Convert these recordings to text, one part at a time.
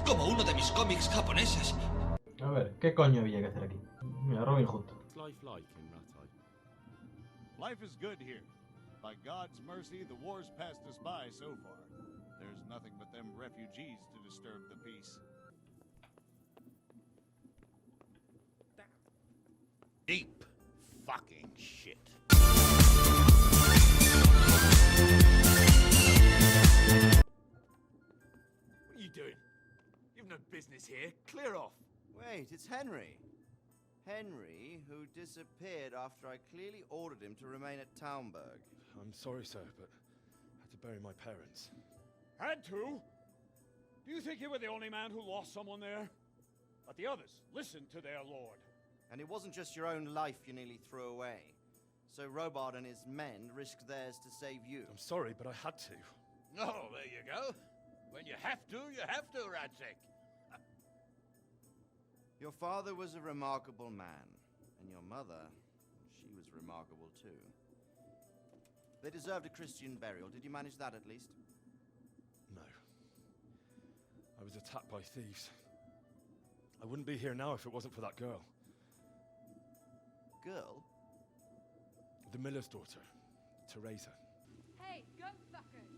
como uno de mis cómics japoneses. A ver, ¿qué coño había que hacer aquí? Mira, Robin Hood. Life is good here. By God's mercy, the war's passed us by so far. There's nothing but them refugees to disturb the peace. Deep fucking shit. What are you doing? You've no business here. Clear off. Wait, it's Henry. Henry, who disappeared after I clearly ordered him to remain at Townburg. I'm sorry, sir, but I had to bury my parents. Had to? Do you think you were the only man who lost someone there? But the others listened to their lord. And it wasn't just your own life you nearly threw away. So Robard and his men risked theirs to save you. I'm sorry, but I had to. Oh, there you go. When you have to, Radzig. Your father was a remarkable man, and your mother, she was remarkable too. They deserved a Christian burial. Did you manage that at least? No. I was attacked by thieves. I wouldn't be here now if it wasn't for that girl. Girl? The miller's daughter, Teresa. Hey, go fuckers!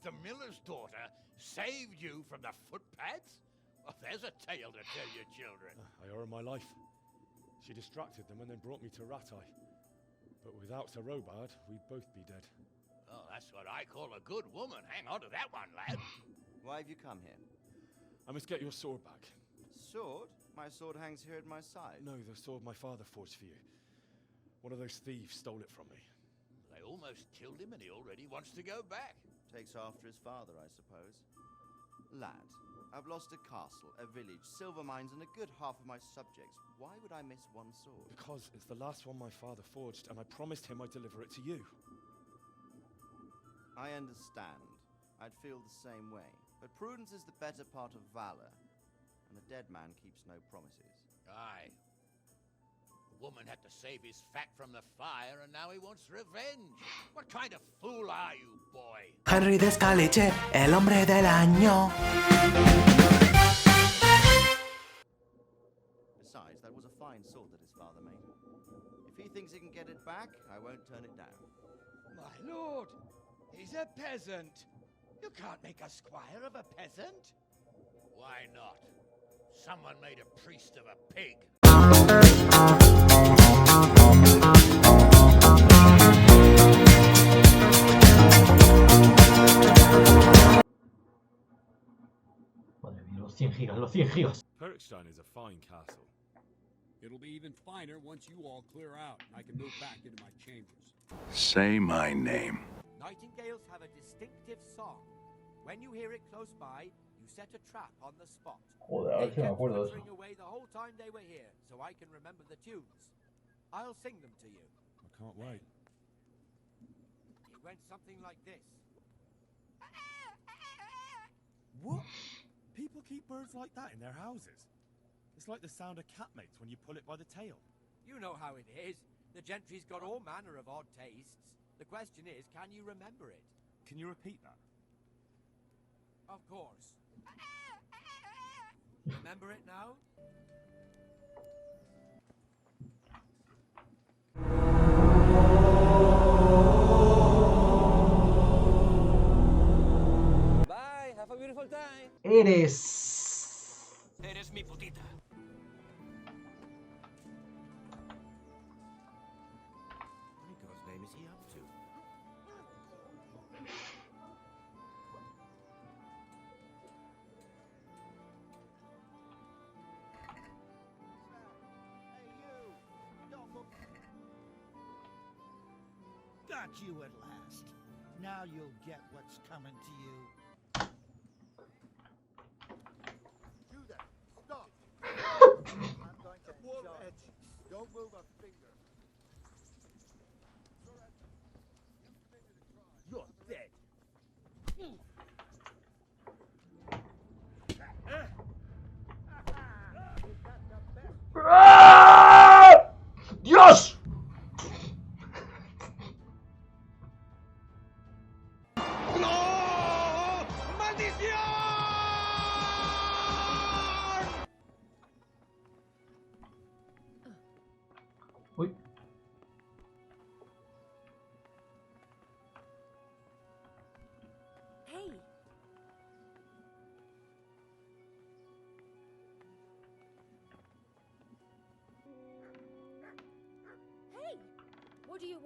The miller's daughter saved you from the footpads? Well, there's a tale to tell your children. I owe her my life. She distracted them and then brought me to Ratai. But without Sir Robard, we'd both be dead. Oh, that's what I call a good woman. Hang on to that one, lad. Why have you come here? I must get your sword back. Sword? My sword hangs here at my side. No, the sword my father forged for you. One of those thieves stole it from me. They almost killed him and he already wants to go back. Takes after his father, I suppose. Lad, I've lost a castle, a village, silver mines, and a good half of my subjects. Why would I miss one sword? Because it's the last one my father forged, and I promised him I'd deliver it to you. I understand. I'd feel the same way. But prudence is the better part of valor, and a dead man keeps no promises. Aye. The woman had to save his fat from the fire, and now he wants revenge. What kind of fool are you, boy? Henry de Skalice, el hombre del año. Besides, that was a fine sword that his father made. If he thinks he can get it back, I won't turn it down. My lord, he's a peasant. You can't make a squire of a peasant. Why not? Someone made a priest of a pig. Madre mía, los 100 gigas, los 100 gigas. Perkstein is a fine castle. It'll be even finer once you all clear out and I can move back into my chambers. Say my name. Nightingales have a distinctive song. When you hear it close by, you set a trap on the spot. Joder, a ver si me acuerdo de eso. They kept away the whole time they were here, so I can remember the tunes. I'll sing them to you. I can't wait. It went something like this. What? People keep birds like that in their houses? It's like the sound of cat mates when you pull it by the tail. You know how it is. The gentry's got all manner of odd tastes. The question is, can you remember it? Can you repeat that? Of course. Remember it now? Bye, have a beautiful time. Eres mi putita. What in God's name is he up to? Got you at last. Now you'll get what's coming to you. Do that. Stop. I'm going to Wolf edge. Don't move a finger. You're dead.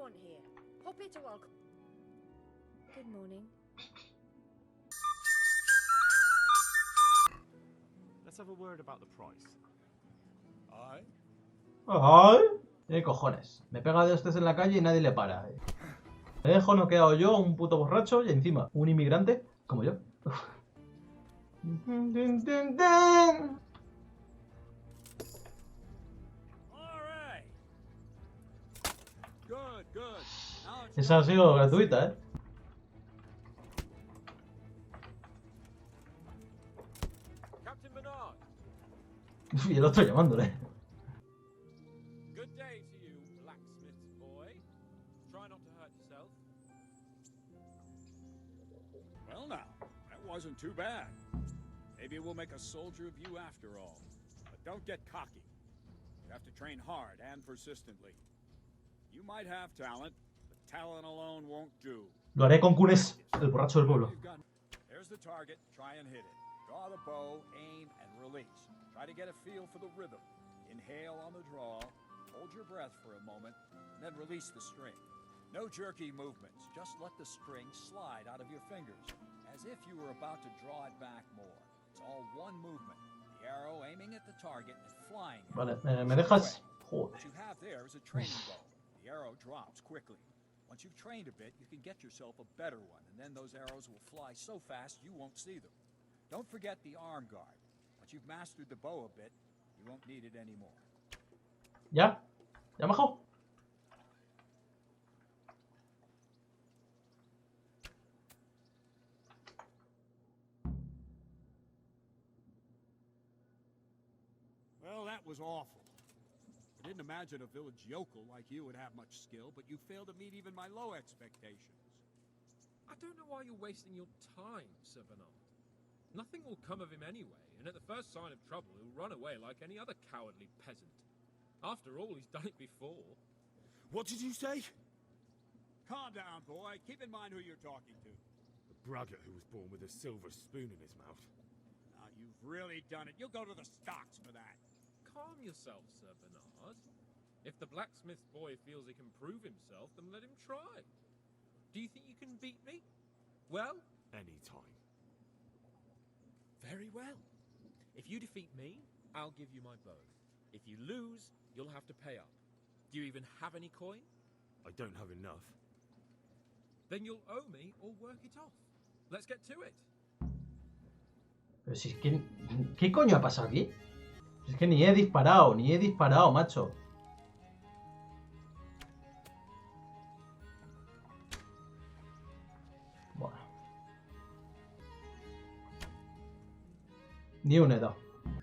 want here? Hop it or I'll... Good morning. Let's have a word about the price. Aye? ¡Ay! ¿Qué cojones? Me pega de hostias en la calle y nadie le para. Me dejo noqueado yo, un puto borracho, y encima un inmigrante como yo. Esa ha sido gratuita, ¿eh? Captain Bernard. Y el otro llamándole. Good day to you, blacksmith's boy. Try not to hurt yourself. Well now, that wasn't too bad. Maybe we'll make a soldier of you after all. But don't get cocky. You have to train hard and persistently. You might have talent, but talent alone won't do. Lo haré con Kunes, el borracho del pueblo. There's the target. Try and hit it. Draw the bow, aim, and release. Try to get a feel for the rhythm. Inhale on the draw, hold your breath for a moment, and then release the string. No jerky movements. Just let the string slide out of your fingers, as if you were about to draw it back more. It's all one movement. The arrow aiming at the target and flying. Vale, ¿me dejas? Joder. What you have there is a training bow. The arrow drops quickly. Once you've trained a bit, you can get yourself a better one, and then those arrows will fly so fast you won't see them. Don't forget the arm guard. Once you've mastered the bow a bit, you won't need it anymore. ¿Ya? ¿Ya bajó? Well, that was awful. I didn't imagine a village yokel like you would have much skill, but you failed to meet even my low expectations. I don't know why you're wasting your time, Sir Bernard. Nothing will come of him anyway, and at the first sign of trouble, he'll run away like any other cowardly peasant. After all, he's done it before. What did you say? Calm down, boy. Keep in mind who you're talking to. The braggart who was born with a silver spoon in his mouth. Now, you've really done it. You'll go to the stocks for that. Calm yourself, Sir Bernard. If the blacksmith's boy feels he can prove himself, then let him try. Do you think you can beat me? Well? Any time. Very well. If you defeat me, I'll give you my bow. If you lose, you'll have to pay up. Do you even have any coin? I don't have enough. Then you'll owe me or work it off. Let's get to it. Pero si es que... ¿Qué coño ha pasado aquí? Es que ni he disparado, macho. Bueno. Ni un he dado.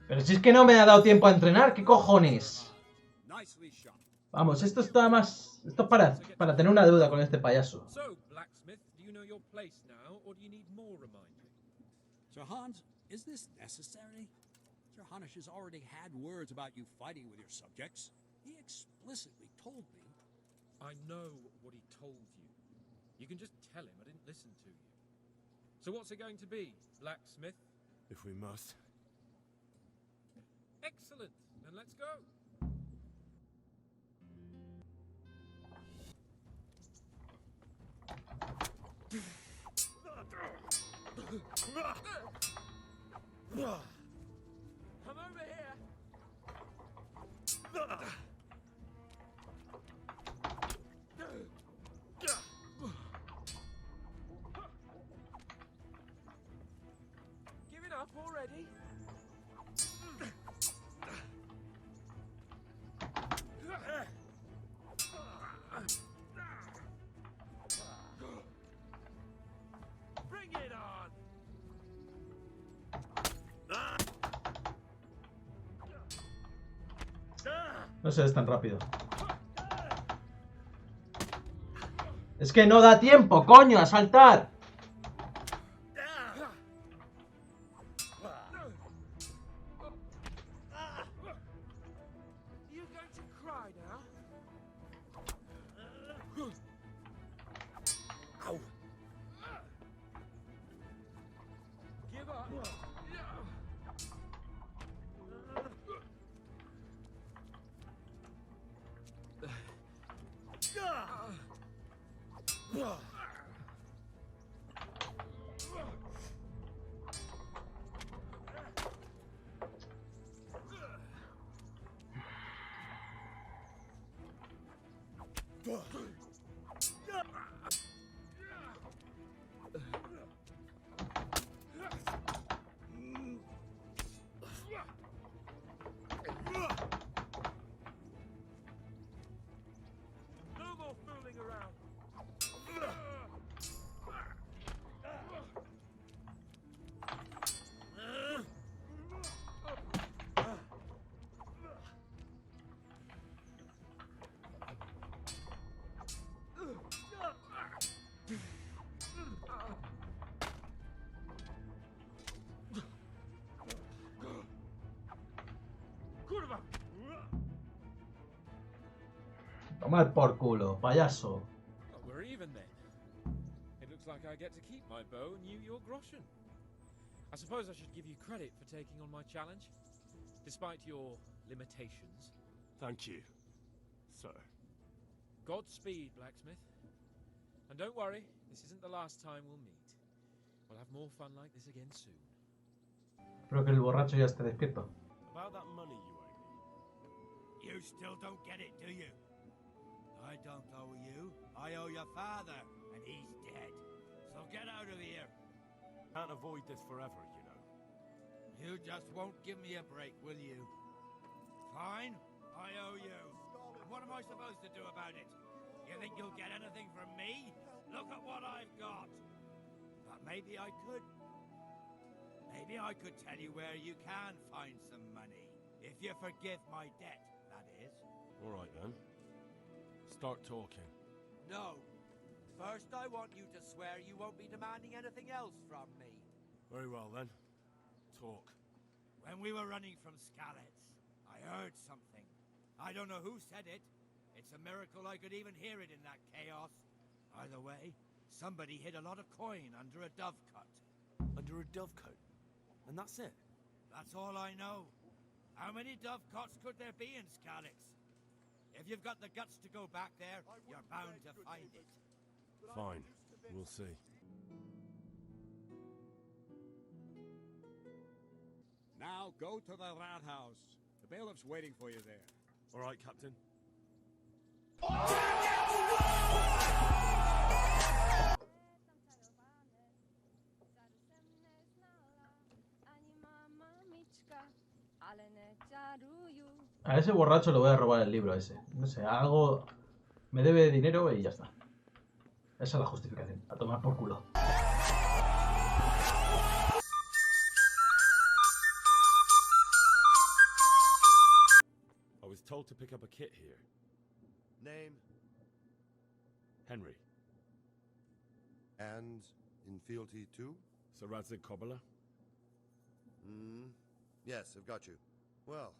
Pero si es que no me ha dado tiempo a entrenar, ¿qué cojones? Vamos, esto está más... Esto es para tener una duda con este payaso. So, blacksmith, do you know your place now, or do you need more reminding? Sir Hans, is this necessary? Sir Hanush has already had words about you fighting with your subjects. He explicitly told me. I know what he told you. You can just tell him I didn't listen to you. So what's it going to be, blacksmith? If we must. Excellent, then let's go. Come over here. Give it up already. Bring it on. No sé, es tan rápido. Es que no da tiempo, coño, a saltar. You going to cry now? Ow. Give up. Tomar por culo, payaso. Well, we're even then. It looks like I get to keep my bow and you your groschen. I suppose I should give you credit for taking on my challenge, despite your limitations. Thank you, sir. Godspeed, blacksmith. And don't worry, this isn't the last time we'll meet. We'll have more fun like this again soon. Espero que el borracho ya esté despierto. About that money you owe me. You still don't get it, do you? I don't owe you. I owe your father, and he's dead. So get out of here. Can't avoid this forever, you know. You just won't give me a break, will you? Fine, I owe you. And what am I supposed to do about it? You think you'll get anything from me? Look at what I've got. But maybe I could. Maybe I could tell you where you can find some money. If you forgive my debt, that is. All right, then. Start talking. No. First, I want you to swear you won't be demanding anything else from me. Very well, then. Talk. When we were running from Skalice, I heard something. I don't know who said it. It's a miracle I could even hear it in that chaos. Either way, somebody hid a lot of coin under a dovecote. Under a dovecote? And that's it? That's all I know. How many dovecotes could there be in Skalice? If you've got the guts to go back there, you're bound to find it. Fine. We'll see. Now go to the rat house. The bailiff's waiting for you there. All right, Captain. A ese borracho le voy a robar el libro ese. No sé, algo... Me debe dinero y ya está. Esa es la justificación. A tomar por culo. I was told to pick up a kit here. Name? Henry. And in fealty too? Sir Radzig Kobyla? Yes, I've got you. Well,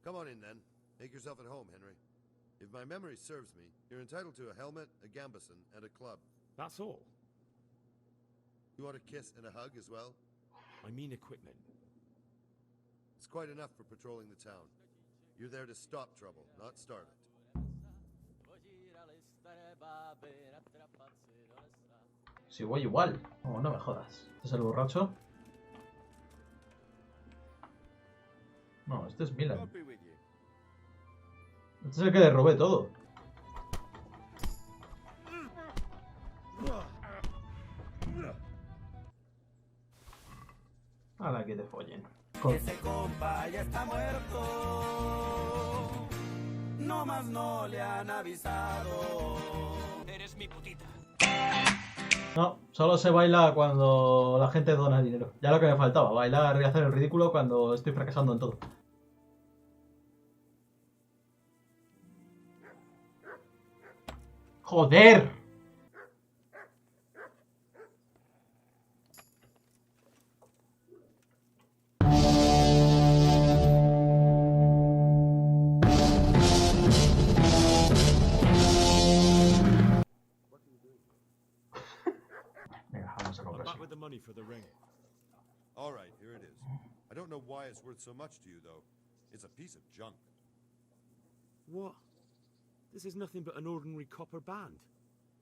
come on in then. Make yourself at home, Henry. If my memory serves me, you're entitled to a helmet, a gambeson, and a club. That's all? You want a kiss and a hug as well? I mean equipment. It's quite enough for patrolling the town. You're there to stop trouble, not start it. Si voy igual. Oh, no me jodas. ¿Este es el borracho? No, este es Milan. Este es el que le robé todo. A la que te follen. Ese compa ya está muerto. No más no le han avisado. Eres mi putita. No, solo se baila cuando la gente dona dinero. Ya lo que me faltaba, bailar y hacer el ridículo cuando estoy fracasando en todo. ¡Joder! Venga, vamos a comprar. Back with the money for the ring. All right, here it is. I don't know why it's worth so much to you, though. It's a piece of junk. What? This is nothing but an ordinary copper band.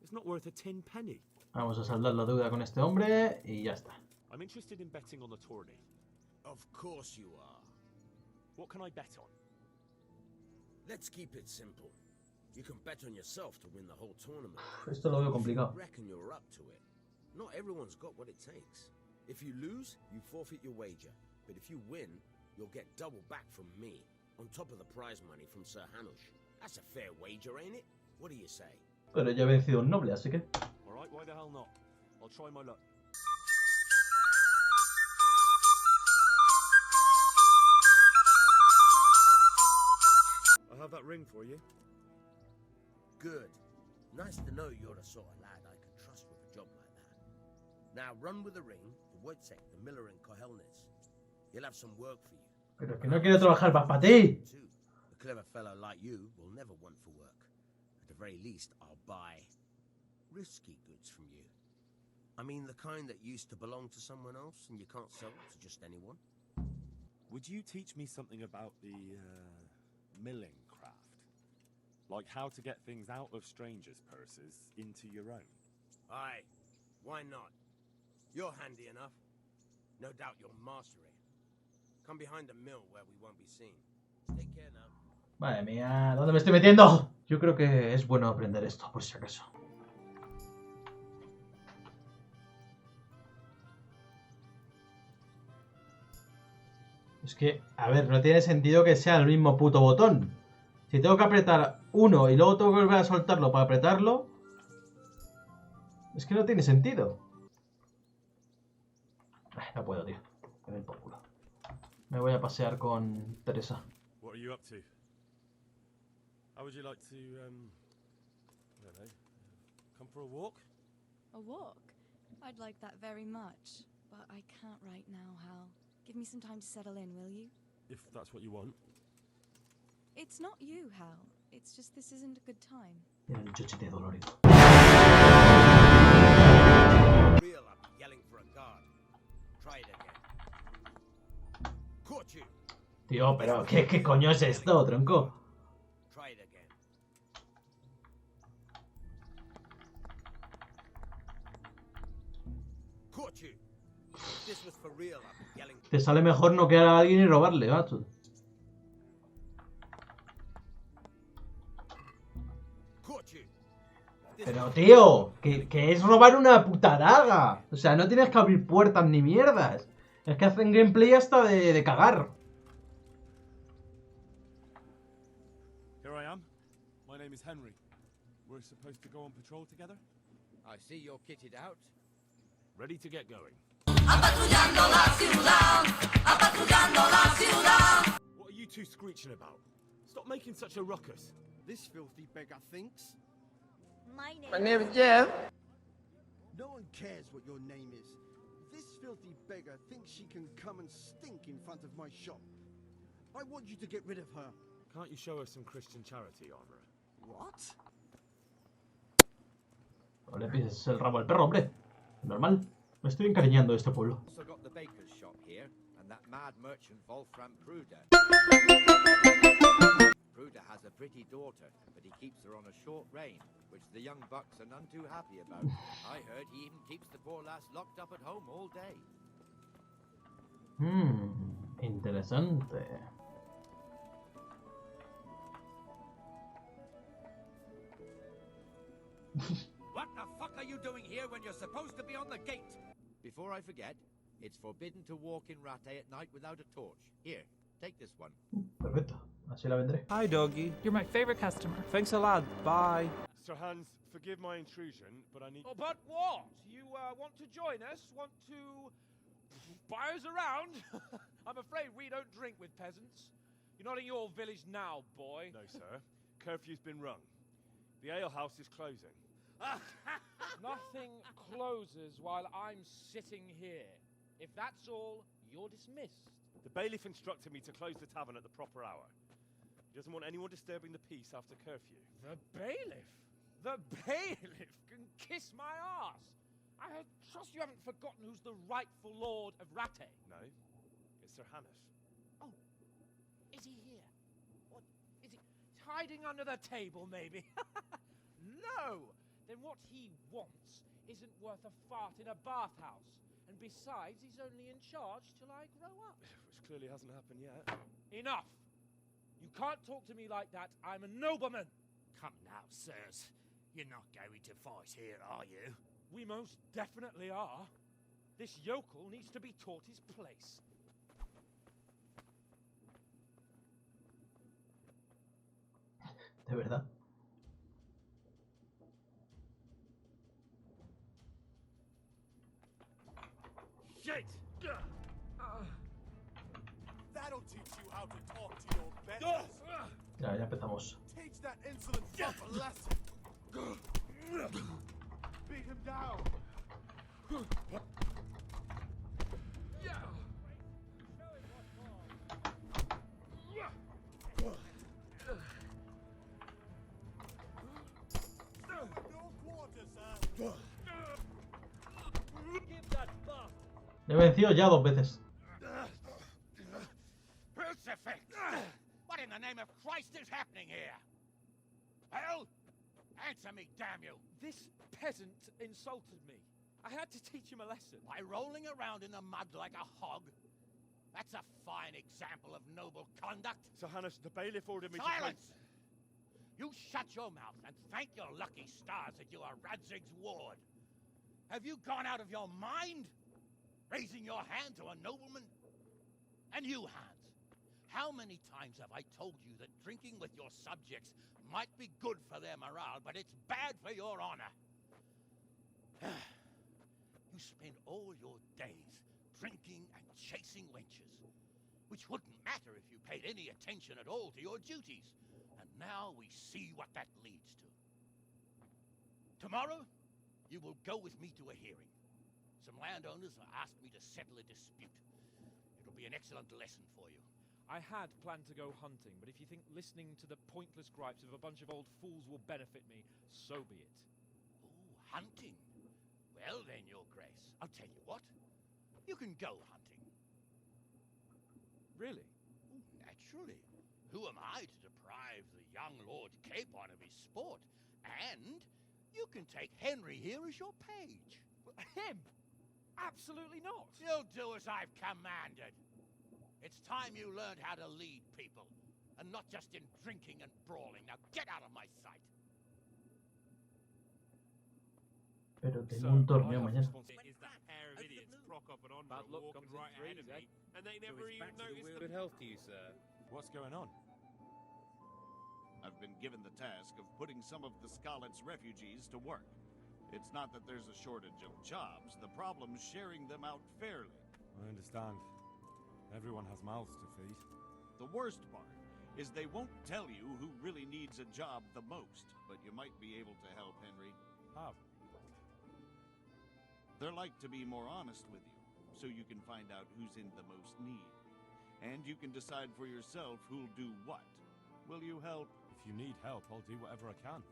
It's not worth a tin penny. Vamos a saldar la deuda con este hombre y ya está. I'm interested in betting on the tourney. Of course you are. What can I bet on? Let's keep it simple. You can bet on yourself to win the whole tournament. Esto lo veo complicado. If you reckon you're up to it. Not everyone's got what it takes. If you lose, you forfeit your wager. But if you win, you'll get double back from me, on top of the prize money from Sir Hanush. That's a fair wager, ain't it? What do you say? Pero ya he vencido un noble, así que... Alright, why the hell not? I'll try my luck. I have that ring for you. Good. Nice to know you're the sort of lad I can trust with a job like that. Now run with the ring to Wojciech, the miller in Kohelnitz. He'll have some work for you. Pero que no quiero trabajar más para ti. A clever fellow like you will never want for work. At the very least, I'll buy risky goods from you. I mean the kind that used to belong to someone else and you can't sell to just anyone. Would you teach me something about the milling craft? Like how to get things out of strangers' purses into your own? Aye, why not? You're handy enough. No doubt you'll master it. Come behind the mill where we won't be seen. Take care now. Madre mía, ¿dónde me estoy metiendo? Yo creo que es bueno aprender esto, por si acaso. Es que, a ver, no tiene sentido que sea el mismo puto botón. Si tengo que apretar uno y luego tengo que volver a soltarlo para apretarlo... Es que no tiene sentido. No puedo, tío. Me doy por culo. Me voy a pasear con Teresa. What are you up to? How would you like to, I don't know, come for a walk? A walk? I'd like that very much. But I can't right now, Hal. Give me some time to settle in, will you? If that's what you want. It's not you, Hal. It's just this isn't a good time. Mira el chochete dolorido. Real up, yelling for a guard. Try it again. Caught you. Tío, pero ¿qué coño es esto, tronco? Try it again. Caught you. This was for real up, yelling. Te sale mejor noquear a alguien y robarle, gato. Pero tío, que es robar una puta daga. O sea, no tienes que abrir puertas ni mierdas. Es que hacen gameplay hasta de cagar. Here I am. My name is Henry. We're supposed to go on patrol together. I see you're kitted out. Ready to get going. What are you two screeching about? Stop making such a ruckus. This filthy beggar thinks. My name is Jeff. No one cares what your name is. This filthy beggar thinks she can come and stink in front of my shop. I want you to get rid of her. Can't you show us some Christian charity, Armorer? What? No le pises el rabo al perro, hombre. Normal. Me estoy encariñando de este pueblo. Also got the baker's shop here, and that mad merchant Wolfram Pruder. Pruder has a pretty daughter, but he keeps her on a short rein, which the young bucks are none too happy about. I heard he even keeps the poor lass locked up at home all day. Interesante. What the fuck are you doing here when you're supposed to be on the gate? Before I forget, it's forbidden to walk in Rattay at night without a torch. Here, take this one. Perfecto. Así la vendré. Hi, doggy. You're my favorite customer. Thanks a lot. Bye. Sir Hans, forgive my intrusion, but I need... Oh, but what? You want to join us? Want to buy us around? I'm afraid we don't drink with peasants. You're not in your village now, boy. No, sir. Curfew's been rung. The alehouse is closing. Nothing closes while I'm sitting here. If that's all, you're dismissed. The bailiff instructed me to close the tavern at the proper hour. He doesn't want anyone disturbing the peace after curfew. The bailiff? The bailiff can kiss my arse. I trust you haven't forgotten who's the rightful lord of Rattay. No, it's Sir Hanush. Oh, is he here? What, is he hiding under the table, maybe? No, then what he wants isn't worth a fart in a bathhouse. And besides, he's only in charge till I grow up. Which clearly hasn't happened yet. Enough! You can't talk to me like that. I'm a nobleman. Come now, sirs. You're not going to fight here, are you? We most definitely are. This yokel needs to be taught his place. De verdad. Shit! That'll teach you how to talk to your betters. Ya empezamos. Teach that insolent fuck a lesson. Beat him down. Le he vencido ya 2 veces. Crucifix! What in the name of Christ is happening here? Hell? Answer me, damn you! This peasant insulted me. I had to teach him a lesson. By rolling around in the mud like a hog? That's a fine example of noble conduct. Sir Hanush, the bailiff ordered me Silence! You shut your mouth and thank your lucky stars that you are Radzig's ward. Have you gone out of your mind? Raising your hand to a nobleman? And you, Hans, how many times have I told you that drinking with your subjects might be good for their morale, but it's bad for your honor? You spend all your days drinking and chasing wenches, which wouldn't matter if you paid any attention at all to your duties. And now we see what that leads to. Tomorrow, you will go with me to a hearing. Some landowners have asked me to settle a dispute. It'll be an excellent lesson for you. I had planned to go hunting, but if you think listening to the pointless gripes of a bunch of old fools will benefit me, so be it. Ooh, hunting? Well then, Your Grace, I'll tell you what. You can go hunting. Really? Ooh, naturally. Who am I to deprive the young Lord Capon of his sport? And you can take Henry here as your page. Him? Absolutely not. You'll do as I've commanded. It's time you learned how to lead people, and not just in drinking and brawling. Now get out of my sight. Pero tengo un torneo mañana. Is that pair of idiots prock up and on walking right ahead of me, and they never even noticed. Good health to you, sir. What's going on? I've been given the task of putting some of the Skalice refugees to work. It's not that there's a shortage of jobs. The problem's sharing them out fairly. I understand. Everyone has mouths to feed. The worst part is they won't tell you who really needs a job the most, but you might be able to help, Henry. How? They're like to be more honest with you, so you can find out who's in the most need. And you can decide for yourself who'll do what. Will you help? If you need help, I'll do whatever I can.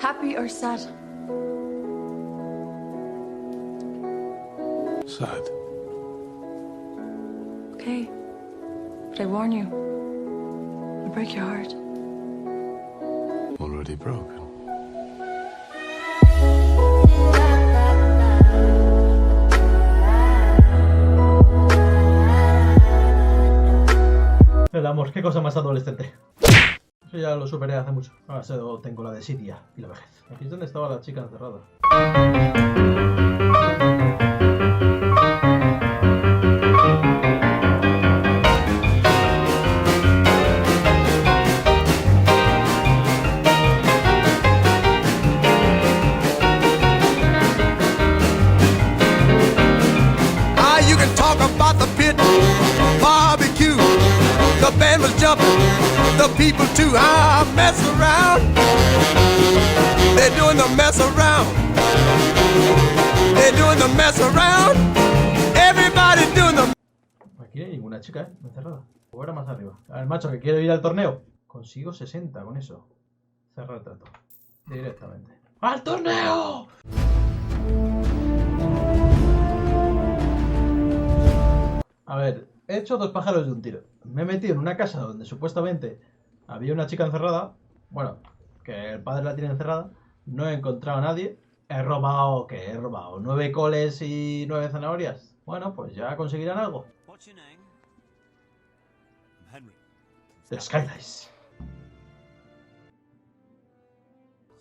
Happy or sad? Sad. Okay. But I warn you, it'll break your heart. Already broken. El amor, qué cosa más adolescente. Eso ya lo superé hace mucho. Ahora solo tengo la desidia y la vejez. Aquí es donde estaba la chica encerrada. You can talk about the pit, barbecue, the band was jumping, the people too. Mess around, they're doing the mess around, they're doing the mess around, everybody doing the. Aquí no hay ninguna chica, encerrada. Ahora más arriba. A ver, macho, que quiero ir al torneo. Consigo 60 con eso. Cerrar el trato. Directamente. ¡Al torneo! A ver, he hecho dos pájaros de un tiro. Me he metido en una casa donde supuestamente había una chica encerrada. Bueno, que el padre la tiene encerrada. No he encontrado a nadie. He robado, ¿qué? He robado 9 coles y 9 zanahorias. Bueno, pues ya conseguirán algo. What's your name? Henry. De Skalice.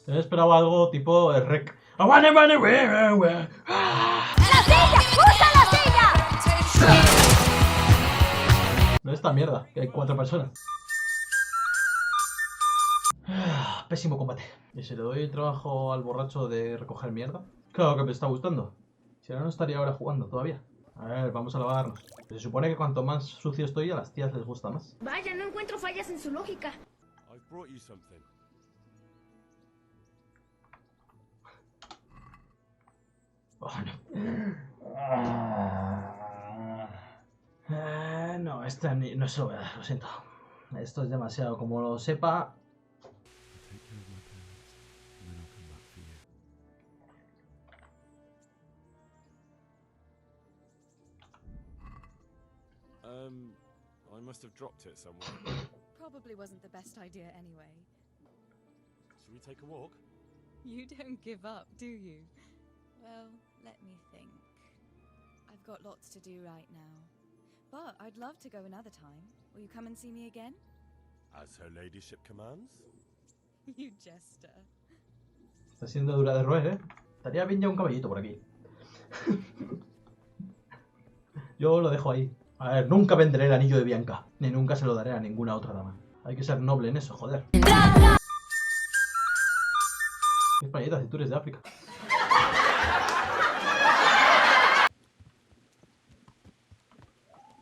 He esperado algo tipo el rec. ¡La silla! ¡Usa la silla! No es esta mierda, que hay 4 personas. Pésimo combate. ¿Y si le doy el trabajo al borracho de recoger mierda? Claro que me está gustando. Si ahora no estaría ahora jugando todavía. A ver, vamos a lavarnos. Se supone que cuanto más sucio estoy, a las tías les gusta más. Vaya, no encuentro fallas en su lógica. I've brought you something. Oh, no. No, esta no se lo voy a dar, lo siento. Esto es demasiado. Como lo sepa... I must have dropped it somewhere. Probably wasn't the best idea anyway. Should we take a walk? You don't give up, do you? Well, let me think. I've got lots to do right now. But I'd love to go another time. Will you come and see me again? As her ladyship commands. You jester. Está siendo dura de roer, ¿eh? Estaría bien ya un caballito por aquí. Yo lo dejo ahí. A ver, nunca venderé el anillo de Bianca. Ni nunca se lo daré a ninguna otra dama. Hay que ser noble en eso, joder. ¿Qué españita, si tú eres de África?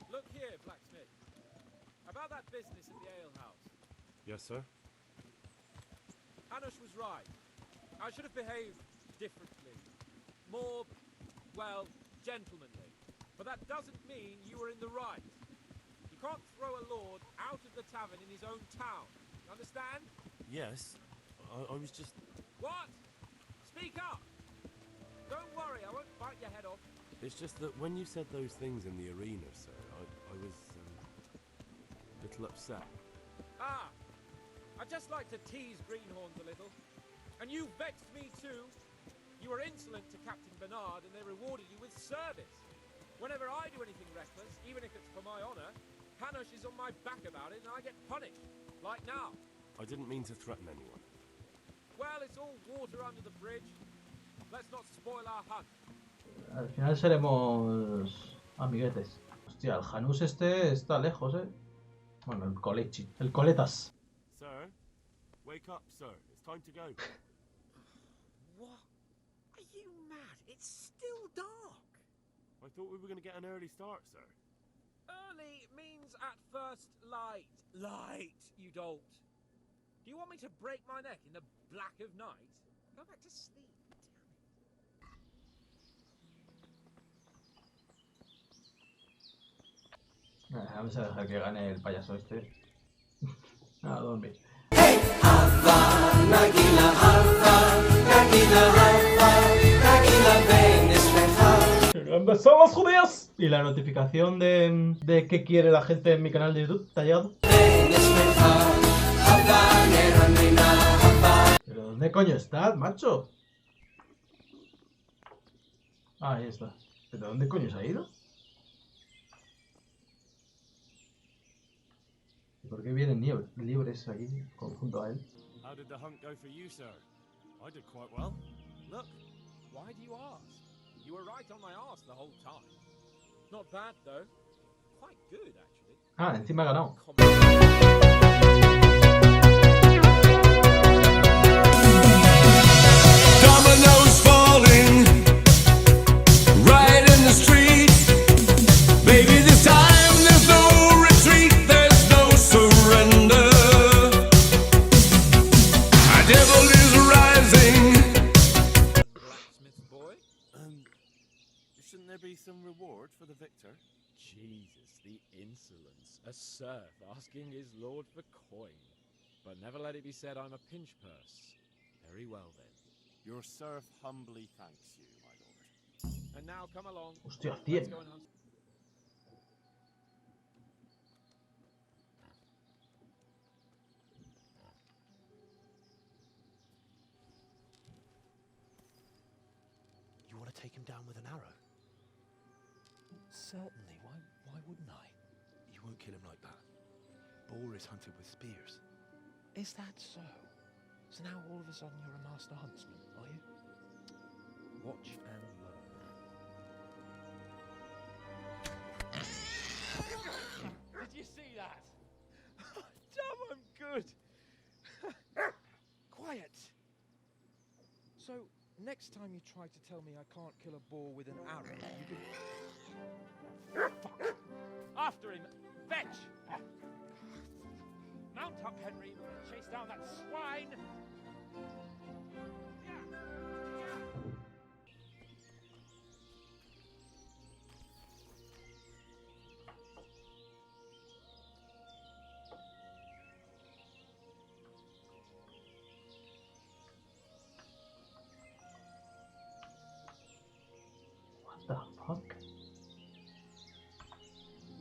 Look here, blacksmith. About that business at the alehouse. Yes, sir. Hanush was right. I should have behaved differently. More, well, gentlemanly. But that doesn't mean you were in the right. You can't throw a lord out of the tavern in his own town. You understand? Yes. I was just... What? Speak up! Don't worry, I won't bite your head off. It's just that when you said those things in the arena, sir, I was a little upset. Ah! I just like to tease greenhorns a little. And you vexed me too. You were insolent to Captain Bernard and they rewarded you with service. Whenever I do anything reckless, even if it's for my honor, Hanush is on my back about it and I get punished. Like now. I didn't mean to threaten anyone. Well, it's all water under the bridge. Let's not spoil our hunt. Al final seremos amiguetes. Hostia, el Janus este está lejos, ¿eh? Bueno, el Colechi. El Coletas. Sir, wake up, sir. It's time to go. What? Are you mad? It's still dark. I thought we were going to get an early start, sir. Early means at first light. Light, you dolt. Do you want me to break my neck in the black of night? Go back to sleep. Vamos a dejar que gane el payaso este. A dormir. ¿Dónde son los judíos? ¿Y la notificación de qué quiere la gente en mi canal de YouTube? ¿Te ha llegado? ¿Pero dónde coño estás, macho? Ah, ahí está. ¿Pero dónde coño se ha ido? ¿Y por qué vienen libres aquí junto a él? How did the hunt go for you, sir? I did quite well. Look. Why do you ask? You were right on my arse the whole time. Not bad, though. Quite good, actually. Ah, encima ha ganado. Dominoes falling right in the street. Baby, this time there's no retreat, there's no surrender. A devil is rising. Blacksmith boy? Shouldn't there be some reward for the victor? Jesus, the insolence. A serf asking his lord for coin. But never let it be said I'm a pinch purse. Very well, then. Your serf humbly thanks you, my lord. And now come along. Hostia, 100. Let's go and hunt. take him down with an arrow? Certainly. Why wouldn't I? You won't kill him like that. Boar is hunted with spears. Is that so? So now all of a sudden you're a master huntsman, are you? Watch and learn. Did you see that? Damn, I'm good. Quiet. So, next time you try to tell me I can't kill a boar with an arrow, you can... Fuck. After him. Fetch. Mount up, Henry. We're gonna chase down that swine. What the fuck?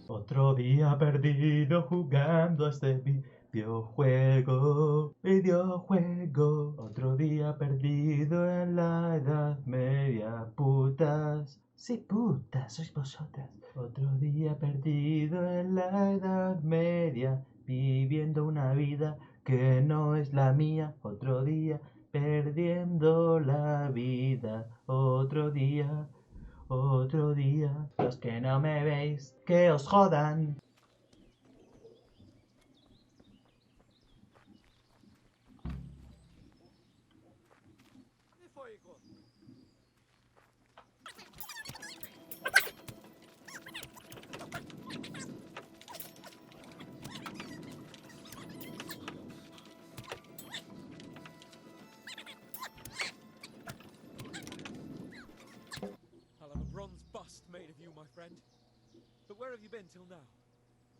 Otro día perdido jugando a este videojuego. Otro día perdido en la Edad Media, putas. Sí, putas, sois vosotras. Otro día perdido en la Edad Media, viviendo una vida que no es la mía. Otro día perdiendo la vida. Otro día. Los que no me veis, que os jodan. Made of you, my friend. But where have you been till now?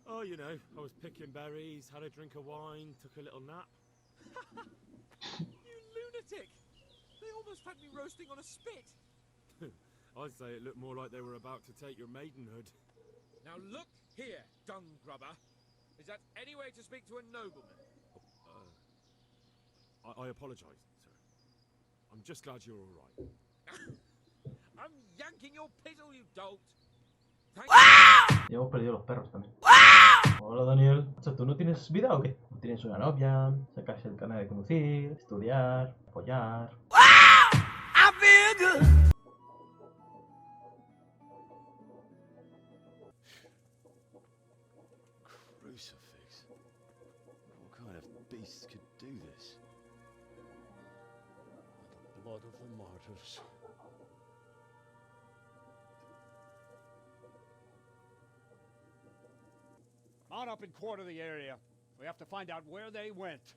Oh, you know, I was picking berries, had a drink of wine, took a little nap. You lunatic! They almost had me roasting on a spit. I'd say it looked more like they were about to take your maidenhood. Now look here, dung grubber. Is that any way to speak to a nobleman? I apologise, sir. I'm just glad you're all right. I'm yanking your pizzle, you dolt. Ya hemos perdido los perros también. Hola, Daniel. ¿Tú no tienes vida o qué? ¿No tienes una novia? ¿Sacarse el carnet de conducir? ¿Estudiar? ¿Apoyar? I feel good. Crucifix. What kind of beast could do this? The blood of the martyrs. Mount up and quarter the area. We have to find out where they went.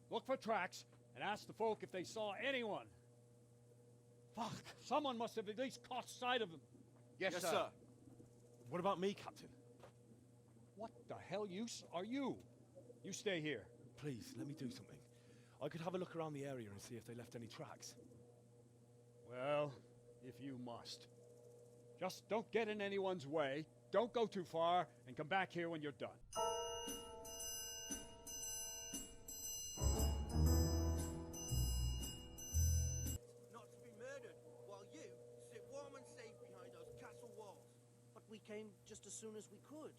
Look for tracks and ask the folk if they saw anyone. Fuck, someone must have at least caught sight of them. Yes, sir. What about me, Captain? What the hell use are you? You stay here. Please, let me do something. I could have a look around the area and see if they left any tracks. Well, if you must. Just don't get in anyone's way. Don't go too far, and come back here when you're done. Not to be murdered, while you sit warm and safe behind those castle walls. But we came just as soon as we could.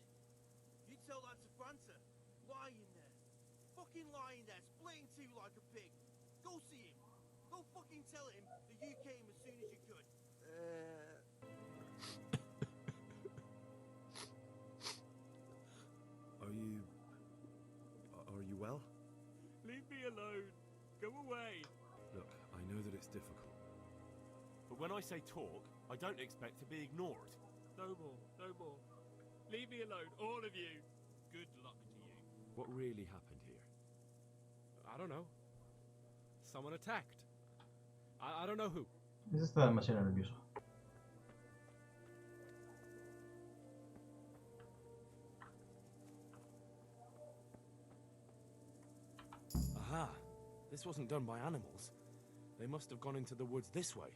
You tell that to Franca, lying there. Fucking lying there, splitting two like a pig. Go see him. Go fucking tell him that you came as soon as you could. Are you well? Leave me alone. Go away. Look, I know that it's difficult. But when I say talk, I don't expect to be ignored. No more, no more. Leave me alone, all of you. Good luck to you. What really happened here? I don't know. Someone attacked. I don't know who. Ese está demasiado nervioso. Aha! This wasn't done by animals. They must have gone into the woods this way.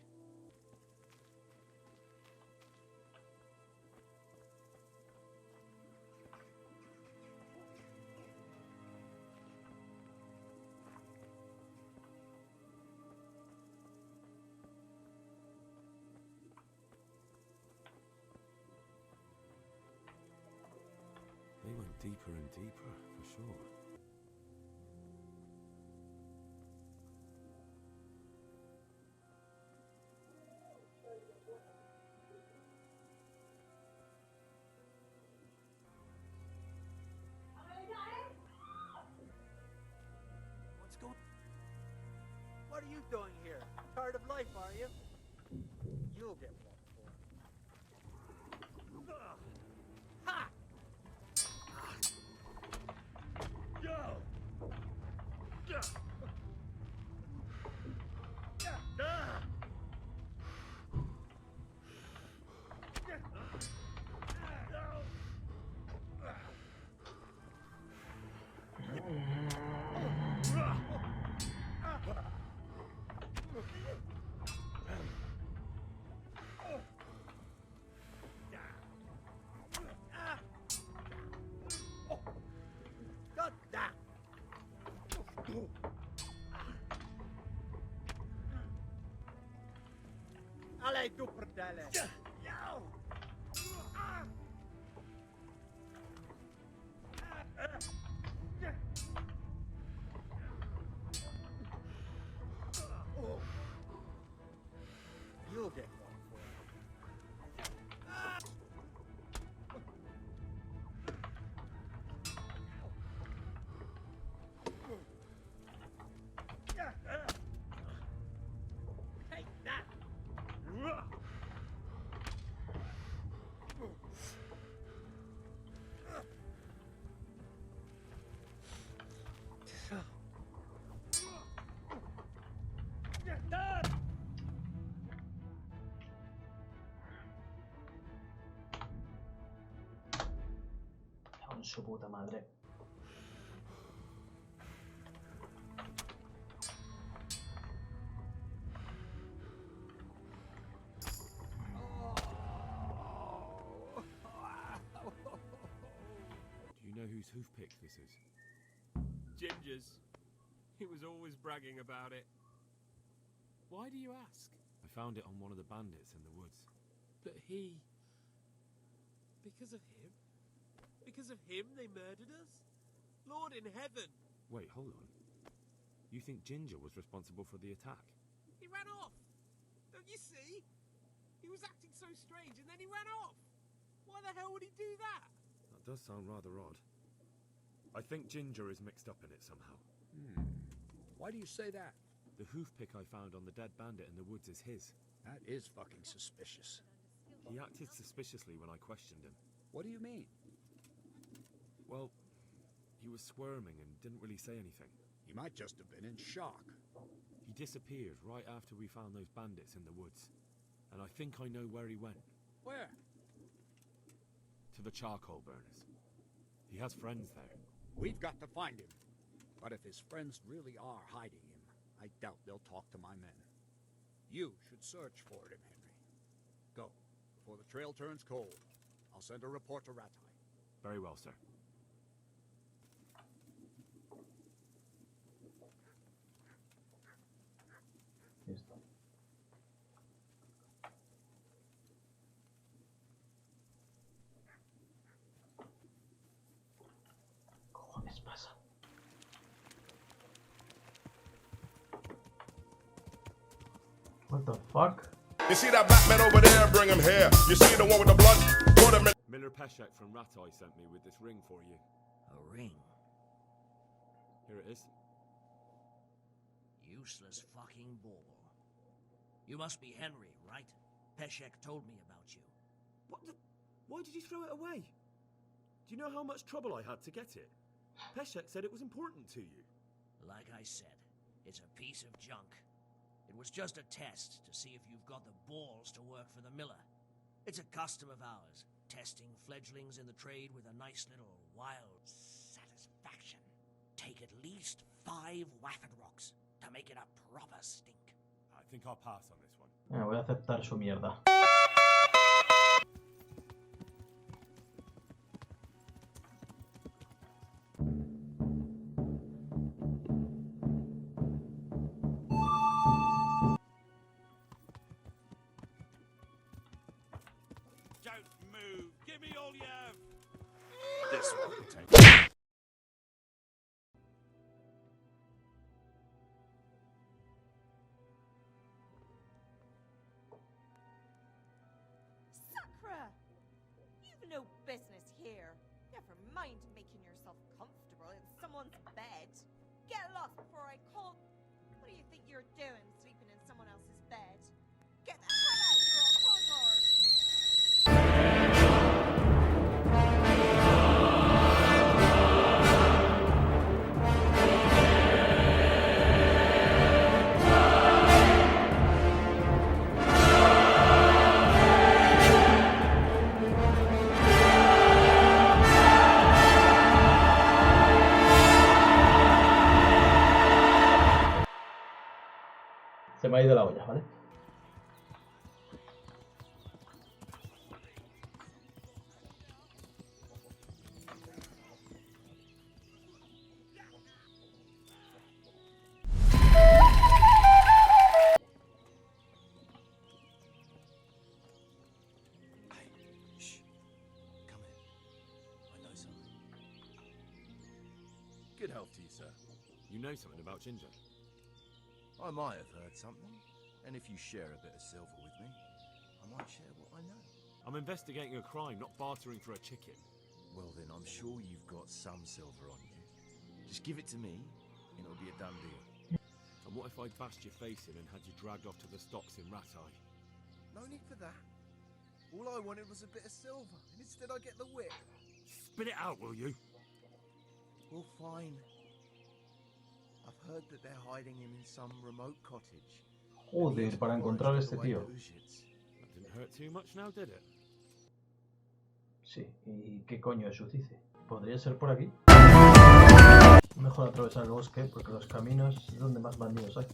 deeper and deeper, for sure. What's going? What are you doing here? Tired of life, are you? You'll get one for it. Ha! Go! Go! Allez, tu perdele! You'll get one for it. Take that! Con su puta madre. Do you know whose hoofpick this is? Ginger's. He was always bragging about it. Why do you ask? I found it on one of the bandits in the woods. But he... Because of him? Because of him they murdered us? Lord in heaven! Wait, hold on. You think Ginger was responsible for the attack? He ran off! Don't you see? He was acting so strange and then he ran off! Why the hell would he do that? That does sound rather odd. I think Ginger is mixed up in it somehow. Why do you say that? The hoofpick I found on the dead bandit in the woods is his. That is fucking suspicious. He acted suspiciously when I questioned him. What do you mean? Well, he was squirming and didn't really say anything. He might just have been in shock. He disappeared right after we found those bandits in the woods. And I think I know where he went. Where? To the charcoal burners. He has friends there. We've got to find him. But if his friends really are hiding him, I doubt they'll talk to my men. You should search for him, Henry. Go, before the trail turns cold. I'll send a report to Ratai. Very well, sir. Listo. ¿Qué cojones pasa? What the fuck? You see that black man over there? Bring him here. You see the one with the blood? Put him in. Miller Peshek from Ratai sent me with this ring for you. A ring? Here it is. Useless fucking bauble. You must be Henry, right? Peshek told me about you. What the... Why did you throw it away? Do you know how much trouble I had to get it? Peshek said it was important to you. Like I said, it's a piece of junk. It was just a test to see if you've got the balls to work for the miller. It's a custom of ours, testing fledglings in the trade with a nice little wild satisfaction. Take at least 5 waffed rocks to make it a proper stink. I think I'll pass on this one. Voy a aceptar su mierda. Don't move. Give me all you have. This one will take. mind making yourself comfortable in someone's bed. Get lost before I call. What do you think you're doing, sleeping in someone else's bed? Get the hell out, or I'll call guards. Se me ha ido la olla, ¿vale? Good health to you, sir. You know something about Ginger? I might have heard something, and if you share a bit of silver with me, I might share what I know. I'm investigating a crime, not bartering for a chicken. Well then, I'm sure you've got some silver on you. Just give it to me, and it'll be a done deal. And what if I bashed your face in and had you dragged off to the stocks in Ratai? No need for that. All I wanted was a bit of silver, and instead I get the whip. Spit it out, will you? Well, fine. I've heard that they're hiding him in some remote cottage. Joder, para encontrar a este tío. That didn't hurt too much now, did it? Sí, ¿y qué coño es Ucice? ¿Podría ser por aquí? Mejor atravesar el bosque, porque los caminos es donde más bandidos hay.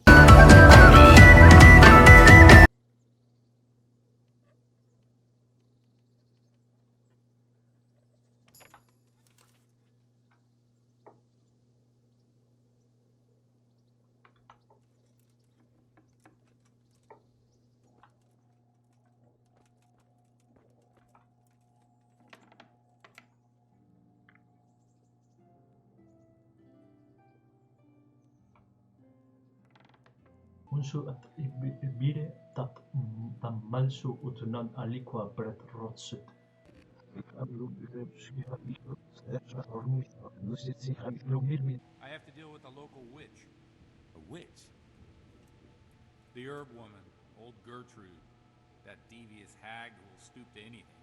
Unsu at ibire tat tammalsu utunan aliqua bret rotsut. I have to deal with a local witch. A witch? The herb woman, old Gertrude. That devious hag who will stoop to anything.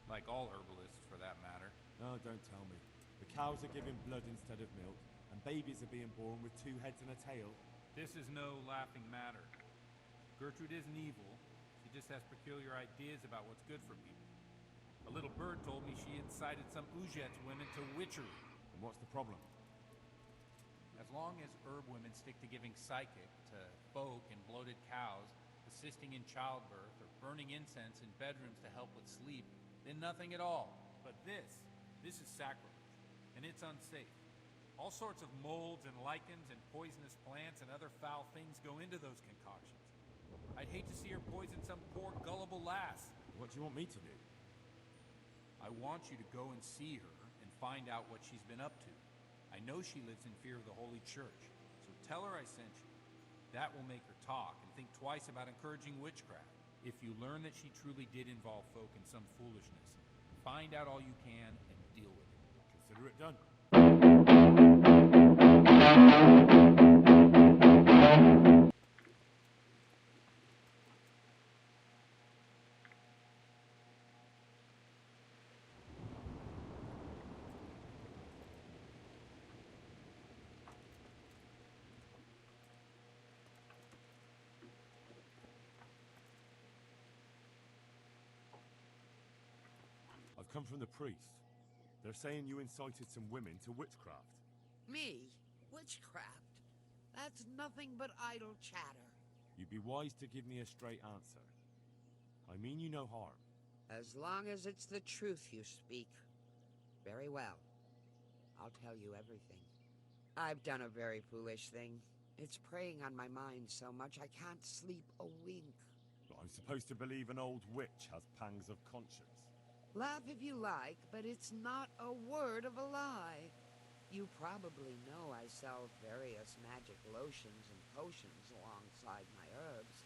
Like all herbalists, for that matter. No, don't tell me. The cows are giving blood instead of milk, and babies are being born with 2 heads and a tail. This is no laughing matter. Gertrude isn't evil. She just has peculiar ideas about what's good for people. A little bird told me she incited some Ujet's women to witchery. And what's the problem? As long as herb women stick to giving psychic to folk and bloated cows, assisting in childbirth, or burning incense in bedrooms to help with sleep, then nothing at all. But this is sacrilege, and it's unsafe. All sorts of molds and lichens and poisonous plants and other foul things go into those concoctions. I'd hate to see her poison some poor gullible lass. What do you want me to do? I want you to go and see her and find out what she's been up to. I know she lives in fear of the Holy Church, so tell her I sent you. That will make her talk and think twice about encouraging witchcraft. If you learn that she truly did involve folk in some foolishness, find out all you can and deal with it. Consider it done. I've come from the priest. They're saying you incited some women to witchcraft. Me? Witchcraft? That's nothing but idle chatter. You'd be wise to give me a straight answer. I mean you no harm. As long as it's the truth you speak. Very well. I'll tell you everything. I've done a very foolish thing. It's preying on my mind so much I can't sleep a wink. But I'm supposed to believe an old witch has pangs of conscience. Laugh if you like, but it's not a word of a lie. You probably know I sell various magic lotions and potions alongside my herbs.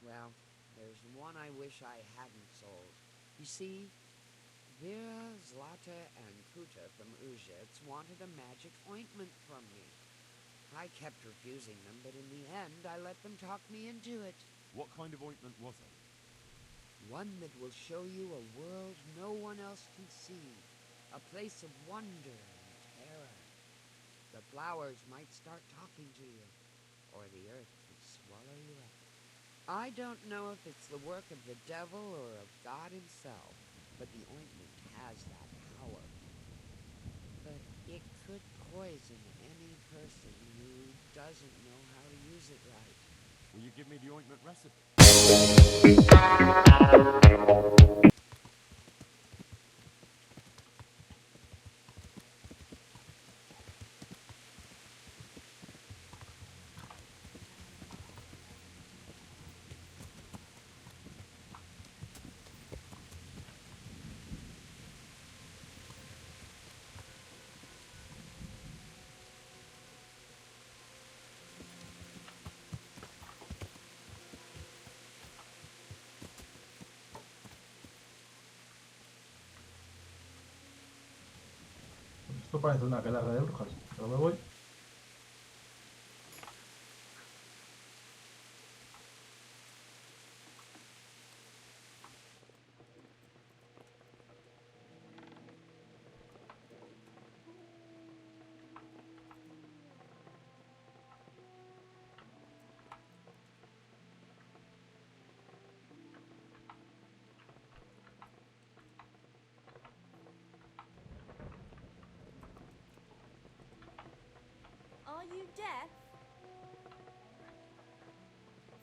Well, there's one I wish I hadn't sold. You see, Here, Zlata and Kuta from Uzhitz wanted a magic ointment from me. I kept refusing them, but in the end, I let them talk me into it. What kind of ointment was it? One that will show you a world no one else can see. A place of wonder and terror. The flowers might start talking to you, or the earth could swallow you up. I don't know if it's the work of the devil or of God himself, but the ointment has that power. But it could poison any person who doesn't know how to use it right. Will you give me the ointment recipe? Esto parece una aquelarre de brujas, pero me voy. Are you deaf?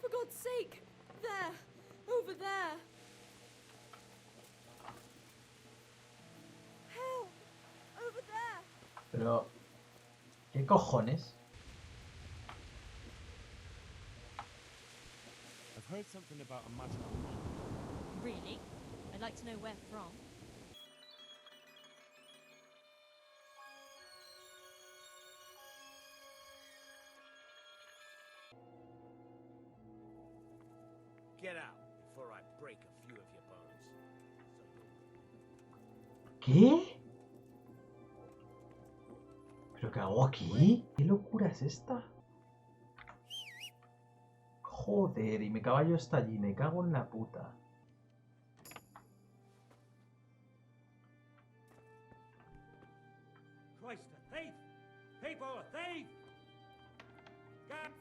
For God's sake! There! Over there! Help! Over there! Pero... ¿qué cojones? I've heard something about a magical monk. Really? I'd like to know where from. Get out before I break a few of your bones. ¿Qué? ¿Pero qué hago aquí? ¿Qué locura es esta? Joder, y mi caballo está allí, me cago en la puta. Christ, a thief! People, a thief!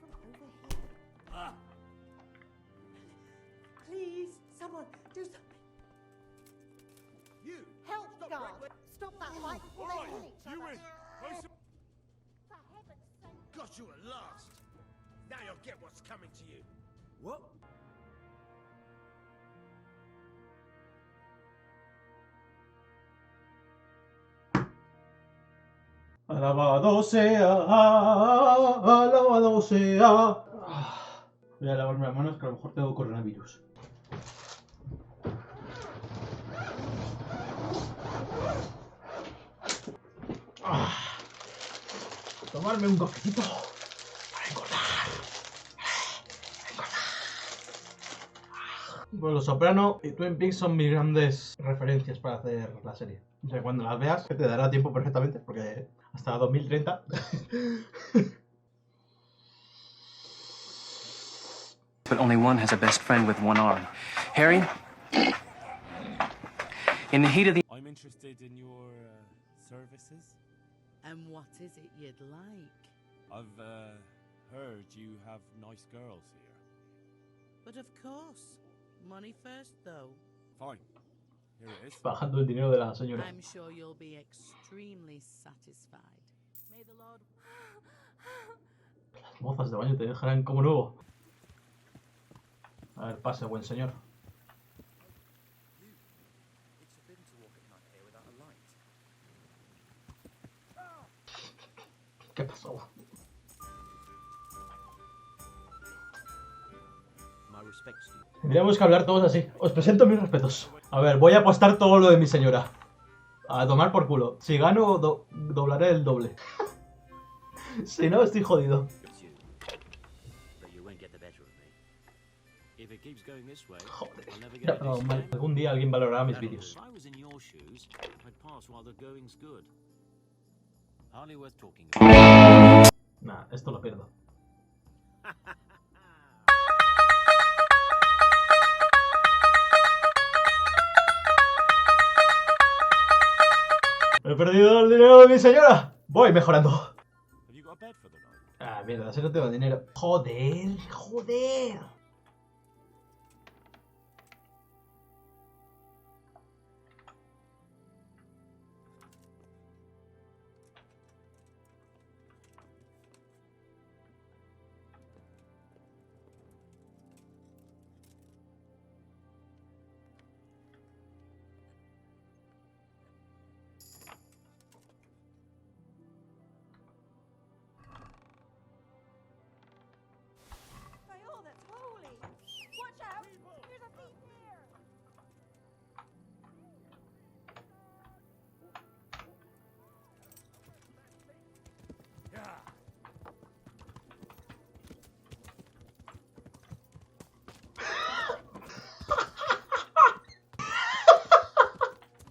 From over here. Ah! Please, someone, do something. You! Help, guard! Stop that fight before they kill each other. You in! For heaven's sake. Got you at last! Now you'll get what's coming to you. What? Alabado sea, alabado sea. Voy a lavarme las manos que a lo mejor tengo coronavirus. Tomarme un cafecito para engordar. Pues Los Soprano y Twin Peaks son mis grandes referencias para hacer la serie. O sea, cuando las veas, que te dará tiempo perfectamente, porque hasta 2030. But only one has a best friend with one arm. Harry, in the heat of the... I'm interested in your services. And what is it you'd like? I've heard you have nice girls here. But of course. Money first, though. Fine. Here it is. Bajando el dinero de la señora. I'm sure you'll be extremely satisfied. May the Lord... Las mozas de baño te dejarán como nuevo. A ver, pase, buen señor. It's forbidden to walk at night here without a light. ¿Qué pasó? My respects to you. Tendríamos que hablar todos así. Os presento mis respetos. A ver, voy a apostar todo lo de mi señora. A tomar por culo. Si gano, doblaré el doble. Si no, estoy jodido. But you won't get the better of me. If it keeps going this way, Joder, I'll never ya get no, this mal. again. Algún día alguien valorará mis Hell, vídeos. If I was in your shoes, I'd pass while the going's good. Hardly worth talking about. Nah, esto lo pierdo. He perdido el dinero de mi señora. Voy mejorando. Have you got a bed for the night? Ah, mierda, si no tengo dinero. Joder, joder. By all that's holy! Watch out! There's a thief here!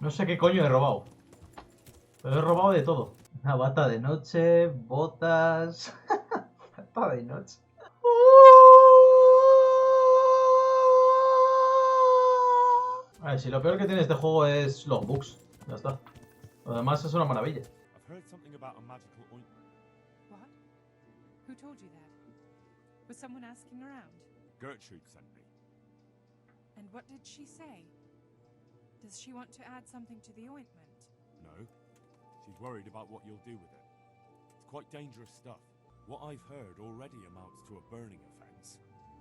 No sé qué coño he robado. Pero he robado de todo. Una bata de noche, botas... bata de noche. A ver, si lo peor que tiene este juego es los bugs. Ya está. Lo demás es una maravilla. I've heard something about a magical ointment. What? Who told you that? Was someone asking around? Gertrude sent me. And what did she say? Does she want to add something to the ointment? No. She's worried about what you'll do with it. It's quite dangerous stuff. What I've heard already amounts to a burning offense.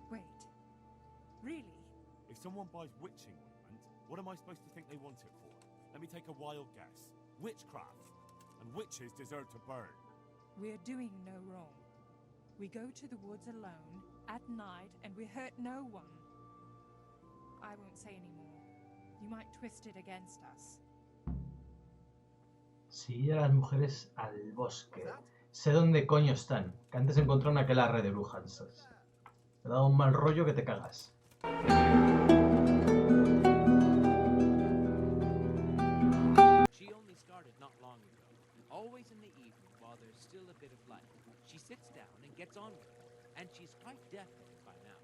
Wait. Really? If someone buys witching ointment, what am I supposed to think they want it for? Let me take a wild guess. Witchcraft. And witches deserve to burn. We're doing no wrong. We go to the woods alone, at night, and we hurt no one. I won't say any more. You might twist it against us. Seguir a las mujeres al bosque. Sé dónde coño están. Que antes encontré una aquelarre de brujas. Me ha dado un mal rollo que te cagas. She only started not long ago. Always in the evening while there's still a bit of light. She sits down and gets on with it. And she's quite definite by now.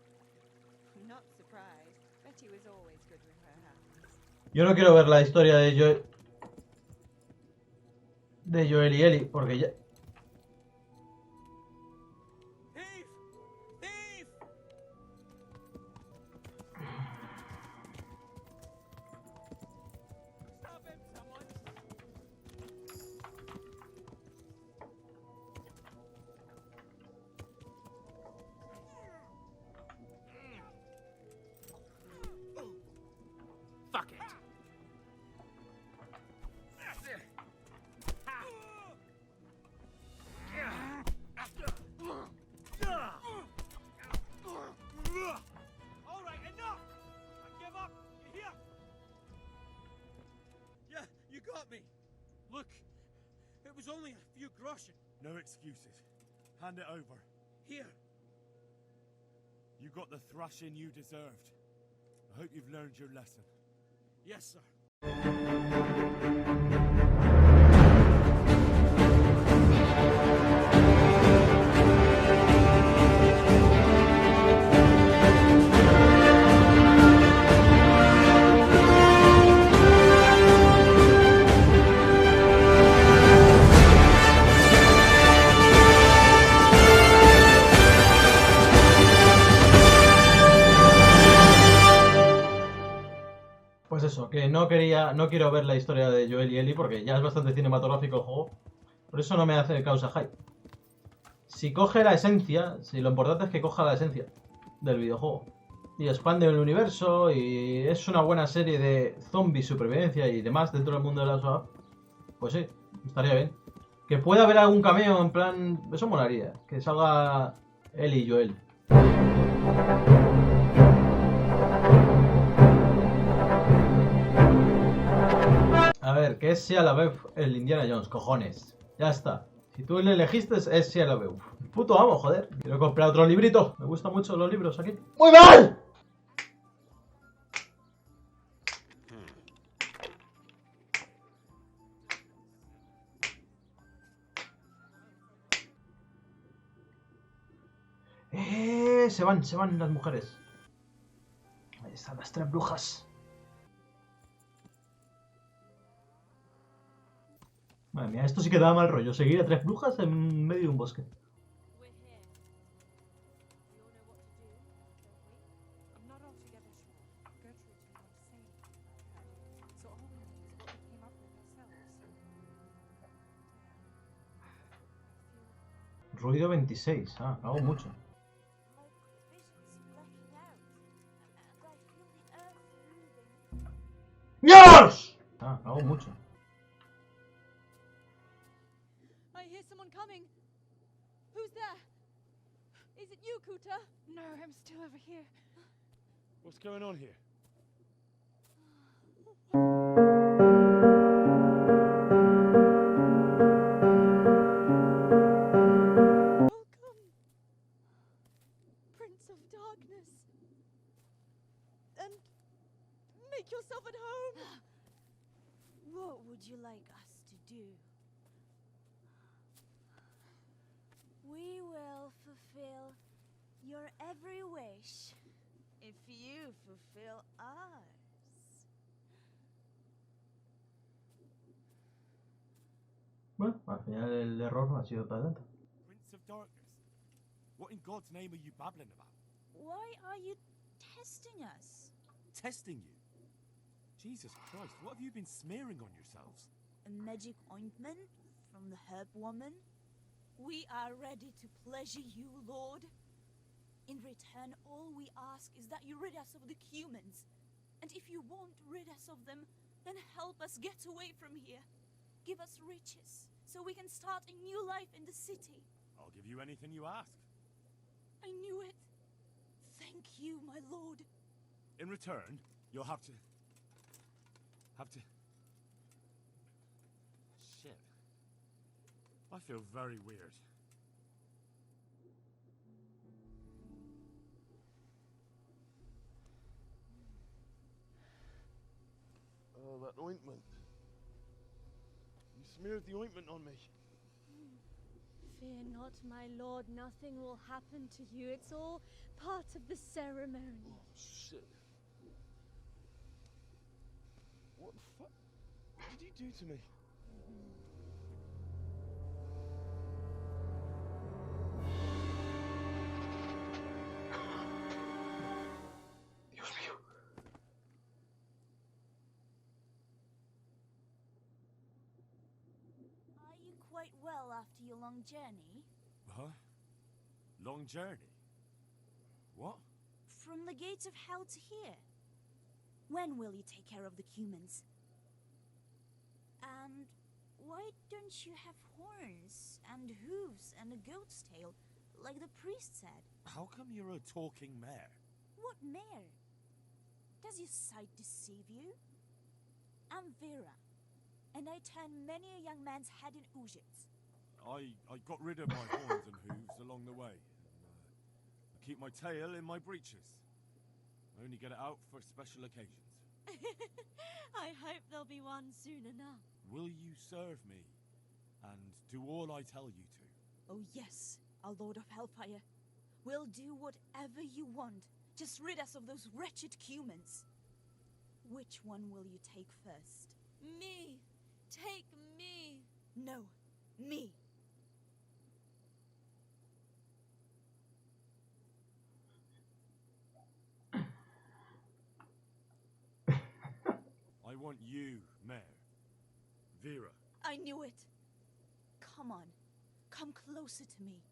Not surprised. Betty was always good with her hands. Yo no quiero ver la historia de Joel y Ellie, porque ya... Thief! Thief! Stop him, someone! Fuck it! All right, enough! I give up. You hear? Yeah, you got me. Look, it was only a few groschen. No excuses. Hand it over. Here. You got the thrashing you deserved. I hope you've learned your lesson. Yes, sir. Pues eso, que no quiero ver la historia de Joel y Ellie porque ya es bastante cinematográfico el juego. Por eso no me hace causa hype. Si coge la esencia, si lo importante es que coja la esencia del videojuego y expande el universo y es una buena serie de zombies, supervivencia y demás dentro del mundo de la SOA, pues sí, estaría bien. Que pueda haber algún cameo en plan... Eso molaría, que salga Ellie y Joel. A ver, que es Shia LaBeouf el Indiana Jones, cojones. Ya está. Si tú le elegiste es Shia LaBeouf. Puto amo, joder. Quiero comprar otro librito. Me gustan mucho los libros aquí. ¡Muy mal! Se van las mujeres. Ahí están las 3 brujas. Madre mía, esto sí que da mal rollo. Seguir a 3 brujas en medio de un bosque. Ruido 26. Ah, hago mucho. ¡Dios! Ah, hago mucho. I hear someone coming. Who's there? Is it you, Kuta? No, I'm still over here. What's going on here? Welcome, Prince of Darkness. And make yourself at home. What would you like us to do? We will fulfill your every wish if you fulfill ours. Bueno, al final el error no ha sido para tanto. Prince of Darkness? What in God's name are you babbling about? Why are you testing us? Testing you? Jesus Christ, what have you been smearing on yourselves? A magic ointment from the herb woman? We are ready to pleasure you, Lord. In return, all we ask is that you rid us of the humans. And if you won't rid us of them, then help us get away from here. Give us riches, so we can start a new life in the city. I'll give you anything you ask. I knew it. Thank you, my lord. In return, you'll have to... Shit. I feel very weird. Oh, that ointment. You smeared the ointment on me. Fear not, my lord. Nothing will happen to you. It's all part of the ceremony. Oh, shit. What the fuck did you do to me? Dios mío. Are you quite well after your long journey? Huh? Long journey? What? From the gates of hell to here. When will you take care of the humans? And why don't you have horns and hooves and a goat's tail, like the priest said? How come you're a talking mare? What mare? Does your sight deceive you? I'm Vera, and I turn many a young man's head in Uzhitz. I got rid of my horns and hooves along the way. I keep my tail in my breeches. I only get it out for special occasions. I hope there'll be one soon enough. Will you serve me and do all I tell you to? Oh yes, our Lord of Hellfire. We'll do whatever you want. Just rid us of those wretched humans. Which one will you take first? Me! Take me! No, me. I want you, Mare. Vera. I knew it. Come on, come closer to me.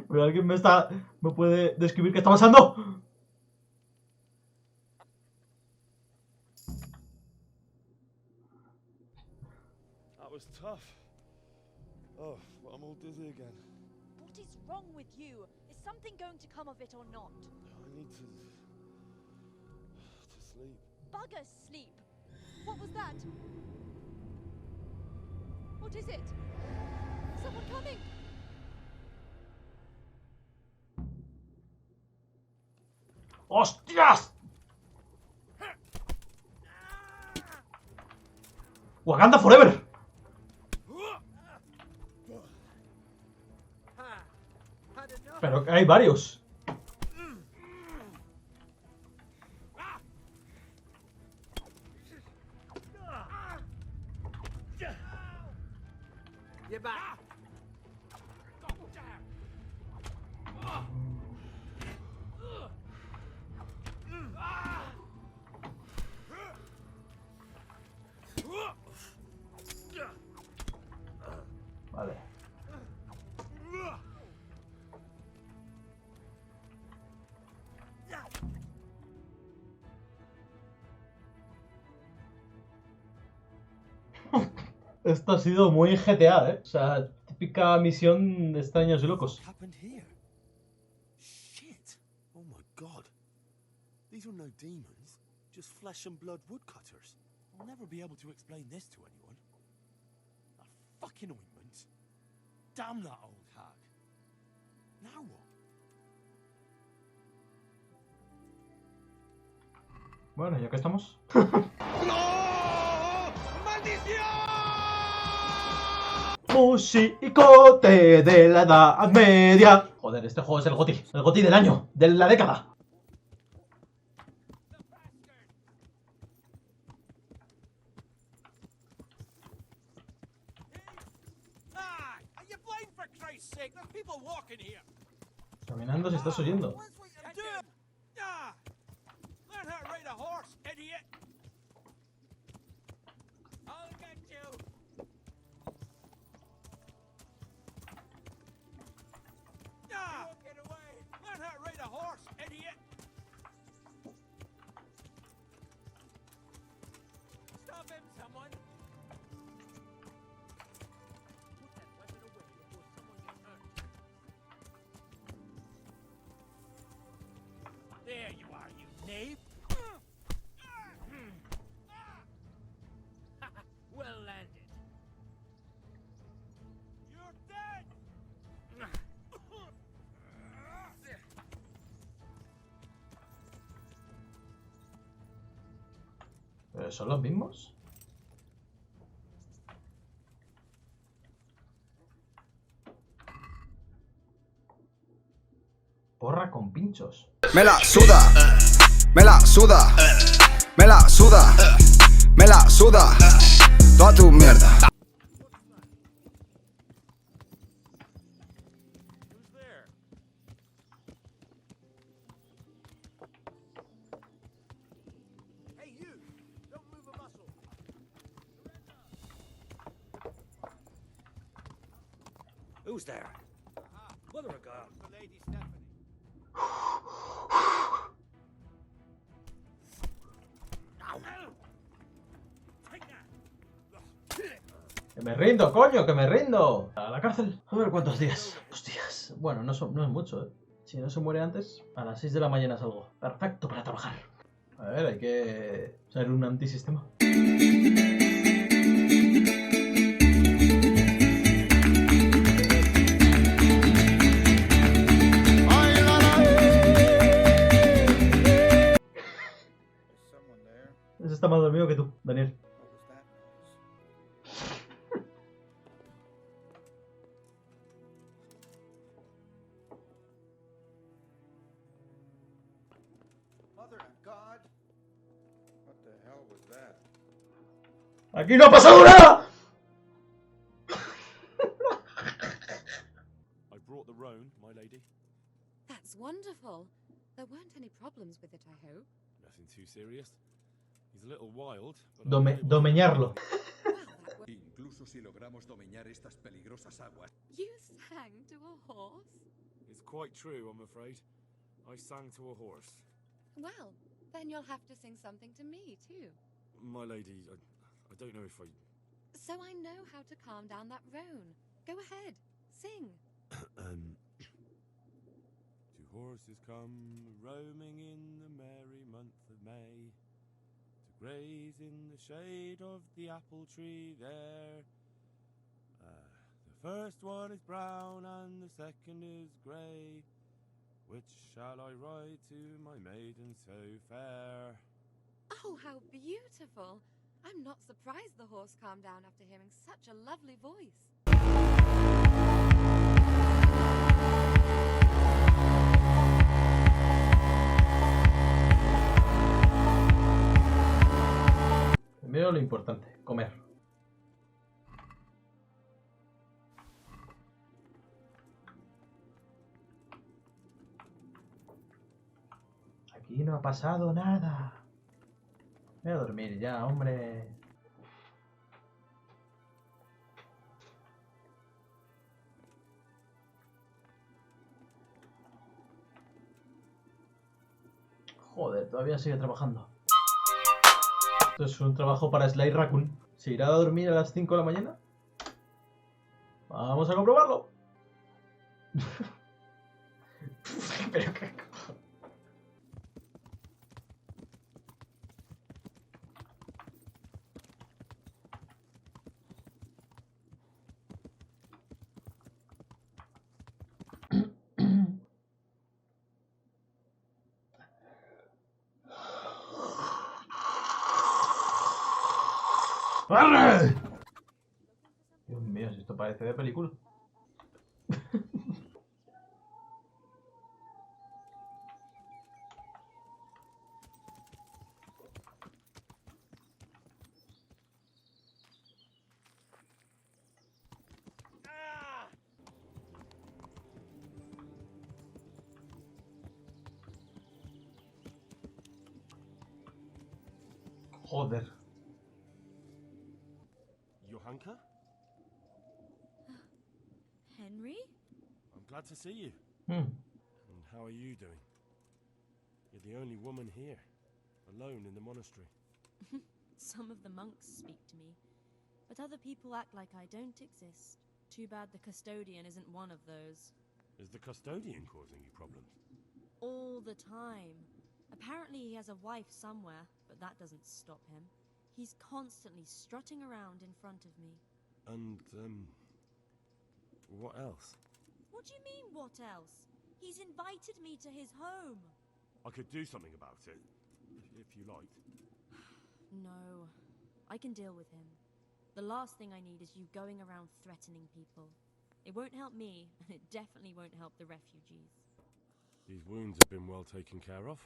Pero alguien me puede describir qué está pasando. That was tough. Oh, but I'm all dizzy again. What is wrong with you? Is something going to come of it or not? I need to sleep. Bugger sleep. What was that? What is it? Someone coming! ¡Hostias! ¡Wakanda Forever! Pero que hay varios. You're back. Vale. Esto ha sido muy GTA, ¿eh? O sea, típica misión de extraños y locos. What happened here? Shit! Oh my god. These are no demons, just flesh and blood woodcutters. I'll never be able to explain this to anyone. That fucking ointment. Damn that old hag. Now what? Bueno, ya que estamos. Musicote de la Edad Media. Joder, este juego es el GOTY. El GOTY del año, de la década. Are you blind, for Christ's sake? There's people walking here. Caminando si estás oyendo. Learn how to ride a horse, idiot. I'll get you. Get away. Learn how to ride a horse, idiot. Stop him, someone. Put that weapon away before someone gets hurt. There you are, you knave. Well landed. You're dead. ¿Pero son los mismos? Porra con pinchos. Me la suda, me la suda, me la suda, me la suda, toda tu mierda. Who's there? Hey, you! Don't move a muscle. Who's there? Mother of God. The Lady Stephanie. ¡Que me rindo, coño! ¡Que me rindo! A la cárcel. A ver cuántos días. 2 días. Bueno, no es mucho, ¿eh? Si no se muere antes, a las 6 de la mañana salgo. Perfecto para trabajar. A ver, hay que ser un antisistema. Ese está más dormido que tú, Daniel. Mother of God. What the hell was that? ¡Aquí no ha pasado nada! I brought the roan, my lady. That's wonderful. There weren't any problems with it, I hope. Nothing too serious. He's a little wild, but Domeñarlo. Incluso si logramos domeñar estas peligrosas aguas. You sang to a horse? It's quite true, I'm afraid. I sang to a horse. Well, then you'll have to sing something to me, too. My lady, I don't know if I... So I know how to calm down that roan. Go ahead, sing. Two horses come roaming in the merry month of May. graze in the shade of the apple tree there. The first one is brown and the second is grey. Which shall I ride to, my maiden so fair? Oh, how beautiful! I'm not surprised the horse calmed down after hearing such a lovely voice. Primero lo importante, comer. Aquí no ha pasado nada. Voy a dormir ya, hombre. Joder, todavía sigue trabajando. Esto es un trabajo para Sly Raccoon. ¿Se irá a dormir a las 5 de la mañana? Vamos a comprobarlo. Pero qué cojones. ¡Arre! Dios mío, si esto parece de película. Joder. Johanka? Henry? I'm glad to see you. Hmm. And how are you doing? You're the only woman here, alone in the monastery. Some of the monks speak to me, but other people act like I don't exist. Too bad the custodian isn't one of those. Is the custodian causing you problems? All the time. Apparently he has a wife somewhere, but that doesn't stop him. He's constantly strutting around in front of me. And, what else? What do you mean, what else? He's invited me to his home. I could do something about it, if you liked. No, I can deal with him. The last thing I need is you going around threatening people. It won't help me, and it definitely won't help the refugees. These wounds have been well taken care of.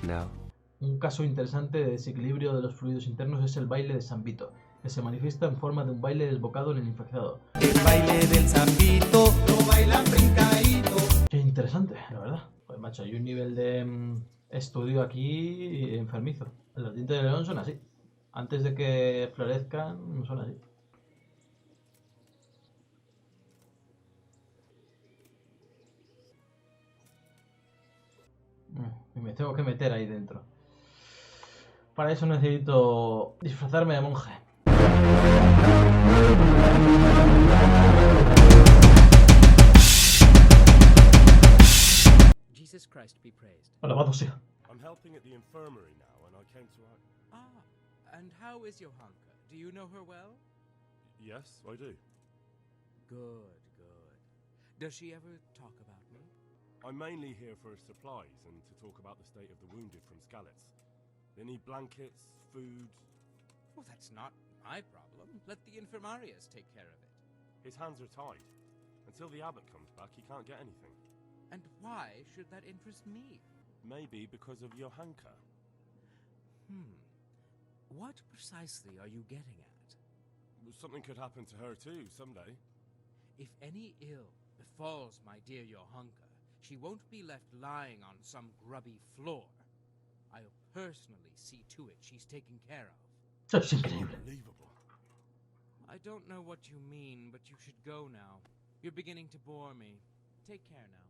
No. Un caso interesante de desequilibrio de los fluidos internos es el baile de San Vito, que se manifiesta en forma de un baile desbocado en el infectado. El baile del San Vito lo bailan brincadito. Qué interesante, la verdad. Pues macho, hay un nivel de estudio aquí enfermizo. Los dientes de león son así. Antes de que florezcan, son así. Y me tengo que meter ahí dentro. Para eso necesito disfrazarme de monje. Jesus Christ be praised. Alabado sea. I'm helping at the infirmary now, and I came to... And how is Johanka? Do you know her well? Yes, I do. Good, good. Does she ever talk about me? I'm mainly here for supplies and to talk about the state of the wounded from Skalice. They need blankets, food... Well, that's not my problem. Let the infirmarius take care of it. His hands are tied. Until the abbot comes back, he can't get anything. And why should that interest me? Maybe because of Johanka. What precisely are you getting at? Something could happen to her too, someday. If any ill befalls my dear Johanka, she won't be left lying on some grubby floor. I'll personally see to it she's taken care of. That's increíble. Unbelievable. I don't know what you mean, but you should go now. You're beginning to bore me. Take care now.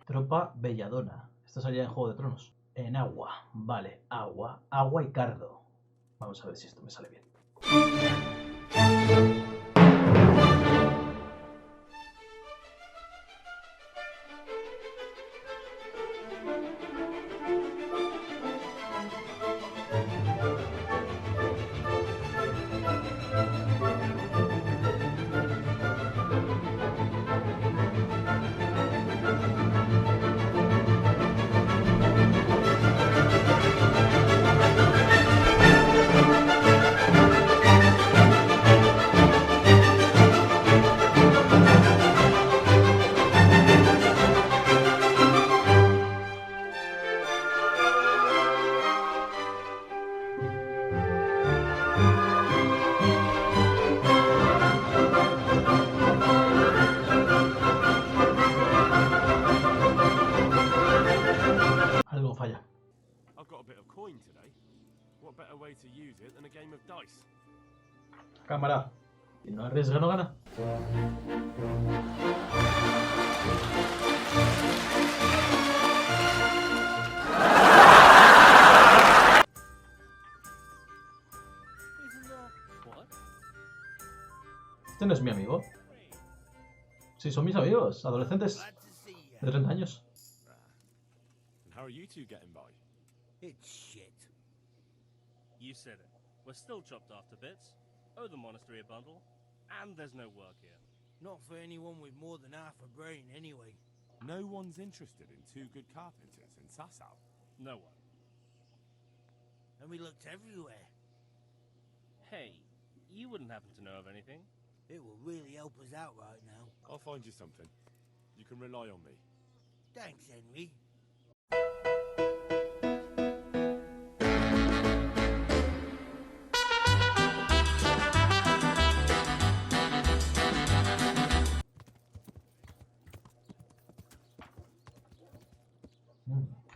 Tropa belladona. Esto salía en Juego de Tronos. En agua. Vale, agua. Agua y cardo. Vamos a ver si esto me sale bien. Cámara. Y no arriesga, no gana. Este no es mi amigo. Sí, son mis amigos, adolescentes de 30 años. And how are you two getting by? It's shit. You said it. We're still chopped off to bits. Owe the monastery a bundle. And there's no work here. Not for anyone with more than half a brain, anyway. No one's interested in two good carpenters in Sasau. No one. And we looked everywhere. Hey, you wouldn't happen to know of anything? It will really help us out right now. I'll find you something. You can rely on me. Thanks, Henry.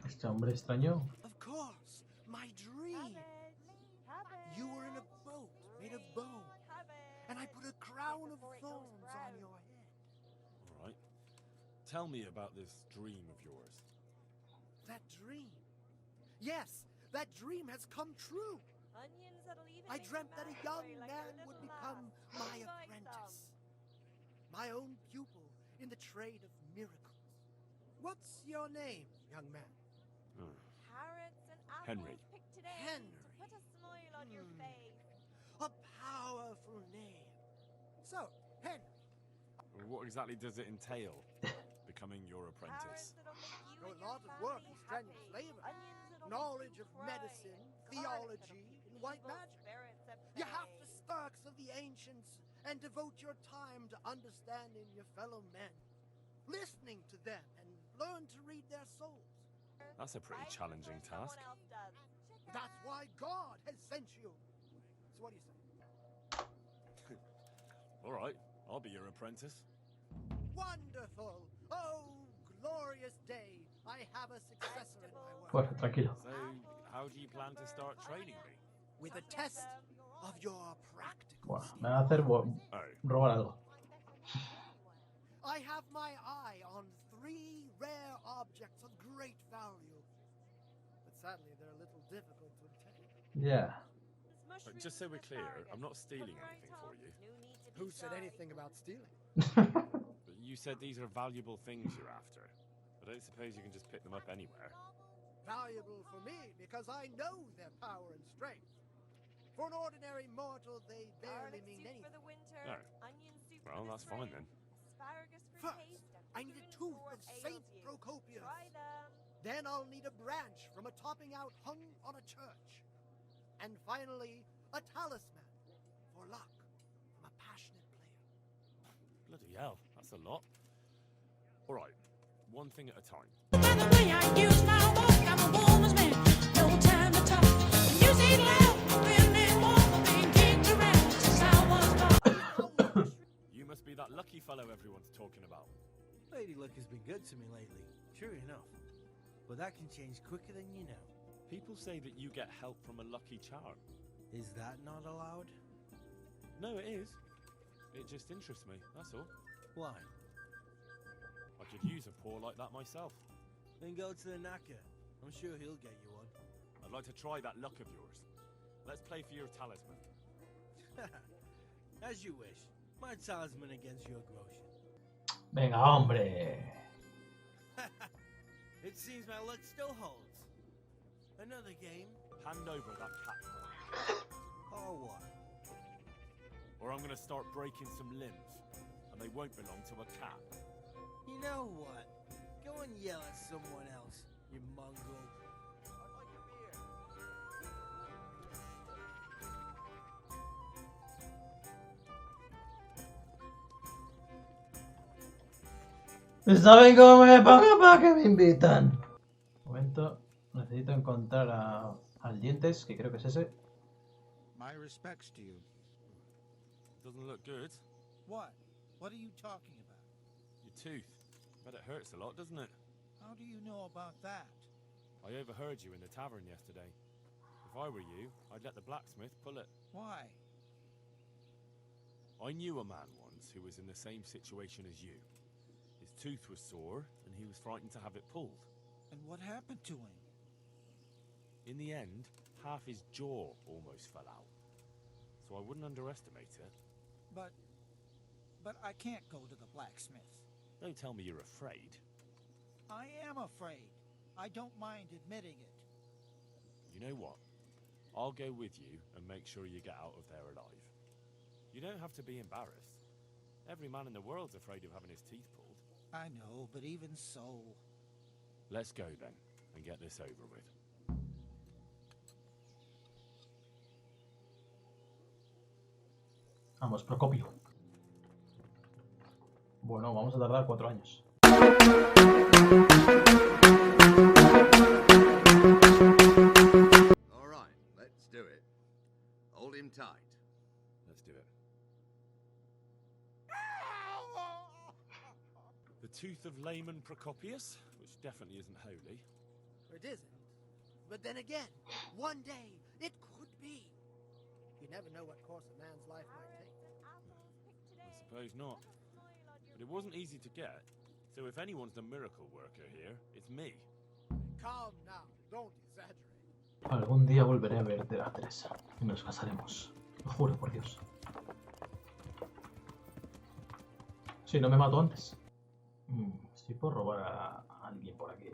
Este hombre extraño. Of course, my dream. You were in a boat made of bone, and I put a crown of thorns on your head. All right. Tell me about this dream of yours. That dream. Yes, that dream has come true. I dreamt that a young man would become my apprentice. My own pupil in the trade of miracles. What's your name, young man? Henry. Henry. A powerful name. So, Henry. What exactly does it entail, becoming your apprentice? A lot of work and strenuous labor. Knowledge of medicine, theology, and white magic. You have the sparks of the ancients and devote your time to understanding your fellow men, listening to them, and learn to read their souls. That's a pretty challenging task. That's why God has sent you. So what do you say? All right, I'll be your apprentice. Wonderful! Oh, glorious day! I have a successor in my work. Bueno, tranquilo. So, how do you plan to start training me? With a test of your practical Bueno, me va a hacer robar algo. I have my eye on 3 rare objects of great value. But sadly, they're a little difficult to obtain. Yeah. But just so we're clear, I'm not stealing anything for you. Who said anything about stealing? But you said these are valuable things you're after. I don't suppose you can just pick them up anywhere. Valuable for me because I know their power and strength. For an ordinary mortal, they barely mean anything. No. Well, that's fine then. First, I need a tooth of Saint Procopius. Then I'll need a branch from a topping out hung on a church. And finally, a talisman for luck from a passionate player. Bloody hell, that's a lot. All right, one thing at a time. You must be that lucky fellow everyone's talking about. Lady Luck has been good to me lately, true enough. But that can change quicker than you know. People say that you get help from a lucky charm. Is that not allowed? No, it is. It just interests me, that's all. Why? I could use a paw like that myself. Then go to the knacker. I'm sure he'll get you one. I'd like to try that luck of yours. Let's play for your talisman. As you wish. My talisman against your groschen. Venga, hombre. It seems my luck still holds. Another game? Hand over that cat. Or what? Or I'm gonna start breaking some limbs, and they won't belong to a cat. You know what? Go and yell at someone else, you mongrel. ¿Saben cómo me pagan para que me invitan? Un momento, necesito encontrar al Dientes, que creo que es ese. My respects to you. Doesn't look good. What? What are you talking about? Your tooth. Bet it hurts a lot, doesn't it? How do you know about that? I overheard you in the tavern yesterday. If I were you, I'd let the blacksmith pull it. Why? I knew a man once who was in the same situation as you. His tooth was sore, and he was frightened to have it pulled. And what happened to him? In the end, half his jaw almost fell out. So I wouldn't underestimate it. But I can't go to the blacksmith. Don't tell me you're afraid. I am afraid. I don't mind admitting it. You know what? I'll go with you and make sure you get out of there alive. You don't have to be embarrassed. Every man in the world's afraid of having his teeth pulled. I know, but even so... Let's go then, and get this over with. Vamos, Procopio. Bueno, vamos a tardar 4 años. All right, let's do it. Hold him tight. Let's do it. The tooth of layman Procopius, which definitely isn't holy. It isn't. But then again, one day, it could be. You never know what course a man's life might take. I suppose not. But it wasn't easy to get, so if anyone's the miracle worker here, it's me. Calm now, don't exaggerate. Algún día volveré a verte a Teresa y nos casaremos. Lo juro por Dios. Si no me mato antes. Sí puedo robar a alguien por aquí.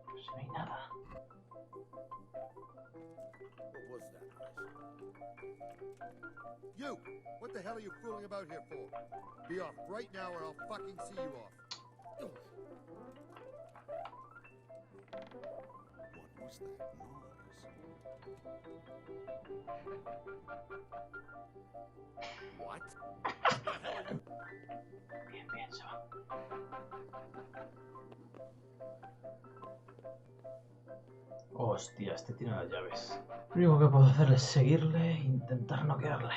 Pues no hay nada. What was that? You! What the hell are you fooling about here for? Be off right now or I'll fucking see you off. What was that noise? What? Bien, bien, se va. Hostia, este tiene las llaves. Lo único que puedo hacer es seguirle e intentar noquearle.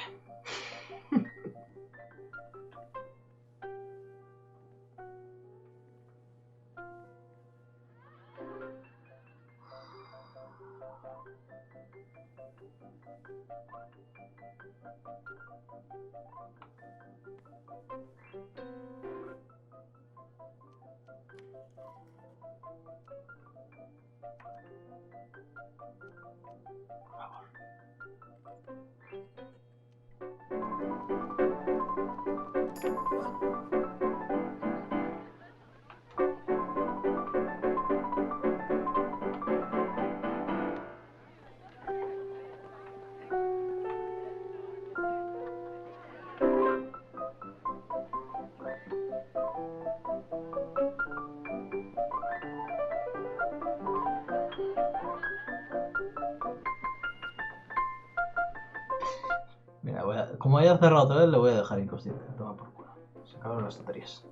Mira, como haya cerrado otra vez, le voy a dejar inconsciente. Toma por culo. Se acabaron las tonterías.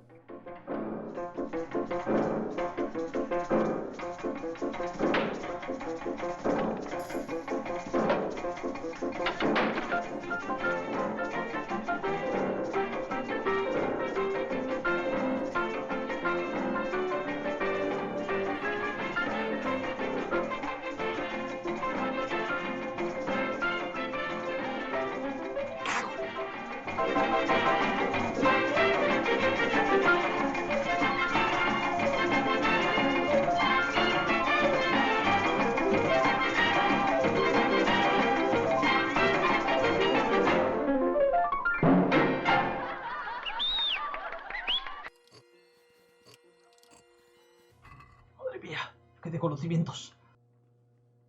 Madre mía, qué de conocimientos.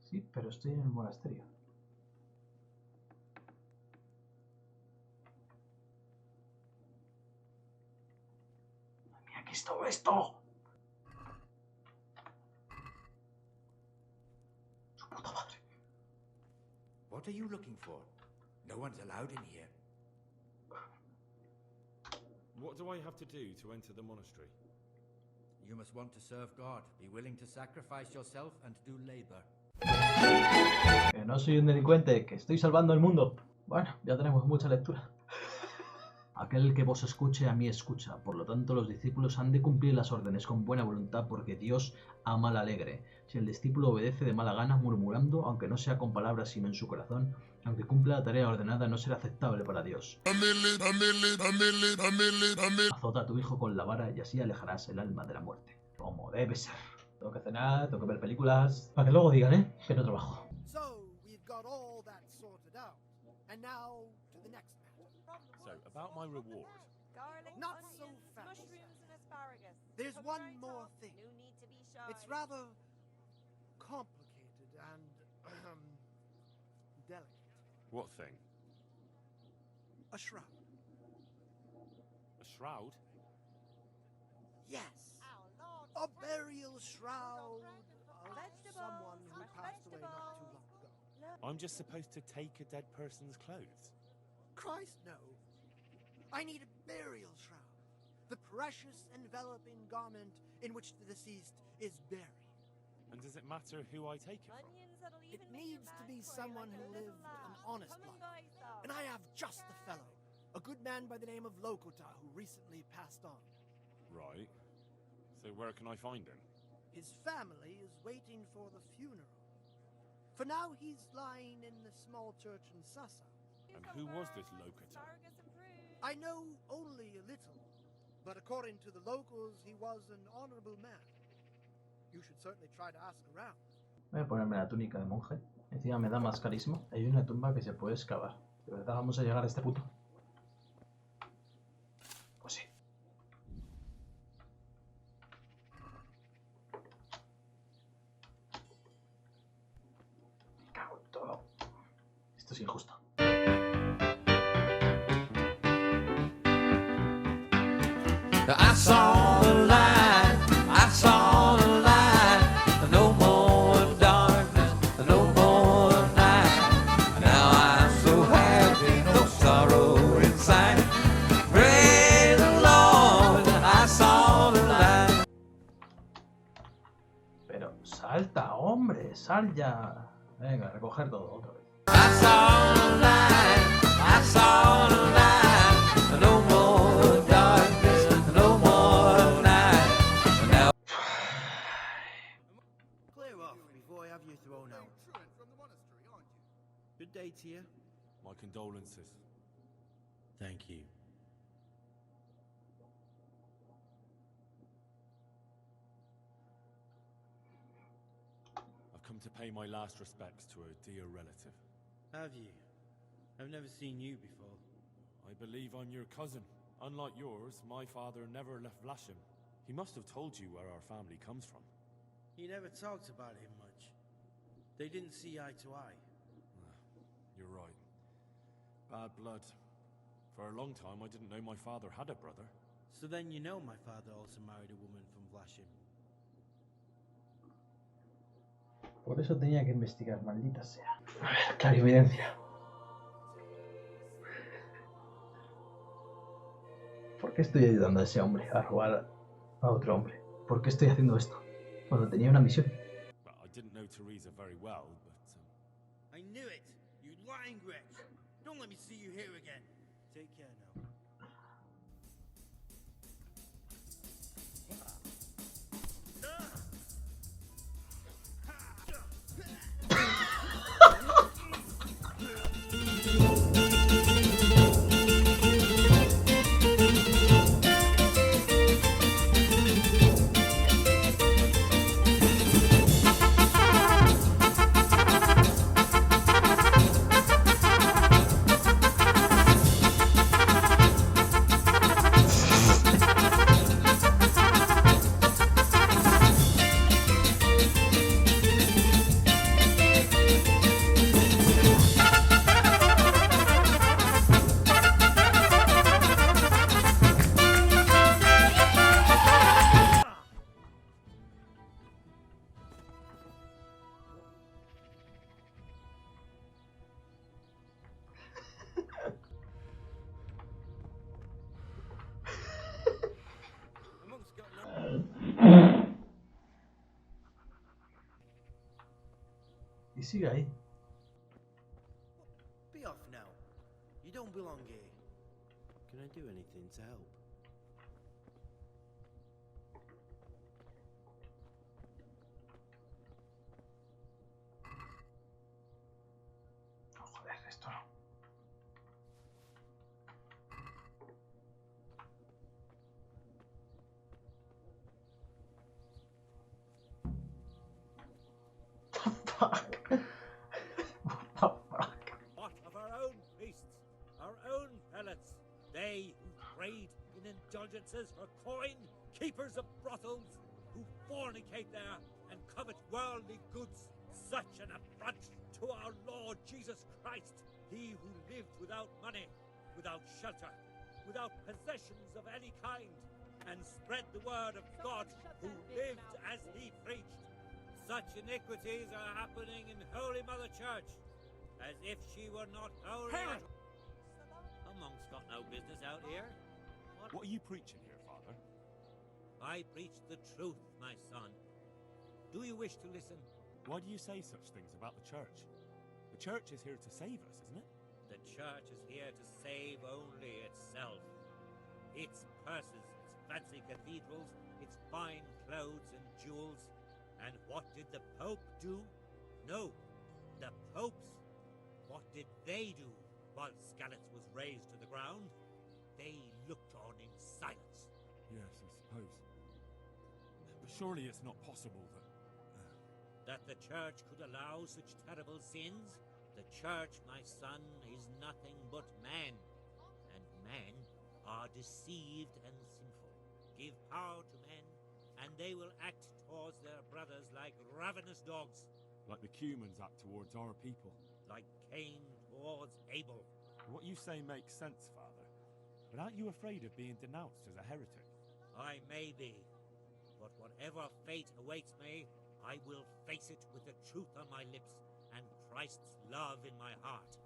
Sí, pero estoy en el monasterio. Madre mía, ¿qué es todo esto? Su puta madre. What are you looking for? No one's allowed in here. What do I have to do to enter the monastery? You must want to serve God, be willing to sacrifice yourself and do labor. Que no soy un delincuente, que estoy salvando el mundo. Bueno, ya tenemos mucha lectura. Aquí Aquel que vos escuche, a mí escucha. Por lo tanto, los discípulos han de cumplir las órdenes con buena voluntad, porque Dios ama al alegre. Si el discípulo obedece de mala gana, murmurando, aunque no sea con palabras sino en su corazón, aunque cumpla la tarea ordenada, no será aceptable para Dios. Azota a tu hijo con la vara y así alejarás el alma de la muerte. Como debe ser. Tengo que cenar, tengo que ver películas, para que luego digan, que no trabajo. So, we've got all that sorted out. And now, to the next matter. So, about my reward. Not so fast. There's one more thing. It's rather complicated and delicate. What thing? A shroud. A shroud? Yes. A burial shroud of someone who passed away not too long ago. I'm just supposed to take a dead person's clothes. Christ, no. I need a burial shroud. The precious enveloping garment in which the deceased is buried. And does it matter who I take it from? It needs to be someone who lived an honest life. And I have just the fellow. A good man by the name of Lokota who recently passed on. Right. So where can I find him? His family is waiting for the funeral. For now, he's lying in the small church in Sasa. And who was this Lokata? I know only a little, but according to the locals, he was an honorable man. You should certainly try to ask around. Voy a ponerme la túnica de monje. Encima me da más carisma. Hay una tumba que se puede excavar. ¿De verdad vamos a llegar a este punto? Pues sí. Me cago en todo. Esto es injusto. I saw the light, I saw the light, no more darkness, no more night. Now I'm so happy, no sorrow inside. Praise the Lord, I saw the light. Pero salta, hombre, sal ya. Venga, a recoger todo otra vez. I saw the light, I saw the light, no more darkness, no more night. Now clear off before I have you thrown out. Good day to you. My condolences. Thank you. I've come to pay my last respects to a dear relative. Have you? I've never seen you before. I believe I'm your cousin. Unlike yours, my father never left Vlashim. He must have told you where our family comes from. He never talked about him much. They didn't see eye to eye. You're right. Bad blood. For a long time, I didn't know my father had a brother. So then you know my father also married a woman from Vlashim. Por eso tenía que investigar, maldita sea. A ver, clarividencia. ¿Por qué estoy ayudando a ese hombre a robar a otro hombre? ¿Por qué estoy haciendo esto? Cuando tenía una misión. Well, I didn't know Teresa very well, but... I knew it! You lying wretch! Don't let me see you here again. Take care now. Y sigue ahí. Be off now. You don't belong here. Can I do anything to help? Oh, joder, esto no. What of our own priests, our own prelates, they who trade in indulgences for coin, keepers of brothels, who fornicate there and covet worldly goods, such an affront to our Lord Jesus Christ, he who lived without money, without shelter, without possessions of any kind, and spread the word of God, who lived as he preached. Such iniquities are happening in Holy Mother Church, as if she were not holy. A monk's got no business out here. What are you preaching here, Father? I preach the truth, my son. Do you wish to listen? Why do you say such things about the church? The church is here to save us, isn't it? The church is here to save only itself. Its purses, its fancy cathedrals, its fine clothes and jewels. And what did the Pope do? No, the popes. What did they do while Skalice was razed to the ground? They looked on in silence. Yes, I suppose. But surely it's not possible that the church could allow such terrible sins? The church, my son, is nothing but man. And men are deceived and sinful. Give power to men, and they will act towards their brothers like ravenous dogs. Like the Cumans act towards our people. Like Cain towards Abel. What you say makes sense, Father. But aren't you afraid of being denounced as a heretic? I may be. But whatever fate awaits me, I will face it with the truth on my lips and Christ's love in my heart.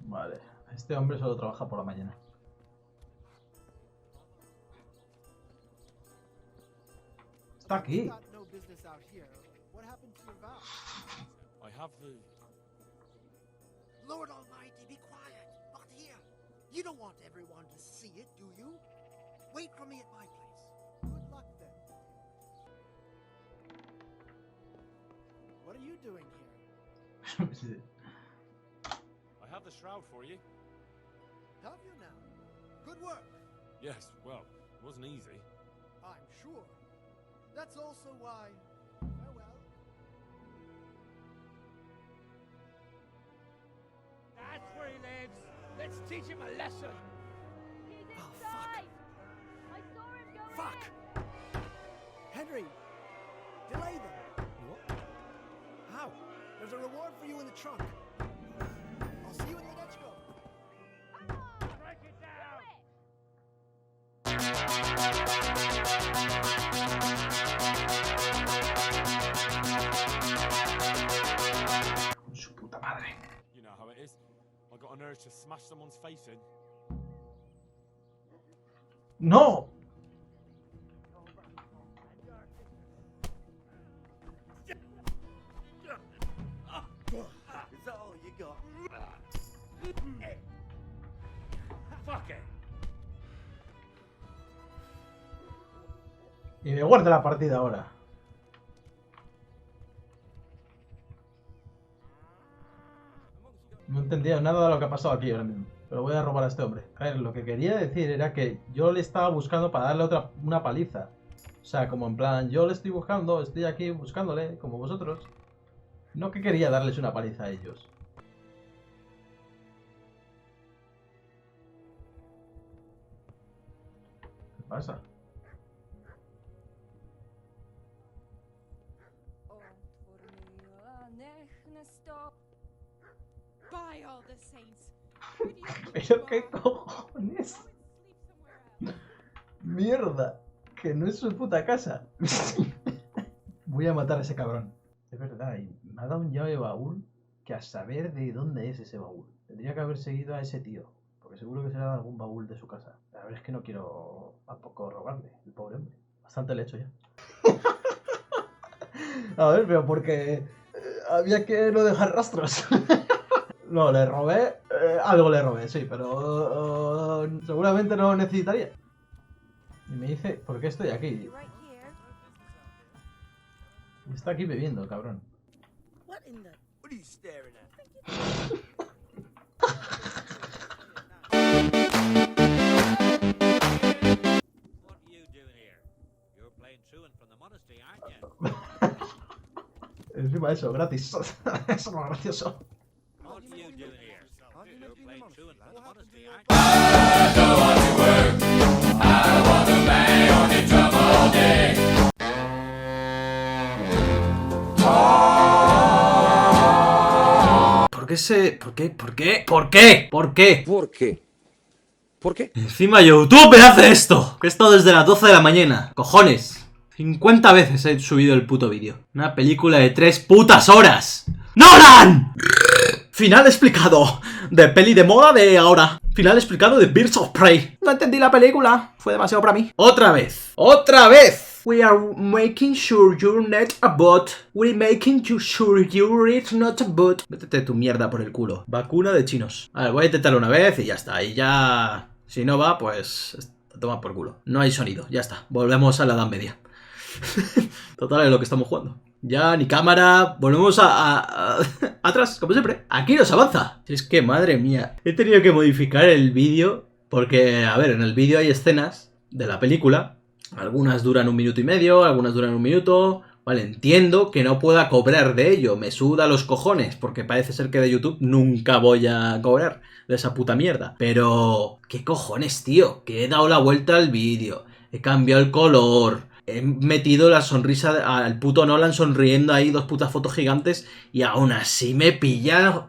Vale, este hombre solo trabaja por la mañana. Está aquí. No business out here. What happened to your vow? I have the... Lord Almighty, be quiet. Not here. You don't want everyone to see it, do you? Wait for me at my place. Good luck then. What are you doing here? I have the shroud for you. Have you now? Good work. Yes, well, it wasn't easy. I'm sure. That's also why... Farewell. That's where he lives. Let's teach him a lesson. He's inside. I saw him go Fuck! in. Henry! Delay them! What? How? There's a reward for you in the trunk. I'll see you in the next go. Break it down. Su puta madre. You know how it is. I got an urge to smash someone's face in. ¡No! Is that all you got? Fuck it. Y me guarda la partida ahora. No he entendido nada de lo que ha pasado aquí ahora mismo. Pero voy a robar a este hombre. A ver, lo que quería decir era que yo le estaba buscando para darle una paliza. O sea, como en plan, yo le estoy buscando, estoy aquí buscándole, como vosotros. No que quería darles una paliza a ellos. ¿Qué pasa? By all the saints. ¿Pero qué cojones? Mierda. Que no es su puta casa. Voy a matar a ese cabrón. Es verdad, y me ha dado un llave baúl que a saber de dónde es ese baúl. Tendría que haber seguido a ese tío. Porque seguro que será de algún baúl de su casa. La verdad es que no quiero tampoco robarle, el pobre hombre. Bastante le he hecho ya. A ver, pero porque había que no dejar rastros. No, le robé, algo le robé, sí, pero seguramente no lo necesitaría. Y me dice, ¿por qué estoy aquí? Y está aquí bebiendo, cabrón. What are you staring at? What are you doing here? You're playing truant from the monastery, aren't you? Encima eso, gratis. Eso es lo gracioso. What are you doing here? You're playing truant from the monastery, aren't ¿Por qué se...? ¿Por qué? ¿Por qué? ¿Por qué? ¿Por qué? ¿Por qué? ¿Por qué? Encima YouTube me hace esto. Que he estado desde las 12 de la mañana. Cojones. 50 veces he subido el puto vídeo. Una película de 3 putas horas. ¡Nolan! Final explicado. De peli de moda de ahora. Final explicado de Birds of Prey. No entendí la película. Fue demasiado para mí. Otra vez. ¡Otra vez! We are making sure you're not a bot. We're making sure you're not a bot. Métete tu mierda por el culo. Vacuna de chinos. A ver, voy a intentarlo una vez y ya está. Y ya... Si no va, pues... Toma por culo. No hay sonido. Ya está. Volvemos a la Edad Media. Total, es lo que estamos jugando. Ya, ni cámara. Volvemos atrás, como siempre. Aquí nos avanza. Es que, madre mía. He tenido que modificar el vídeo porque, a ver, en el vídeo hay escenas de la película. Algunas duran 1 minuto y medio, algunas duran 1 minuto. Vale, entiendo que no pueda cobrar de ello. Me suda los cojones, porque parece ser que de YouTube nunca voy a cobrar de esa puta mierda. Pero... ¿qué cojones, tío? Que he dado la vuelta al vídeo. He cambiado el color. He metido la sonrisa al puto Nolan sonriendo ahí, 2 putas fotos gigantes. Y aún así me pilla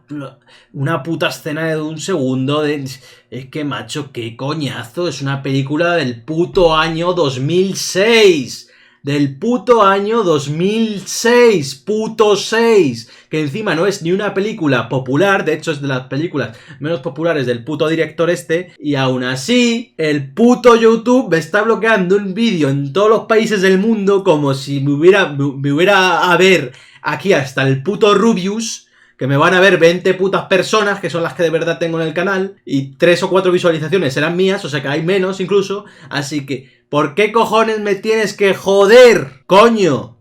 una puta escena de 1 segundo de... Es que, macho, qué coñazo. Es una película del puto año 2006. Del puto año 2006. Puto 6. Que encima no es ni una película popular. De hecho es de las películas menos populares del puto director este. Y aún así, el puto YouTube me está bloqueando un vídeo en todos los países del mundo. Como si me hubiera a ver aquí hasta el puto Rubius. Que me van a ver 20 putas personas, que son las que de verdad tengo en el canal. Y 3 o 4 visualizaciones serán mías, o sea que hay menos incluso. Así que, ¿por qué cojones me tienes que joder? ¡Coño!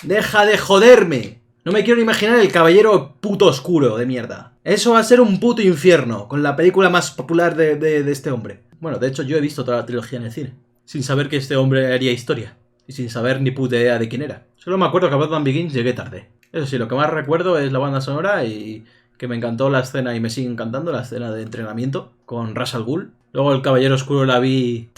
¡Deja de joderme! No me quiero imaginar el caballero puto oscuro de mierda. Eso va a ser un puto infierno, con la película más popular de este hombre. Bueno, de hecho yo he visto toda la trilogía en el cine, sin saber que este hombre haría historia. Y sin saber ni puta idea de quién era. Solo me acuerdo que a Batman Begins llegué tarde. Eso sí, lo que más recuerdo es la banda sonora y que me encantó la escena y me sigue encantando la escena de entrenamiento con Ra's al Ghul. Luego el Caballero Oscuro la vi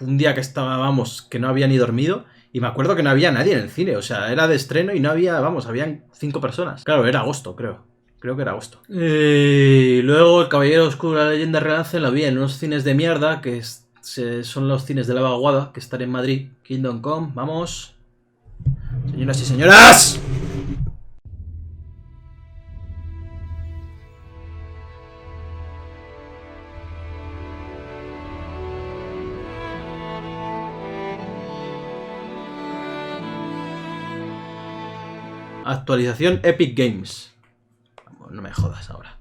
un día que estaba, vamos, que no había ni dormido y me acuerdo que no había nadie en el cine. O sea, era de estreno y no había, vamos, habían 5 personas. Claro, era agosto, creo. Creo que era agosto. Y luego el Caballero Oscuro, la leyenda relance, la vi en unos cines de mierda que son los cines de la vaguada que están en Madrid. Kingdom Come, vamos. Señoras y señoras. Actualización Epic Games. Vamos, no me jodas ahora.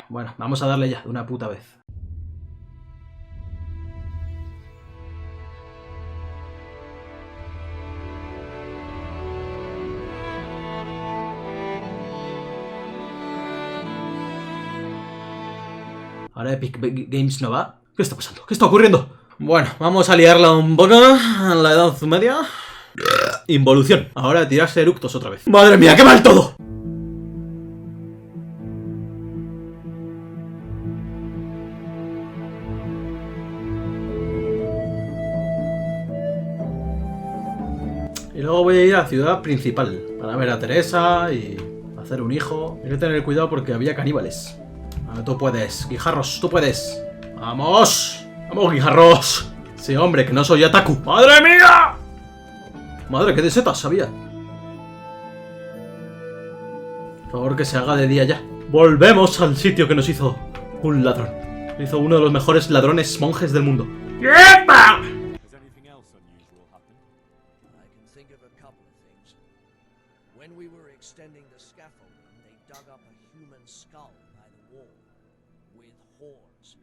Bueno, vamos a darle ya de una puta vez. Ahora Epic Games no va. ¿Qué está pasando? ¿Qué está ocurriendo? Bueno, vamos a liarla un poco en la Edad Media. Involución. Ahora tirarse eructos otra vez. ¡Madre mía, qué mal todo! Y luego voy a ir a la ciudad principal para ver a Teresa y hacer un hijo. Hay que tener cuidado porque había caníbales. Ah, tú puedes, guijarros, tú puedes. ¡Vamos! ¡Vamos, guijarros! Sí, hombre, que no soy Ataku. ¡Madre mía! Madre, qué de setas sabía. Por favor, que se haga de día ya. Volvemos al sitio que nos hizo un ladrón. Hizo uno de los mejores ladrones monjes del mundo. ¡Yepa! extending the scaffolding, they dug up a human skull by the wall with horns.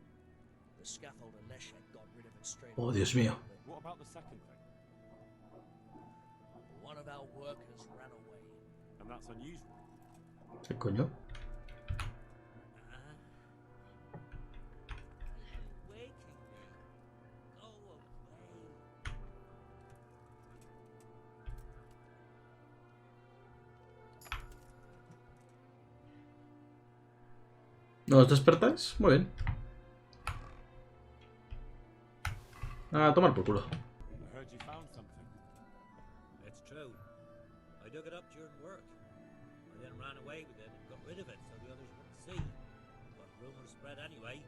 The scaffolder Leszek got rid of it straight Oh, away. Dios mío. What about the second thing? One of our workers ran away. And that's unusual. ¿Qué coño? ¿No os despertáis? Muy bien. A tomar por culo. I heard you found something. It's true. I dug it up during work. I then ran away with it and got rid of it so the others wouldn't see. But rumors spread anyway.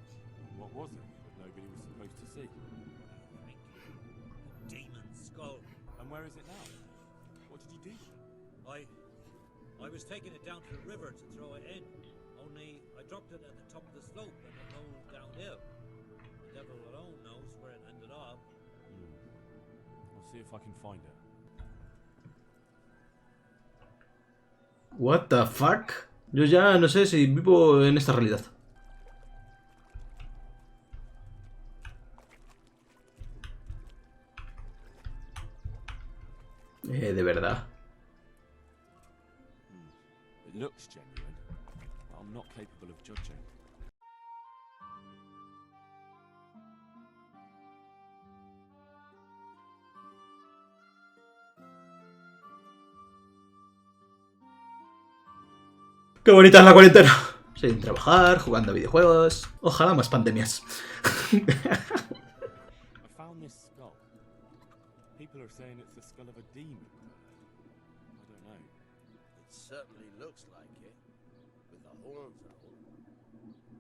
What was it that nobody was supposed to see? What do you think? A demon skull. And where is it now? What did you do with it? I was taking it down to the river to throw it in. Only I dropped it at the top of the slope and it rolled downhill. The devil alone knows where it ended up. I'll see if I can find it. What the fuck? Yo ya no sé si vivo en esta realidad. De verdad. It looks genuine, but I'm not capable of judging. ¡Qué bonita es la cuarentena! Sin trabajar, jugando a videojuegos. Ojalá más pandemias. I found this skull. People are saying it's the skull of a demon. I don't know. It certainly looks like it, with the horns and all.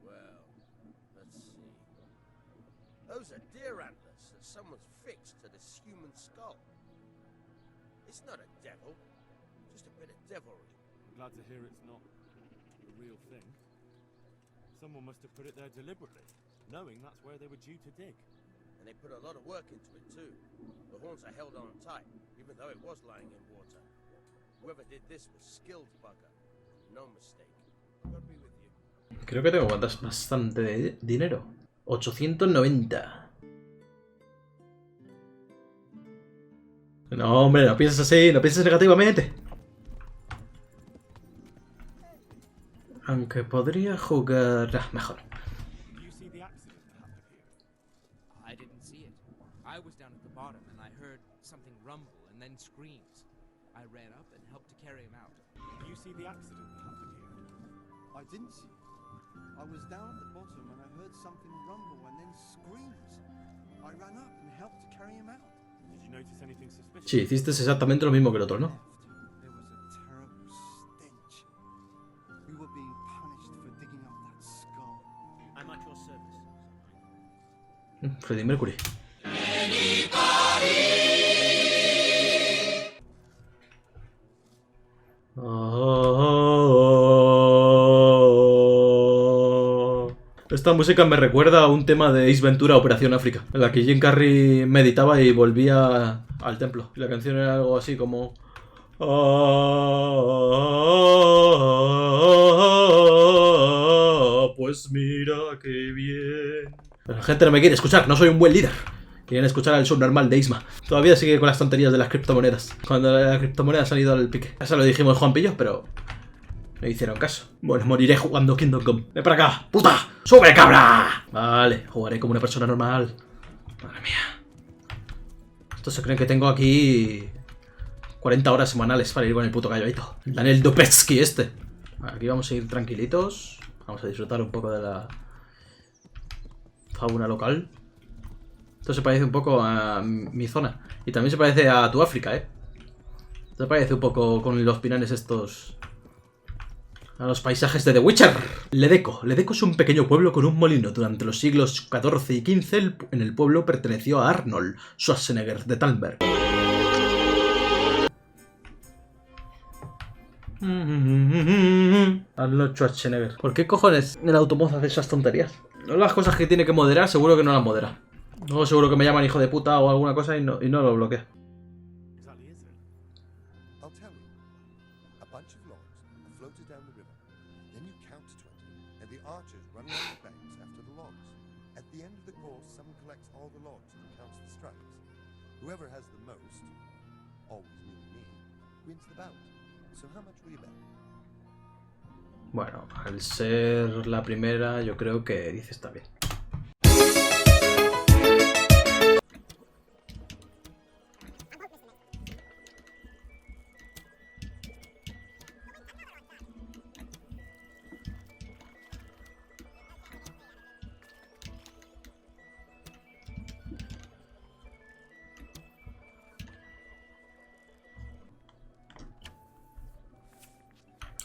Well, let's see. Those are deer antlers that someone's fixed to this human skull. It's not a devil, just a bit of devilry. I'm glad to hear it's not a real thing. Someone must have put it there deliberately, knowing that's where they were due to dig. And they put a lot of work into it too. The horns are held on tight, even though it was lying in water. Whoever did this was skilled bugger. No mistake. God be with you. Creo que tengo bastante dinero. 890. No, hombre, no pienses así, no pienses negativamente. Aunque podría jugar mejor. I didn't see it. I was down at the bottom and I heard something rumble and then screams. I ran up and helped to carry him out. Do you see the accident that happened here? I didn't see it. I was down at the bottom and I heard something rumble and then screams. I ran up and helped to carry him out. Did you notice anything suspicious? Sí, hiciste exactamente lo mismo que el otro, ¿no? There was a terrible stench. We were being punished for digging up that skull. I'm at your service. Freddie Mercury. Esta música me recuerda a un tema de Ace Ventura Operación África, en la que Jim Carrey meditaba y volvía al templo. Y la canción era algo así como... pues mira qué bien. Pero la gente no me quiere escuchar, no soy un buen líder. Quieren escuchar al subnormal de Isma. Todavía sigue con las tonterías de las criptomonedas. Cuando las criptomonedas han ido al pique. Eso lo dijimos Juan Pillo, pero... no hicieron caso. Bueno, moriré jugando Kingdom Come. ¡Ven para acá! ¡Puta! ¡Sube, cabra! Vale, jugaré como una persona normal. Madre mía. Estos se creen que tengo aquí... 40 horas semanales para ir con el puto galloito. Daniel Dupetsky este. Aquí vamos a ir tranquilitos. Vamos a disfrutar un poco de la... fauna local. Esto se parece un poco a mi zona. Y también se parece a tu África, ¿eh? Se parece un poco con los pinares estos... a los paisajes de The Witcher. Ledeco. Ledeco es un pequeño pueblo con un molino. Durante los siglos XIV y XV en el pueblo perteneció a Arnold Schwarzenegger de Thalberg. Arnold Schwarzenegger. ¿Por qué cojones el automoz hace esas tonterías? No las cosas que tiene que moderar, seguro que no las modera. Luego seguro que me llaman hijo de puta o alguna cosa y no lo bloquea. I'll tell you. A bunch of lords the end of the course, someone collects all the logs and counts the strikes. Whoever has the most, always meaning me, wins the bout. So how much will you bet? Bueno, al ser la primera, yo creo que dice está bien.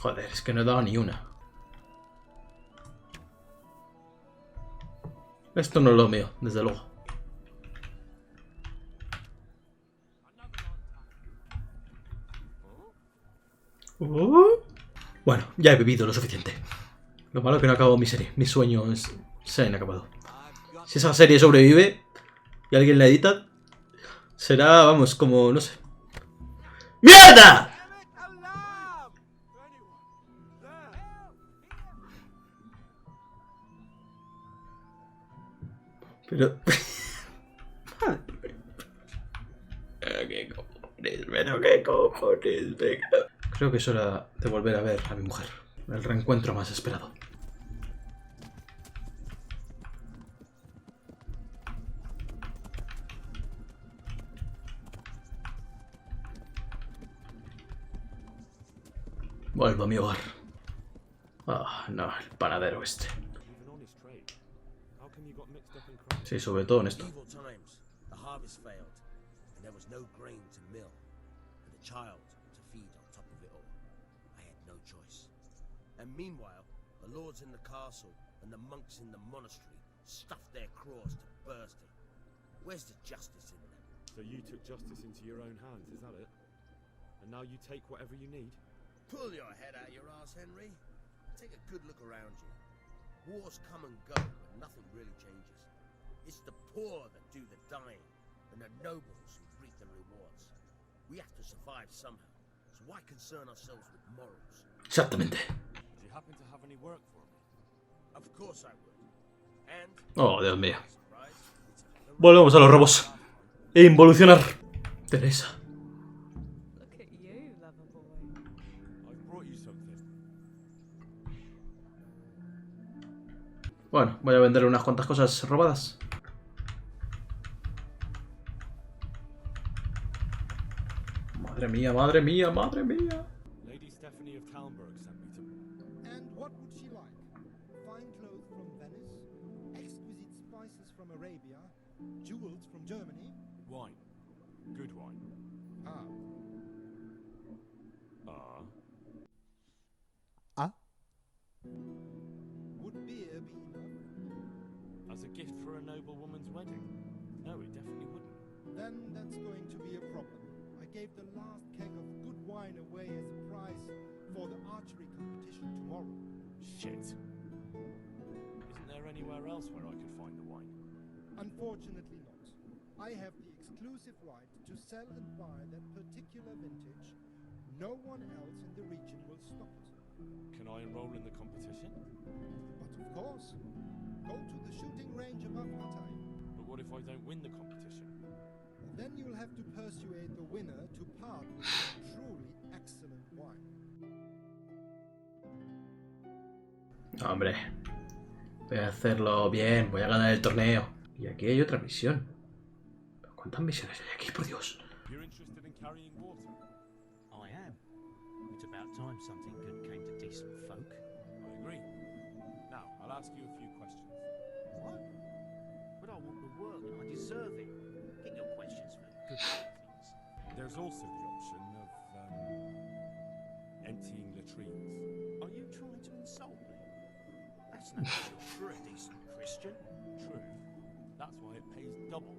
Joder, es que no he dado ni una. Esto no es lo mío, desde luego. Bueno, ya he bebido lo suficiente. Lo malo es que no acabo mi serie. Mis sueños se han acabado. Si esa serie sobrevive y alguien la edita, será, vamos, como, no sé. ¡Mierda! Pero... Pero qué cojones, venga. Creo que es hora de volver a ver a mi mujer. El reencuentro más esperado. Vuelvo a mi hogar. Ah, no, el panadero este. Sí, sobre todo en esto. Evil times, the harvest failed, and there was no grain to mill, and a child to feed on top of it all. I had no choice. And meanwhile, the lords in the castle and the monks in the monastery stuffed their craws to bursting. Where's the justice in that? So you took justice into your own hands, is that it? And now you take whatever you need? Pull your head out your ass, Henry. Take a good look around you. Wars come and go, but nothing really changes. It's the poor that do the dying, and the nobles who reap the rewards. We have to survive somehow, so why concern ourselves with morals? Exactamente. Do you happen to have any work for me? Of course I would. And... Oh, Dios mío. Volvemos a los robos. E involucionar. Teresa. Bueno, voy a venderle unas cuantas cosas robadas. Madre mía, madre mía, madre mía. Lady Stephanie of Talmberg sent me to... And what would she like? Fine clothes from Venice, exquisite spices from Arabia, jewels from Germany? Wine. Good wine. Ah. Would beer be enough? As a gift for a noble woman's wedding? No, it definitely wouldn't. Then that's going to be a problem. I gave the last keg of good wine away as a prize for the archery competition tomorrow. Shit. Isn't there anywhere else where I could find the wine? Unfortunately not. I have the exclusive right to sell and buy that particular vintage. No one else in the region will stop it. Can I enroll in the competition? But of course. Go to the shooting range above Hatay. But what if I don't win the competition? Then you'll have to persuade the winner to part with some truly excellent wine. Hombre. Voy a hacerlo bien. Voy a ganar el torneo. Y aquí hay otra misión. ¿Cuántas misiones hay aquí, por Dios? You're interested in carrying water? I am. It's about time something good came to decent folk. I agree. Now, I'll ask you a few questions. What? But I want the work and I deserve it. Get your questions for good reasons. There's also the option of, emptying latrines. Are you trying to insult me? That's no job for a decent Christian. True. That's why it pays double.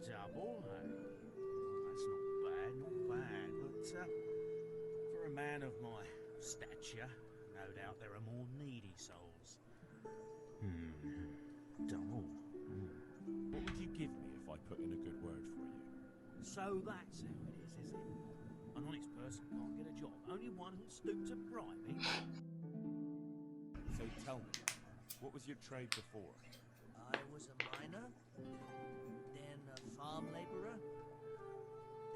Double? Hey. That's not bad. But for a man of my stature, no doubt there are more needy souls. Double. What would you give me if I put in a good word for you? So that's how it is it? An honest person can't get a job. Only one who'll stoop to bribing. So tell me, what was your trade before? I was a then a farm laborer,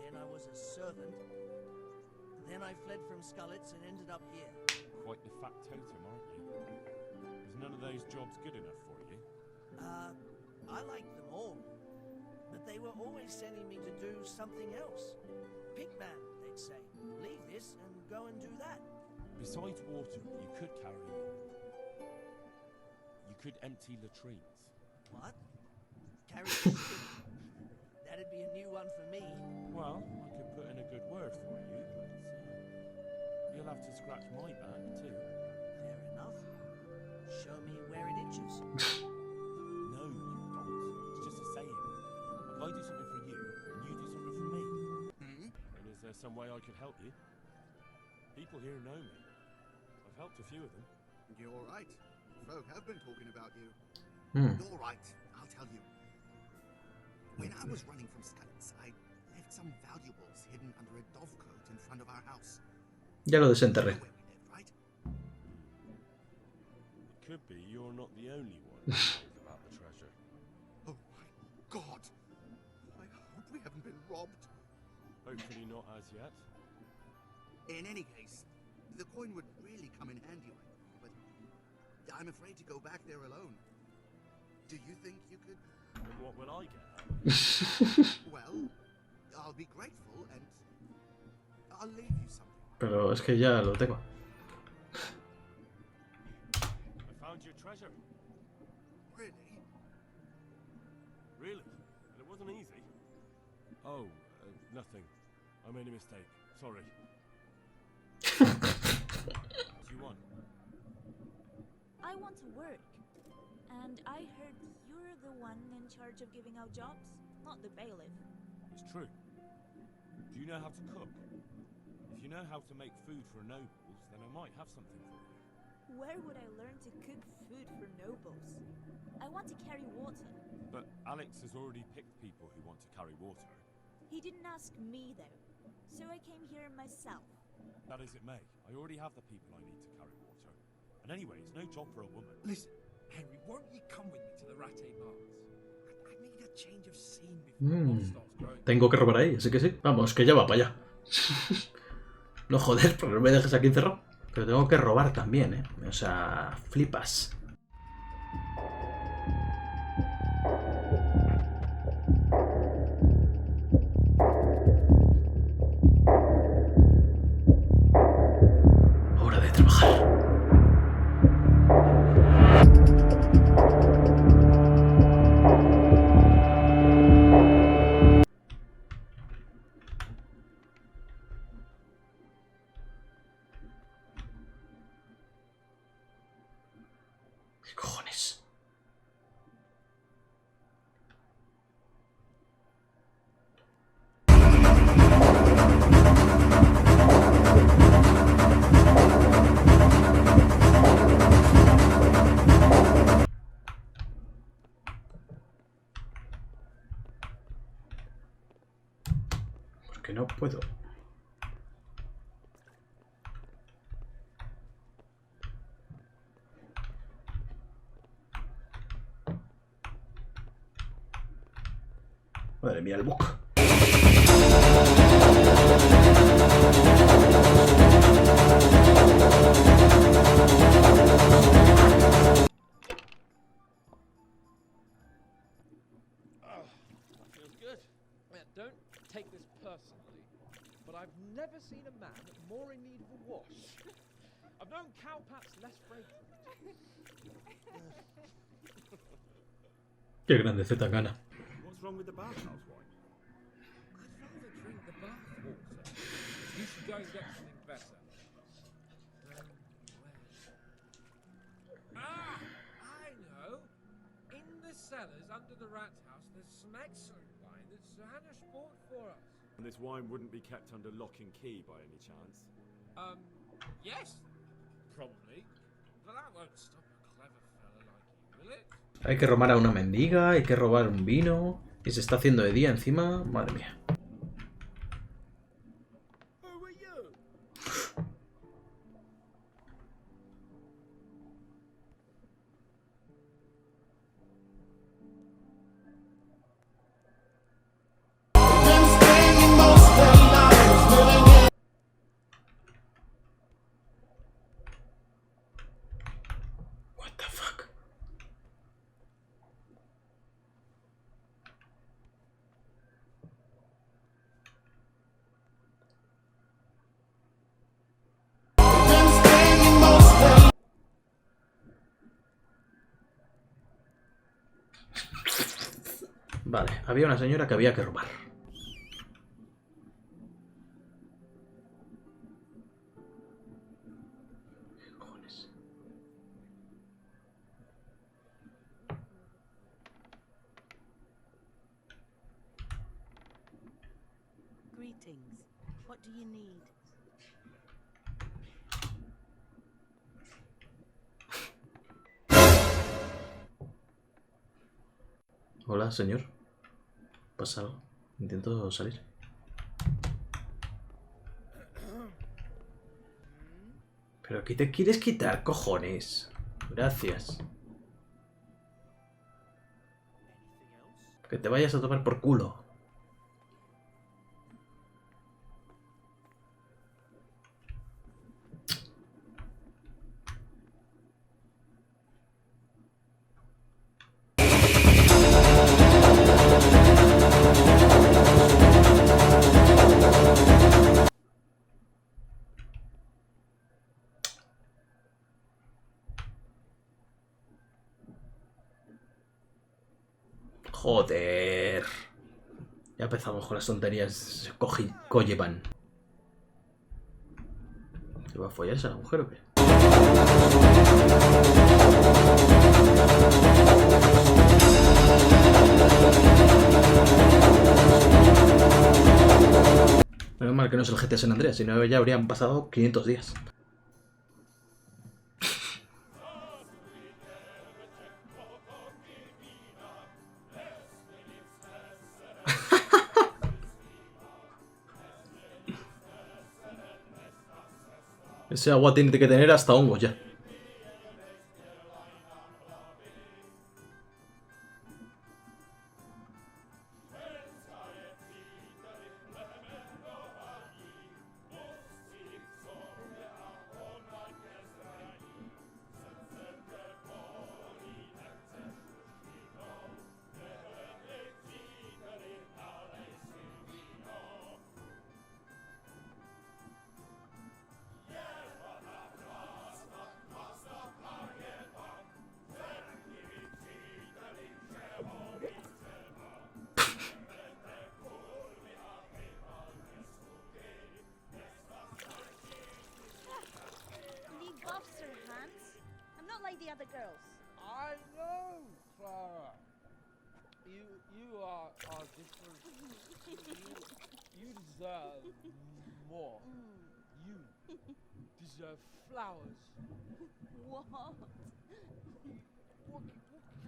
then I was a servant, then I fled from Skalice and ended up here. Quite the factotum, aren't you? Was none of those jobs good enough for you? I liked them all, but they were always sending me to do something else. Pigman, they'd say. Leave this and go and do that. Besides water, you could carry... You could empty latrines. What? Carry the shit? That'd be a new one for me. Well, I could put in a good word for you, but you'll have to scratch my back too. Fair enough. Show me where it itches. No, you don't. It's just a saying. Like I do something for you, and you do something for me. And is there some way I could help you? People here know me. I've helped a few of them. You're right. Folk have been talking about you. All right, I'll tell you. When I was running from Skalice, I left some valuables hidden under a dovecote in front of our house. Ya lo desenterré. Right? It could be you're not the only one who knows about the treasure. Oh my God! I hope we haven't been robbed. Hopefully not as yet. In any case, the coin would really come in handy, but I'm afraid to go back there alone. Do you think you could? And what will I get? Well, I'll be grateful and I'll leave you something. Pero es que ya lo tengo. I found your treasure. Really? Really? And it wasn't easy? Oh, nothing. I made a mistake. Sorry. What do you want? I want to work. And I heard you're the one in charge of giving out jobs, not the bailiff. It's true. Do you know how to cook? If you know how to make food for nobles, then I might have something for you. Where would I learn to cook food for nobles? I want to carry water. But Alex has already picked people who want to carry water. He didn't ask me, though, so I came here myself. That is it may. I already have the people I need to carry water. And anyway, it's no job for a woman. Listen, Henry, won't you come with me to the Rattay Mars? I need a change of scene before it starts growing. Tengo que robar ahí, así que sí. Vamos, que ya va para allá. No joder, pero no me dejes aquí encerrado. Pero tengo que robar también, ¿eh? O sea, flipas. Hora de trabajar. ¿Qué cojones? Porque no puedo. Madre mía, el bug. Feels good. Yeah, don't take this personally, but I've never seen a man more in need of a wash. I've known cowpats less fragrant. Qué grande Z gana. What's wrong with the bathhouse wine? I'd rather drink the bath water. You should go and get something better. I know. In the cellars under the rat house, there's some excellent wine that Hannah bought for us. And this wine wouldn't be kept under lock and key by any chance? Yes, probably. But that won't stop a clever fella like you, will it? Hay que robar a una mendiga, hay que robar un vino. Y se está haciendo de día encima. Madre mía. Vale, había una señora que había que robar. ¿Qué cojones? Greetings. What do you need? Hola, señor. ¿Pasa algo? Intento salir. ¿Pero qué te quieres quitar, cojones? Gracias. Que te vayas a tomar por culo. Joder. Ya empezamos con las tonterías. Coyevan. ¿Se va a follarse a la mujer o qué? Menos mal que no es el GTA San Andreas, si no ya habrían pasado 500 días. Ese agua tiene que tener hasta hongos ya. The other girls. I know, Clara. You are different. You deserve more. You deserve flowers. What? What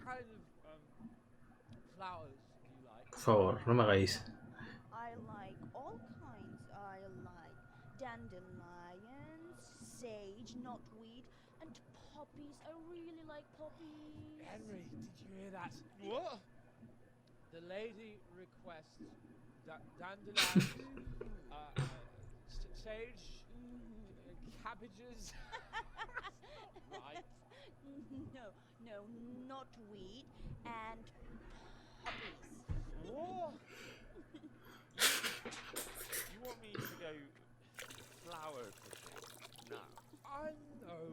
kind of flowers do you like? Por favor, no me hagáis. I like all kinds. I like dandelions, sage, knotweed, and poppies. I really like poppies. Henry, did you hear that? What? The lady requests dandelions, sage, cabbages. Right. No, knotweed and poppies. What? You want me to go flower picking now? I know.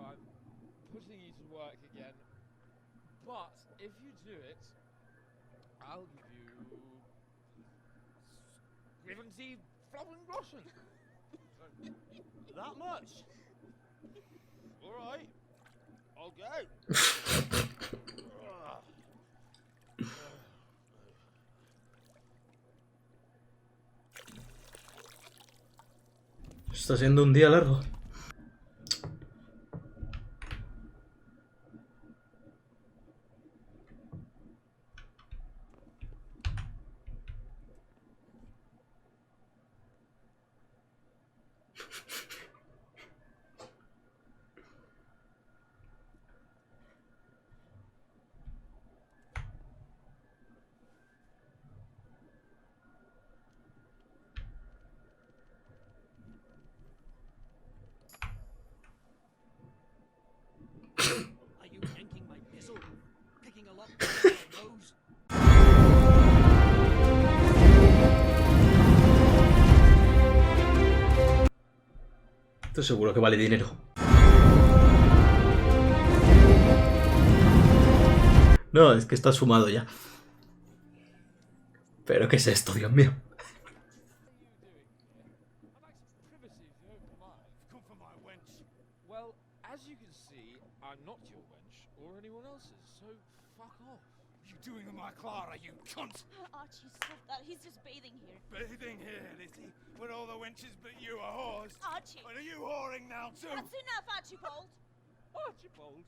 I'm putting you to work again. But if you do it, I'll give you 70 flowering groschen. That much? Alright. I'll go. Está siendo un día largo. Estoy seguro que vale dinero. No, es que está sumado ya. ¿Pero qué es esto, Dios mío? Well, as you can see, I'm not your wench or anyone else's, so fuck off. You doing with my Clara, you cunt? Archie, stop that. He's just bathing here. Bathing here, is he? When all the wenches but you are whores? Archie! And are you whoring now too? That's enough, Archibald! Archibald?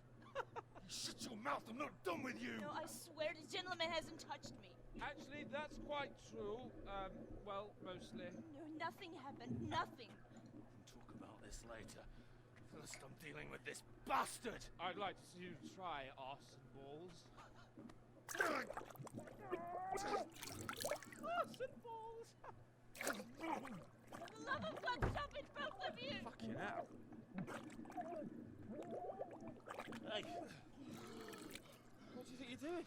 Shut your mouth, I'm not done with you! No, I swear this gentleman hasn't touched me. Actually, that's quite true. Well, mostly. No, nothing happened. Nothing. Talk about this later. First I'm dealing with this bastard! I'd like to see you try arse and balls. Arse and balls! For the love of God, stop it, both of you! Fucking hell. Hey. What do you think you're doing?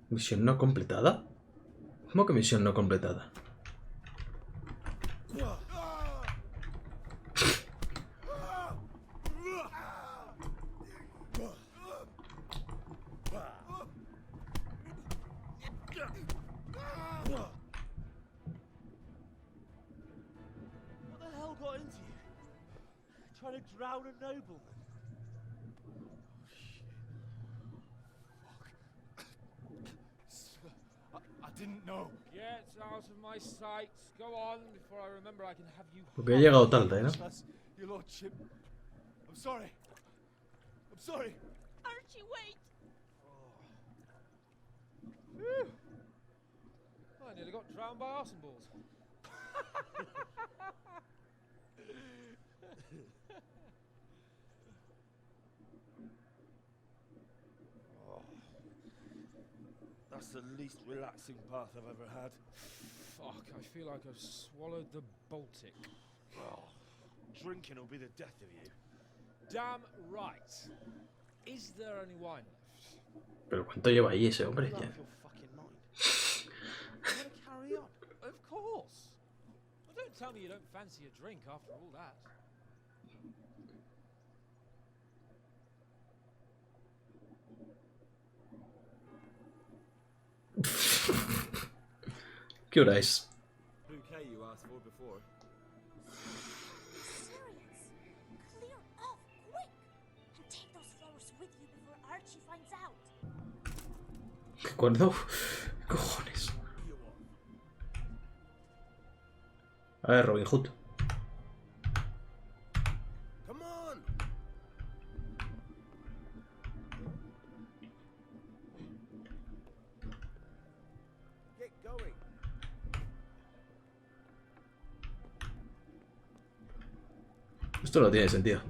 ¿Misión no completada? ¿Cómo que misión no completada? What the hell got into you? Trying to drown a nobleman? I didn't know. Get out of my sight. Go on before I remember I can have you. Porque he llegado tarde, ¿no? Your lordship. I'm sorry. I'm sorry. Archie, wait! Whew. I nearly got drowned by arse and balls. That's the least relaxing bath I've ever had. Fuck, I feel like I've swallowed the Baltic. Oh, drinking will be the death of you. Damn right. Is there any wine left? Pero ¿cuánto lleva ahí ese hombre? Out of your fucking mind. You wanna carry on? Of course. Well, don't tell me you don't fancy a drink after all that. ¿Qué hora es? Bouquet you asked for before. Serious? Clear off, quick! And take those flowers with you before Archie finds out. ¿De acuerdo? ¿Qué cojones? A ver, Robin Hood. Come on! Get going. Esto no tiene sentido.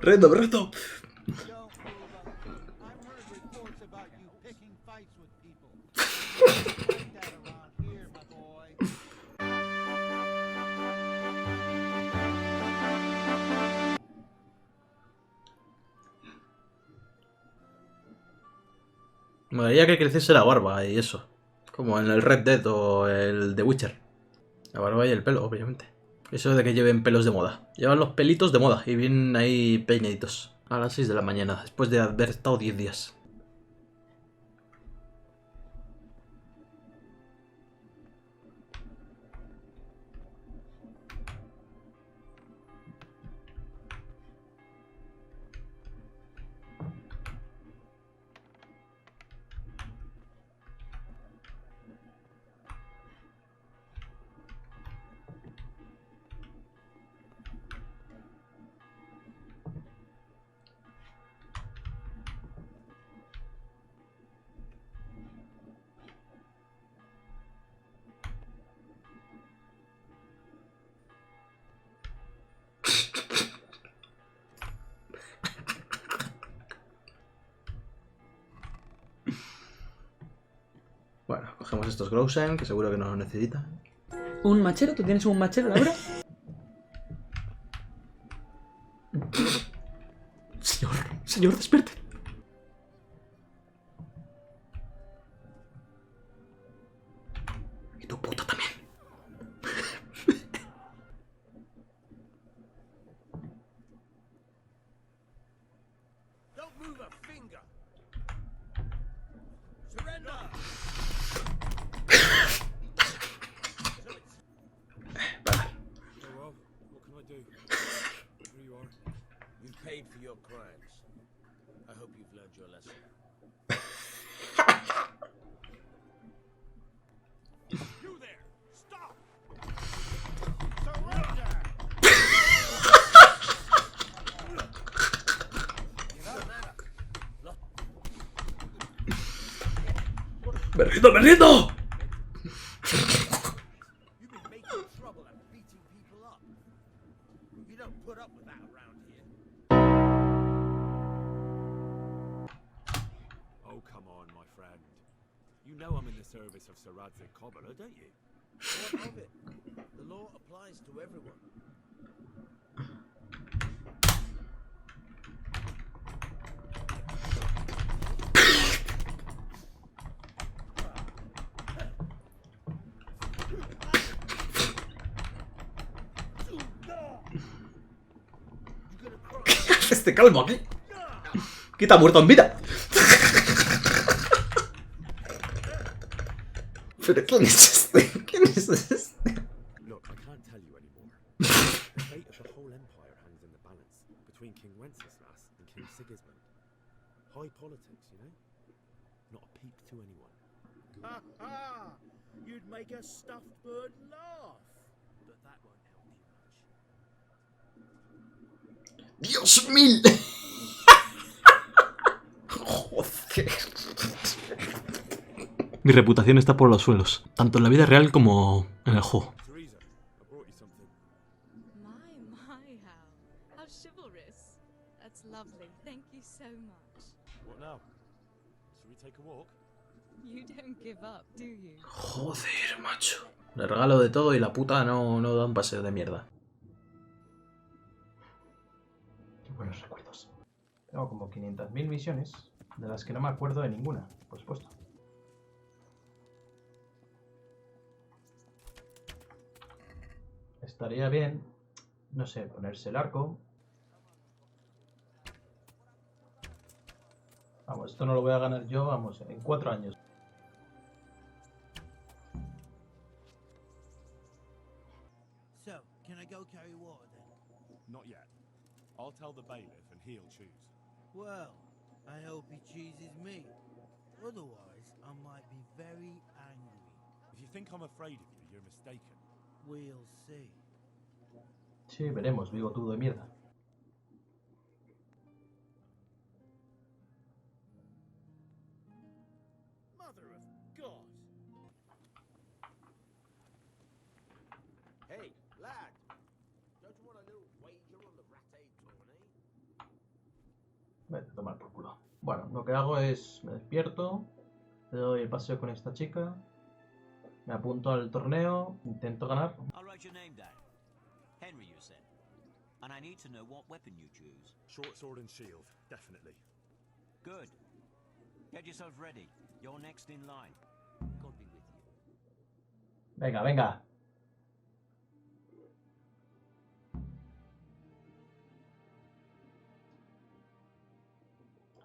Reto, reto. Me gustaría que creciese la barba y eso. Como en el Red Dead o el The Witcher. La barba y el pelo, obviamente. Eso de que lleven pelos de moda. Llevan los pelitos de moda y vienen ahí peinaditos. A las 6 de la mañana, después de haber estado 10 días. Cogemos estos Growsen, que seguro que no lo necesita. ¿Un machero? ¿Tú tienes un machero, Laura? Señor, despierte. Y tu puta también. Don't move a finger. Surrender. Oh well, what can I do? Here you are. You've paid for your crimes. I hope you've learned your lesson. You there! Stop! ¡Me rindo! You've been making trouble and beating people up. You don't put up with that around here. Oh, come on, my friend. You know I'm in the service of Sir Radzig Cobbler, don't you? What of it? The law applies to everyone. Este calmo aquí. Quita muerto en vida. ¿Pero quién es este? ¿Quién es este? Look, I can't tell you anymore. The fate of the whole empire hangs in the balance between King Wenceslas and King Sigismund. High politics, you know? Not a peep to anyone. Ha ha! You'd make a stuffed bird laugh. But that won't help you much. ¡Dios mil! Joder. Mi reputación está por los suelos, tanto en la vida real como en el juego. Teresa, I brought you something. My, how chivalrous. That's lovely. Thank you so much. What now? Should we take a walk? You don't give up, do you? Joder, macho. Le regalo de todo y la puta no da un paseo de mierda. Qué buenos recuerdos. Tengo como 500.000 misiones, de las que no me acuerdo de ninguna, por supuesto. Estaría bien, no sé, ponerse el arco. Vamos, esto no lo voy a ganar yo, vamos, en 4 años. So, can I go carry water then? Not yet. I'll tell the bailiff and he'll choose. Well, I hope he chooses me. Otherwise, I might be very angry. If you think I'm afraid of you, you're mistaken. We'll see. Sí, veremos, bigotudo de mierda. Mother of God! Hey, lad! Don't you want a little wager on the Ratte tourney? Vete a tomar por culo. Bueno, lo que hago es, me despierto, le doy el paseo con esta chica, me apunto al torneo, intento ganar. I'll write your name down. Henry, you said. And I need to know what weapon you choose. Short sword and shield, definitely. Good. Get yourself ready. You're next in line. God be with you. Venga, venga.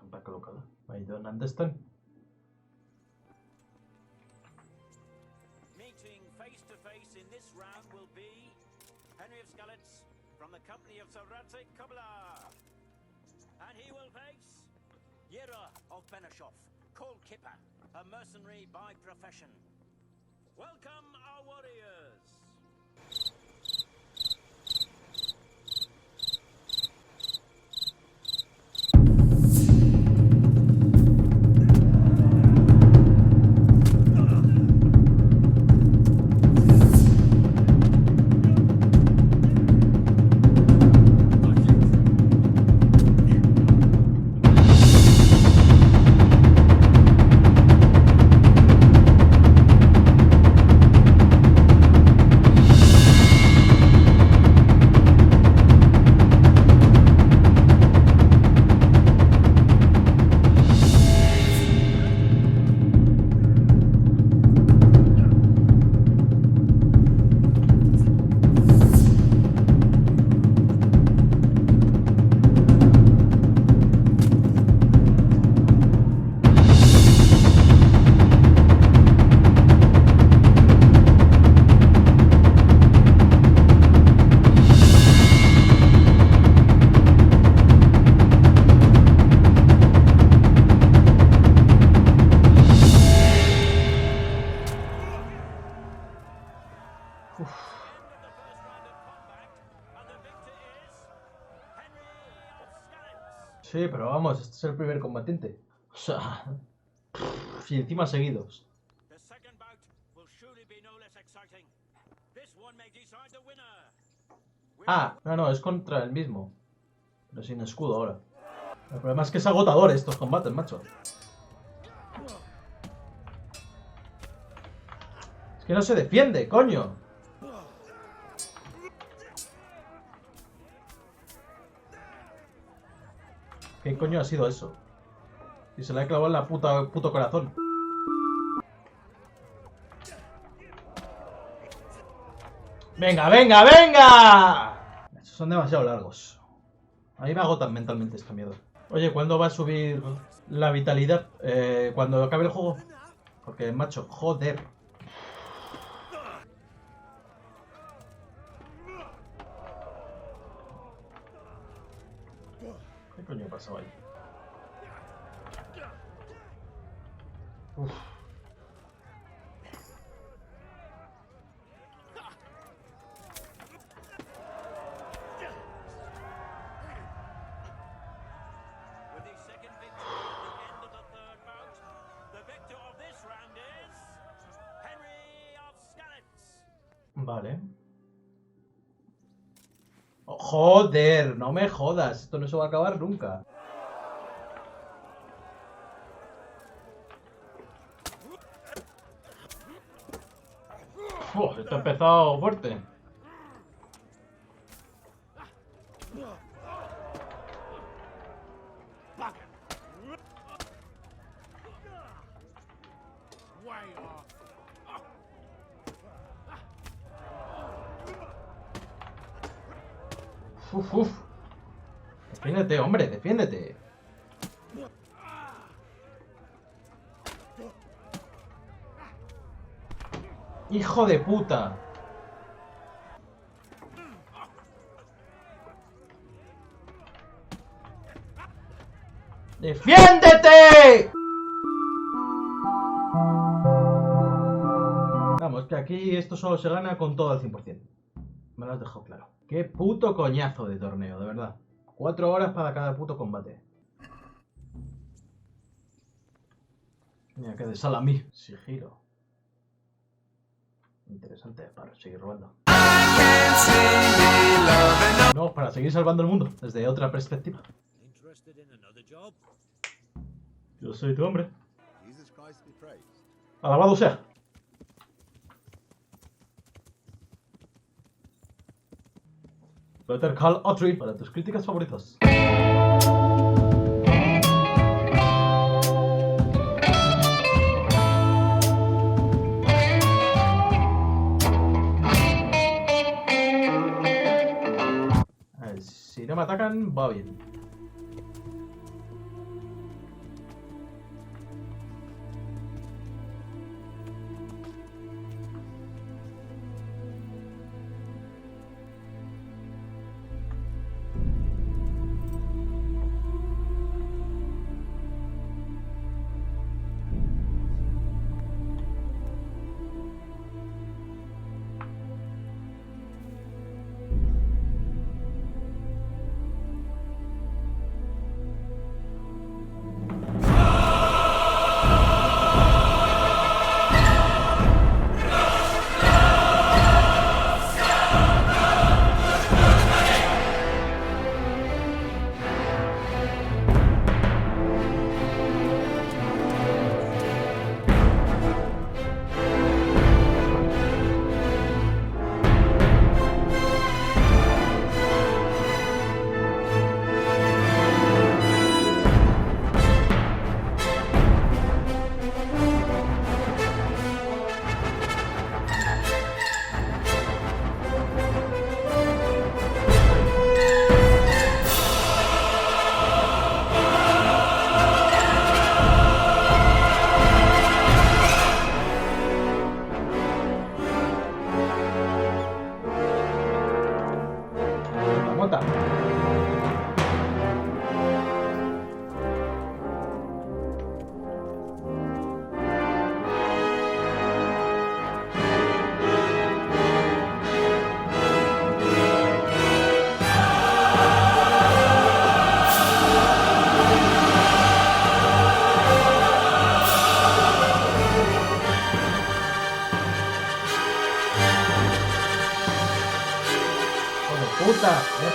Está colocado. I don't understand. Meeting face to face in this round will be Henry of Skalice from the company of Sir Radzig Cobbler. And he will face Yera of Benashov, called Kipper, a mercenary by profession. Welcome, our warriors! Sí, pero vamos, este es el primer combatiente. O sea... Y encima seguidos. The second bout will surely be no less exciting. This one may decide the winner. Ah, no, es contra el mismo. Pero sin escudo ahora. El problema es que es agotador estos combates, macho. Es que no se defiende, coño. ¿Qué coño ha sido eso? Y se le ha clavado en la puto corazón. ¡Venga, venga, venga! Estos son demasiado largos. A mí me agotan mentalmente esta mierda. Oye, ¿cuándo va a subir la vitalidad? Cuando acabe el juego. Porque, macho, joder. ¿Qué coño ha pasado ahí? Uf. With the second victory at the end of the third bout, the victor of this round is Henry of Skalice. Vale. Oh, joder, no me jodas. Esto no se va a acabar nunca. Esto ha empezado fuerte. Uf. Defiéndete, hombre, defiéndete. ¡Hijo de puta! ¡Defiéndete! Vamos, que aquí esto solo se gana con todo al 100%. Me lo has dejado claro. ¡Qué puto coñazo de torneo, de verdad! 4 horas para cada puto combate. Mira, que de salami. Sigilo. Interesante para seguir robando. No, para seguir salvando el mundo desde otra perspectiva. Yo soy tu hombre. Alabado sea. Better Call Autry para tus críticas favoritas. Si no me atacan, va bien.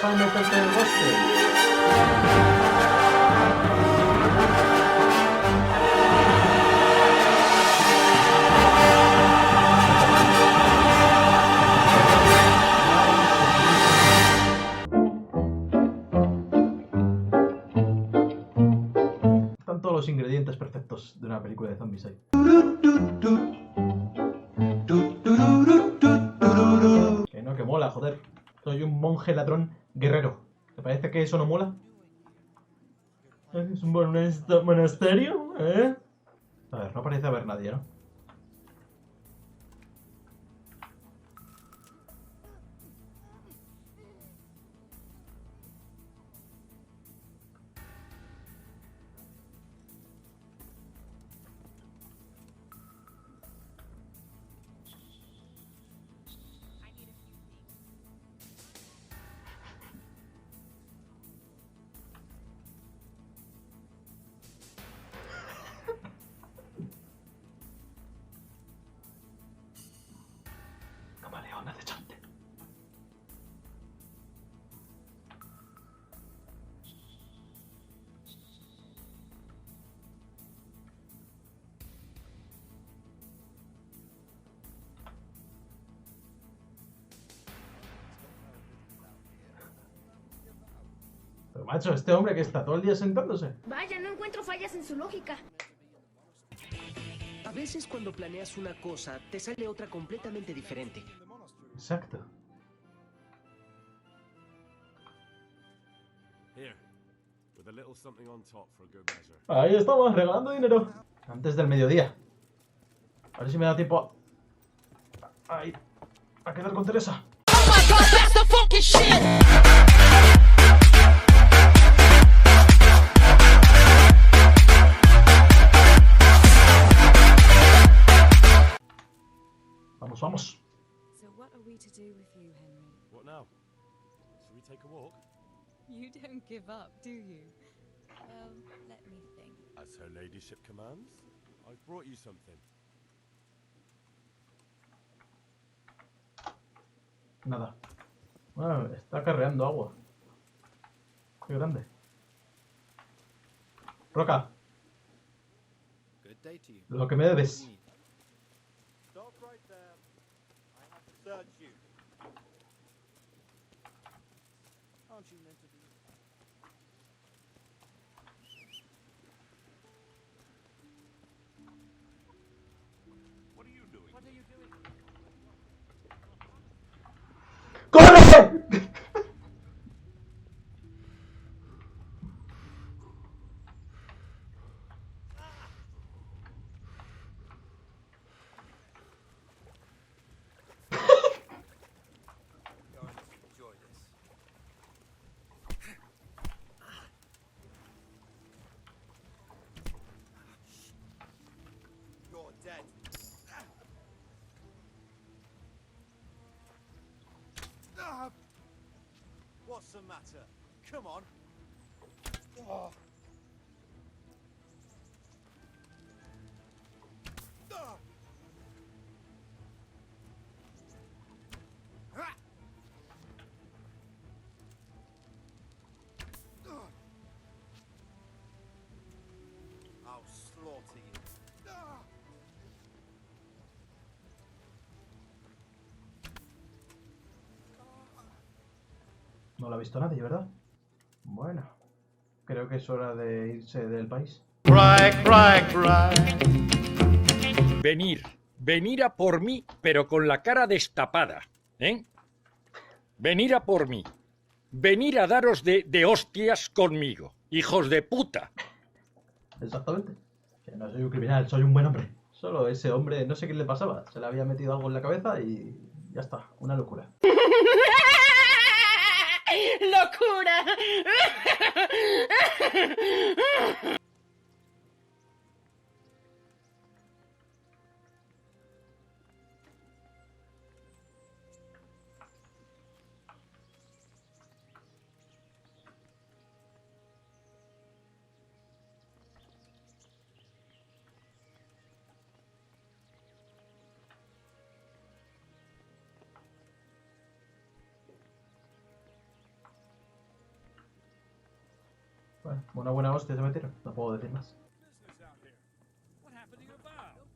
para meterte en el bosque. Están todos los ingredientes perfectos de una película de zombies ahí. Que no, que mola, joder. Soy un monje ladrón guerrero. ¿Te parece que eso no mola? ¿Es un monasterio? ¿Eh? A ver, no parece haber nadie, ¿no? Camaleón acechante. Pero macho, este hombre que está todo el día sentándose. Vaya, no encuentro fallas en su lógica. A veces cuando planeas una cosa, te sale otra completamente diferente. Exacto. Here, with a little something on top for a good measure. Ahí estamos, regalando dinero. Antes del mediodía. A ver si me da tiempo a quedar con Teresa. Vamos, vamos. So what are we to do with you, Henry? What now? Shall we take a walk? You don't give up, do you? Well, let me think. As her ladyship commands, I've brought you something. Nada. Bueno, está carreando agua. Qué grande. Roca. Good day to you. Lo que me debes. Stop right there. I have to search you. Aren't you meant to be? What are you doing? What are you doing? ¡Corre! Enjoy this. You're dead. What's the matter? Come on. Oh. I'll slaughter you. No lo ha visto nadie, ¿verdad? Bueno. Creo que es hora de irse del país. Venir a por mí, pero con la cara destapada, ¿eh? Venir a por mí. Venir a daros de hostias conmigo, hijos de puta. Exactamente. Que no soy un criminal, soy un buen hombre. Solo ese hombre, no sé qué le pasaba. Se le había metido algo en la cabeza y ya está. Una locura. ¡Locura! una buena hostia se metieron. No puedo decir más.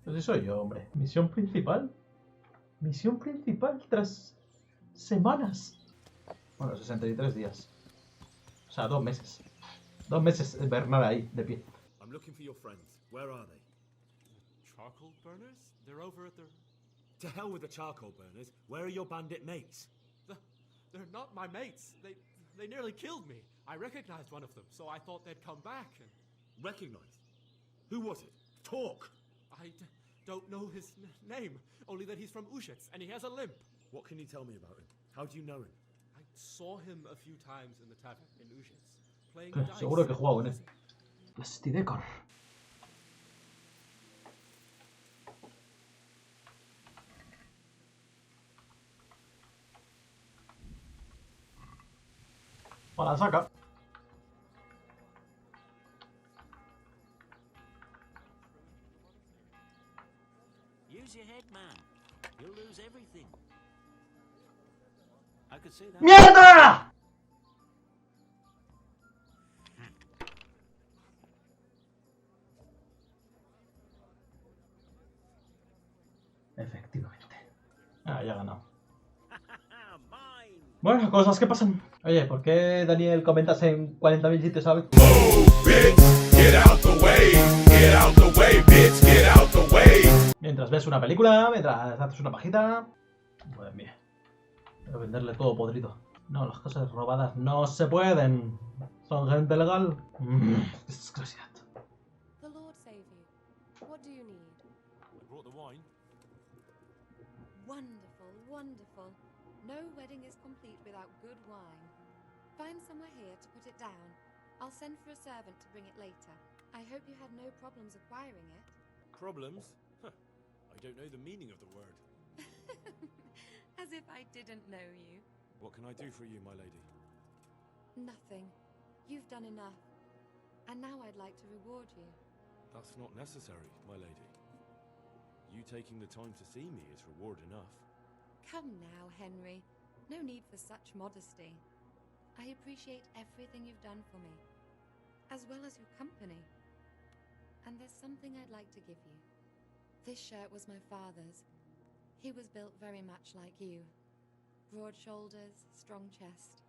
Pues sí soy yo, hombre. Misión principal. Misión principal tras semanas. Bueno, 63 días. O sea, 2 meses. 2 meses Bernard ahí, de pie. I'm looking for your friends. Where are they? The charcoal burners? They're over at the... To hell with the charcoal burners. Where are your bandit mates? They're not my mates. They nearly killed me. I recognized one of them, so I thought they'd come back and... Recognized? Who was it? Talk! I don't know his name, only that he's from Ushitz, and he has a limp. What can you tell me about him? How do you know him? I saw him a few times in the tavern in Ushitz, playing dice. Seguro que he jugado con él. Plastidecor. La saca. Use your head, man. You'll lose everything. I could see that. ¡Mierda! Efectivamente. Ah, ya ha ganado. Bueno, cosas que pasan. Oye, ¿por qué Daniel comentas en 40.000 sitios, sabes? Mientras ves una película, mientras haces una pajita. Madre mía. Voy a venderle todo podrido. No, las cosas robadas no se pueden. Son gente legal. Desgraciado. The Lord save you. What do you need? I brought the wine. Wonderful, wonderful. No wedding is complete without good wine. Find somewhere here to put it down. I'll send for a servant to bring it later. I hope you had no problems acquiring it. Problems? Huh. I don't know the meaning of the word. As if I didn't know you. What can I do for you, my lady? Nothing. You've done enough. And now I'd like to reward you. That's not necessary, my lady. You taking the time to see me is reward enough. Come now, Henry. No need for such modesty. I appreciate everything you've done for me, as well as your company. And there's something I'd like to give you. This shirt was my father's. He was built very much like you. Broad shoulders, strong chest.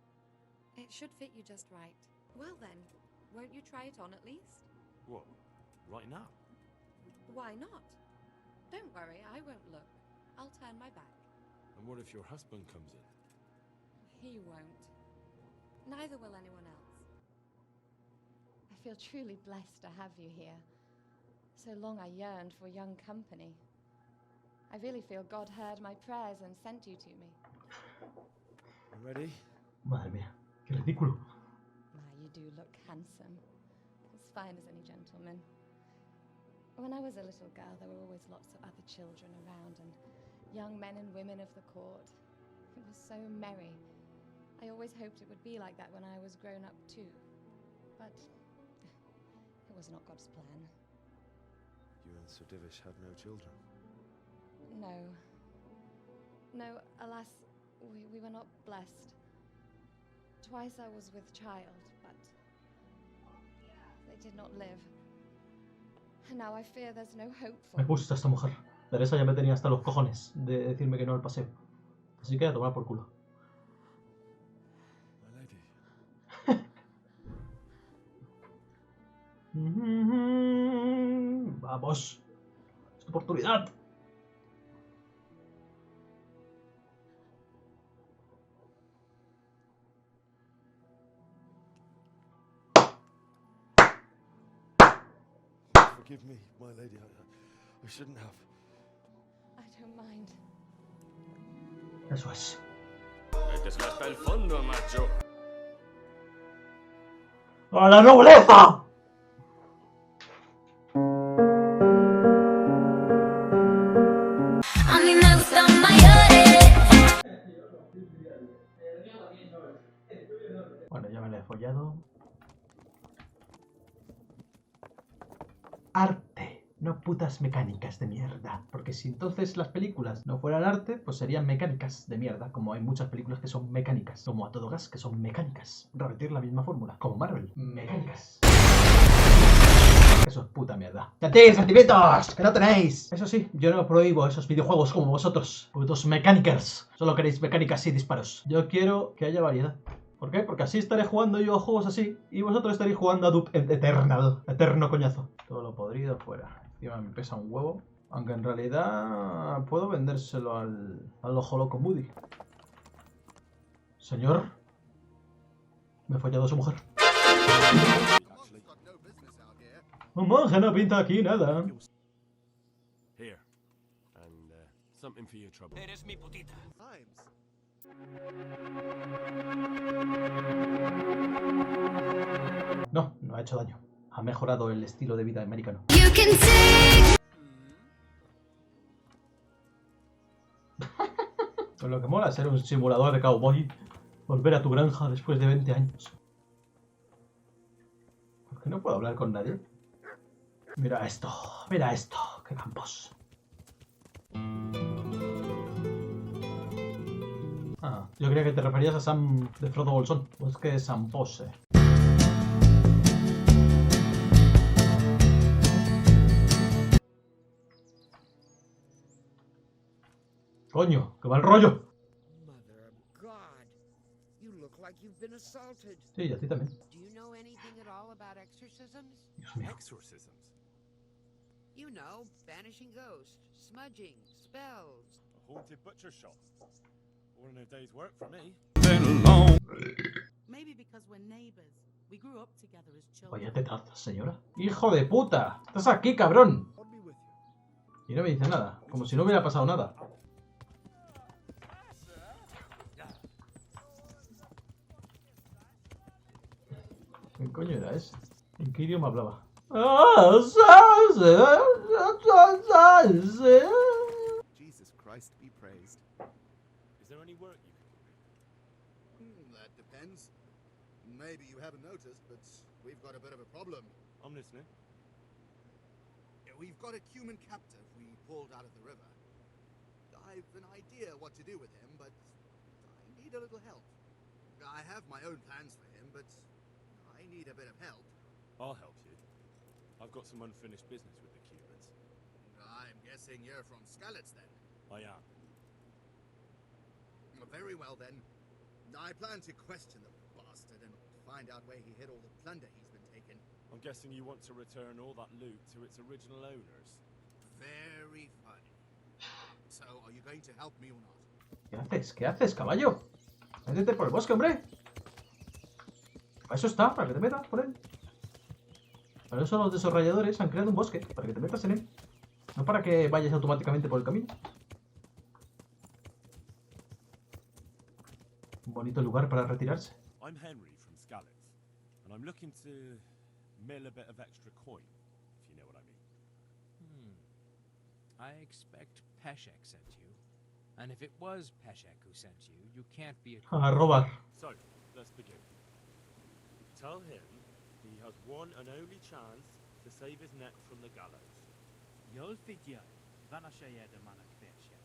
It should fit you just right. Well then, won't you try it on at least? What? Right now? Why not? Don't worry, I won't look. I'll turn my back. And what if your husband comes in? He won't. Neither will anyone else. I feel truly blessed to have you here. So long I yearned for young company. I really feel God heard my prayers and sent you to me. You ready? Madre mía, qué ridículo. You do look handsome. As fine as any gentleman. When I was a little girl, there were always lots of other children around and young men and women of the court. It was so merry. I always hoped it would be like that when I was grown up too. But it was not God's plan. You and Sir Divish had no children? No. No, alas, we were not blessed. Twice I was with child, but they did not live. And now I fear there's no hope for Me gusta esta mujer. Teresa ya me tenía hasta los cojones de decirme que no al paseo. Así que a tomar por culo. Vamos. Es tu oportunidad. Forgive me, my lady. I shouldn't have. I don't mind. Eso es. Métesela hasta el fondo, macho. ¡A la nobleza! A mí me gustan mayores. Bueno, ya me la he follado. Arte. no putas mecánicas de mierda. Porque si entonces las películas no fueran arte, pues serían mecánicas de mierda, como hay muchas películas que son mecánicas, como A Todo Gas, que son mecánicas. Repetir la misma fórmula, como Marvel, mecánicas. Eso es puta mierda. ¡Sentir sentimientos! ¡Que no tenéis! Eso sí, yo no prohíbo esos videojuegos como vosotros, putos mecánicas. Solo queréis mecánicas y disparos. Yo quiero que haya variedad. ¿Por qué? Porque así estaré jugando yo a juegos así y vosotros estaréis jugando a Doom Eternal. Eterno coñazo. Todo lo podrido fuera. Encima me pesa un huevo. Aunque en realidad puedo vendérselo al ojo loco Moody. Señor, me he follado a su mujer. Un monje no pinta aquí nada. Here. And something for your trouble. Eres mi putita. No, no ha hecho daño. Ha mejorado el estilo de vida americano. Pues lo que mola es ser un simulador de cowboy. Volver a tu granja después de 20 años. ¿Por qué no puedo hablar con nadie? Mira esto, qué campos. Ah, yo creía que te referías a Sam de Frodo Bolsón. Pues que es Sam Pose. Coño, qué mal rollo. Mother of God, you look like you've been assaulted. Sí, a ti también. Do you know anything at all about exorcisms? Dios mío. Exorcisms? You know, banishing ghosts, smudging, spells. A haunted butcher shop. One of a day's work for me. Maybe because we're neighbors. We grew up together as children. Vaya tetazas, señora. ¡Hijo de puta! ¡Estás aquí, cabrón! Y no me dice nada, como si no hubiera pasado nada. ¿Qué coño era ese? ¿En qué idioma hablaba? Jesus Christ be praised. Is there any work you can do? That depends. Maybe you haven't noticed, but we've got a bit of a problem. I'm listening. We've got a human captive we pulled out of the river. I've an idea what to do with him, but I need a little help. I have my own plans for him, but I need a bit of help. I'll help you. I've got some unfinished business with the Cubans. I'm guessing you're from Skalitz, then? I am. Very well, then. I plan to question the bastard and find out where he hid all the plunder he's been taking. I'm guessing you want to return all that loot to its original owners. Very funny. So, are you going to help me or not? ¿Qué haces? ¿Qué haces, caballo? Métete por el bosque, hombre. Para eso está, para que te metas por él. Para eso los desarrolladores han creado un bosque, para que te metas en él. No para que vayas automáticamente por el camino. Un bonito lugar para retirarse. I'm Henry from Skalitz, and I'm looking to mill a bit of extra coin, if you know what I mean. I expect Peshek sent you. And if it was Peshek who sent you, you can't be a... A robar. So, let's begin. Tell him he has one and only chance to save his neck from the gallows. You'll figure. Vanashaya de Manakvesha.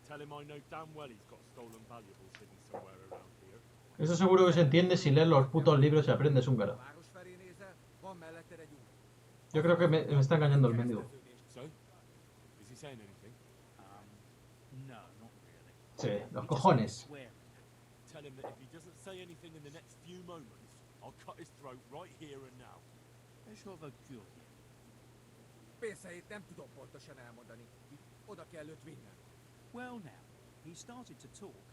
Tell him I know damn well he's got stolen valuables hidden somewhere around here. Eso seguro que se entiende si lees los putos libros y aprendes húngaro. Yo creo que me está engañando el mendigo. So, is he saying anything? No, not really. Sí, los cojones. Tell him that if he doesn't say anything in the next few moments, I'll cut his throat right here and now. Pénzeit nem tudom pontosan elmondani. Oda kell őt vinnem. Well now, he started to talk.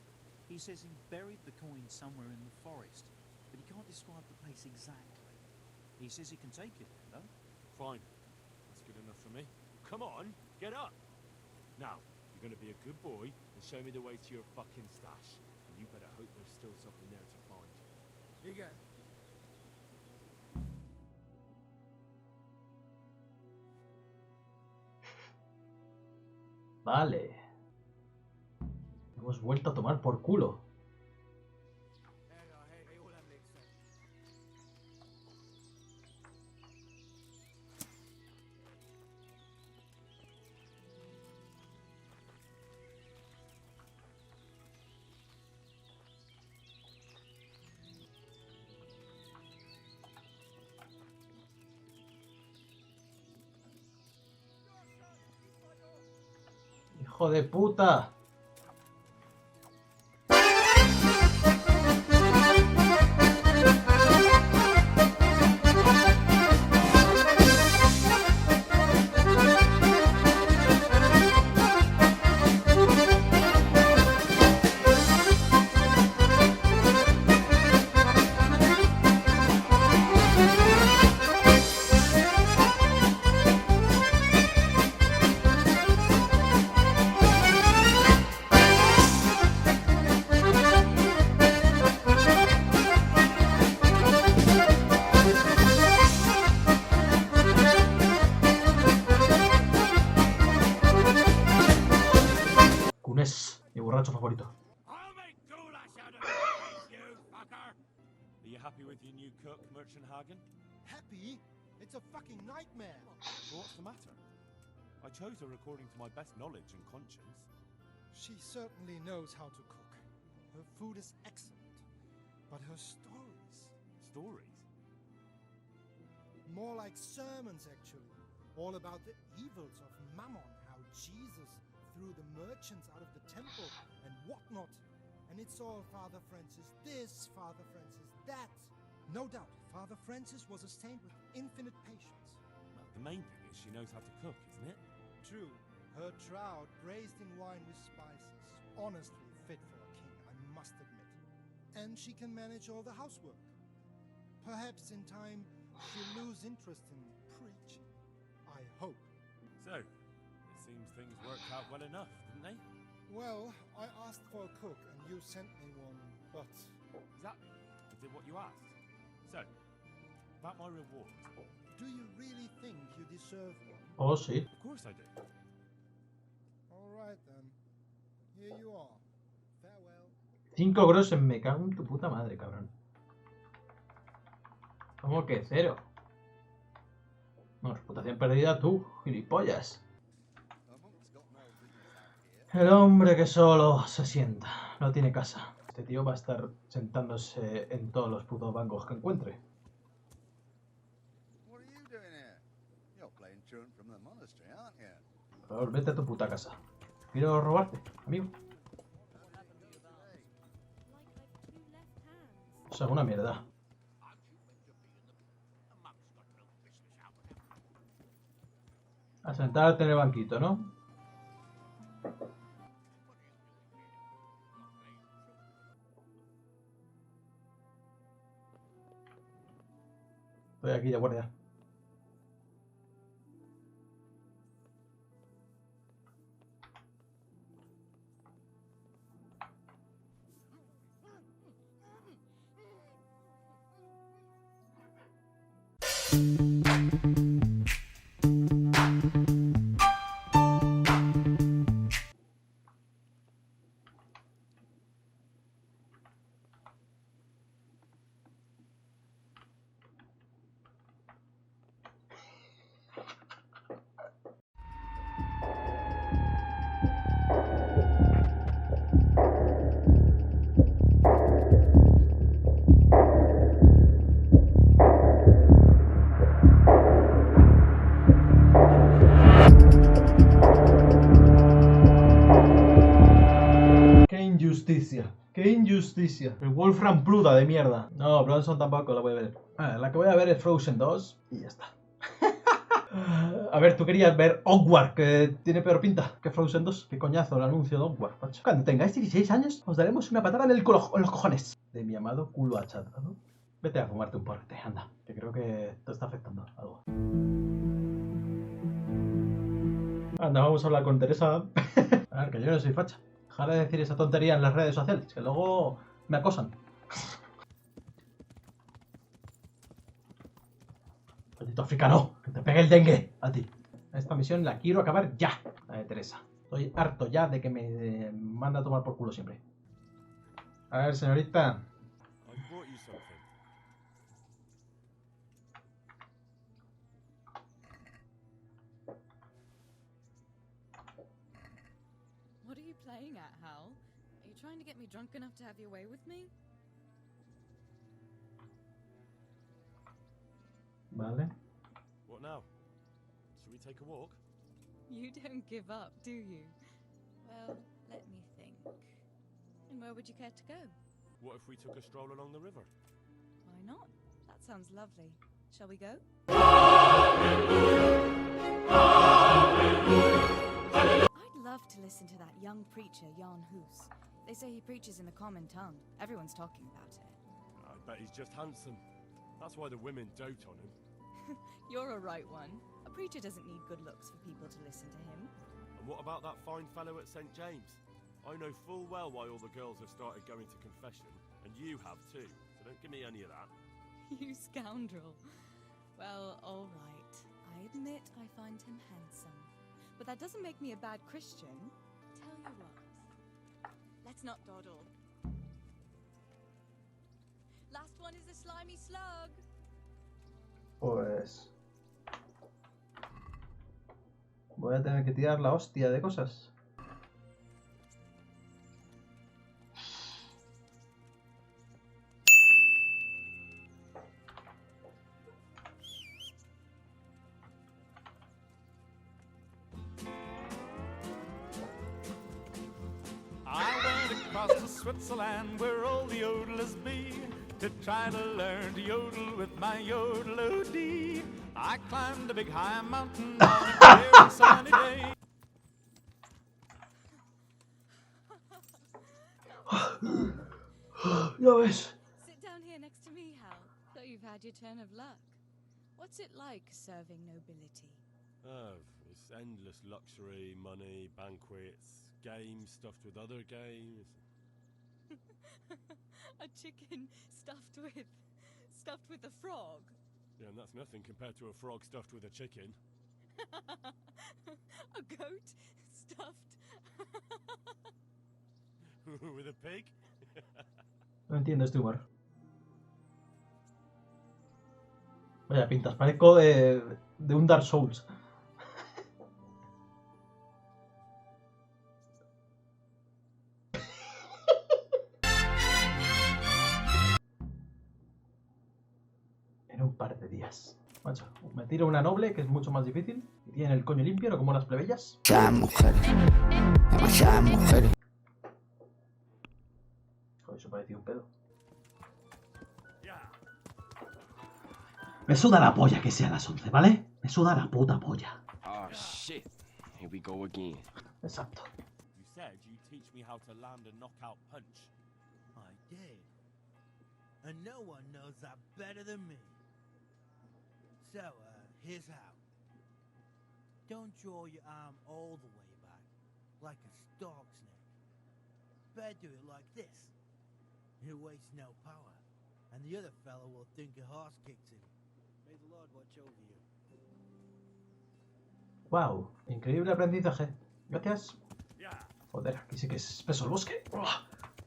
He says he buried the coin somewhere in the forest, but he can't describe the place exactly. He says he can take you there, though. Fine. That's good enough for me. Come on, get up. Now, you're gonna be a good boy and show me the way to your fucking stash. And you better hope there's still something there to find. Here you go. Vale. Hemos vuelto a tomar por culo. ¡Hijo de puta! Kunés, mi borracho favorito. Are you happy with your new cook, Merchant Hagen? Happy? It's a fucking nightmare. Well, what's the matter? I chose her according to my best knowledge and conscience. She certainly knows how to cook. Her food is excellent. But her stories... Stories? More like sermons, actually. All about the evils of Mammon, how Jesus threw the merchants out of the temple and whatnot. And it's all Father Francis this, Father Francis that. No doubt, Father Francis was a saint with infinite patience. Well, the main thing is she knows how to cook, isn't it? True. Her trout braised in wine with spices. Honestly fit for a king, I must admit. And she can manage all the housework. Perhaps in time she'll lose interest in preaching. I hope. So, it seems things worked out well enough, didn't they? Well, I asked for a cook and you sent me one, but... Exactly. I did what you asked. So, about my reward. Do you really think you deserve one? Oh, sí. Of course I do. All right then. Here you are. Farewell. 5 grosen, me cago en tu puta madre, cabrón. ¿Cómo que 0? No, reputación perdida tú, gilipollas. El hombre que solo se sienta, no tiene casa. Este tío va a estar sentándose en todos los putos bancos que encuentre. Por favor, vete a tu puta casa. Quiero robarte, amigo. O sea, una mierda. A sentarte en el banquito, ¿no? Estoy aquí de guardia. ¡Qué injusticia! El Wolfram Pluda de mierda. No, Bronson tampoco la voy a ver. La que voy a ver es Frozen 2 y ya está. A ver, tú querías ver Hogwarts, que tiene peor pinta que Frozen 2. Qué coñazo el anuncio de Hogwarts, macho. Cuando tengáis 16 años, os daremos una patada en en los cojones. De mi amado culo achatado. Vete a fumarte un porrete, anda. Que creo que te está afectando algo. Anda, vamos a hablar con Teresa. A ver, que yo no soy facha. Dejar de decir esa tontería en las redes sociales, que luego me acosan. Maldito africano, que te pegue el dengue a ti. Esta misión la quiero acabar ya, la de Teresa. Estoy harto ya de que me manda a tomar por culo siempre. A ver, señorita. I brought you something. What are you playing at, Hal? Are you trying to get me drunk enough to have your way with me? Vale. What now? Should we take a walk? You don't give up, do you? Well, let me think. And where would you care to go? What if we took a stroll along the river? Why not? That sounds lovely. Shall we go? I'd love to listen to that young preacher, Jan Hus. They say he preaches in the common tongue. Everyone's talking about it. I bet he's just handsome. That's why the women dote on him. You're a right one. A preacher doesn't need good looks for people to listen to him. And what about that fine fellow at St. James? I know full well why all the girls have started going to confession, and you have too, so don't give me any of that. You scoundrel. Well, all right. I admit I find him handsome. But that doesn't make me a bad Christian. Tell you what. Let's not dawdle. Last one is a slimy slug. Pues... voy a tener que tirar la hostia de cosas. I went across to Switzerland where all the yodelers be to try to learn to yodel with my yodel-o-dee. I climbed a big high mountain on a clear sunny day. Ya ves. Sit down here next to me, Hal. So you've had your turn of luck. What's it like serving nobility? Oh, it's endless luxury, money, banquets, games stuffed with other games. A chicken stuffed with a frog. Yeah, and that's nothing compared to a frog stuffed with a chicken. A goat stuffed With a pig? No entiendo este humor. Vaya pintas, parezco de un Dark Souls. En un par de días. Macho, me tiro una noble, que es mucho más difícil. Y tiene el coño limpio, no como las plebeyas. Demasiadas mujeres. Demasiadas mujeres. Joder, eso parecía un pedo. Me suda la polla que sea las 11, ¿vale? Me suda la puta polla. Oh shit. Here we go again. Exacto. You said you'd teach me how to land a knockout punch. I did. And no one knows that better than me. So, here's how. Don't draw your arm all the way back, like a stork's neck. Better do it like this. It wastes no power, and the other fellow will think a horse kicked him. May the Lord watch over you. Wow, increíble aprendizaje. Gracias. Joder, aquí sí que es espeso el bosque. ¡Uah!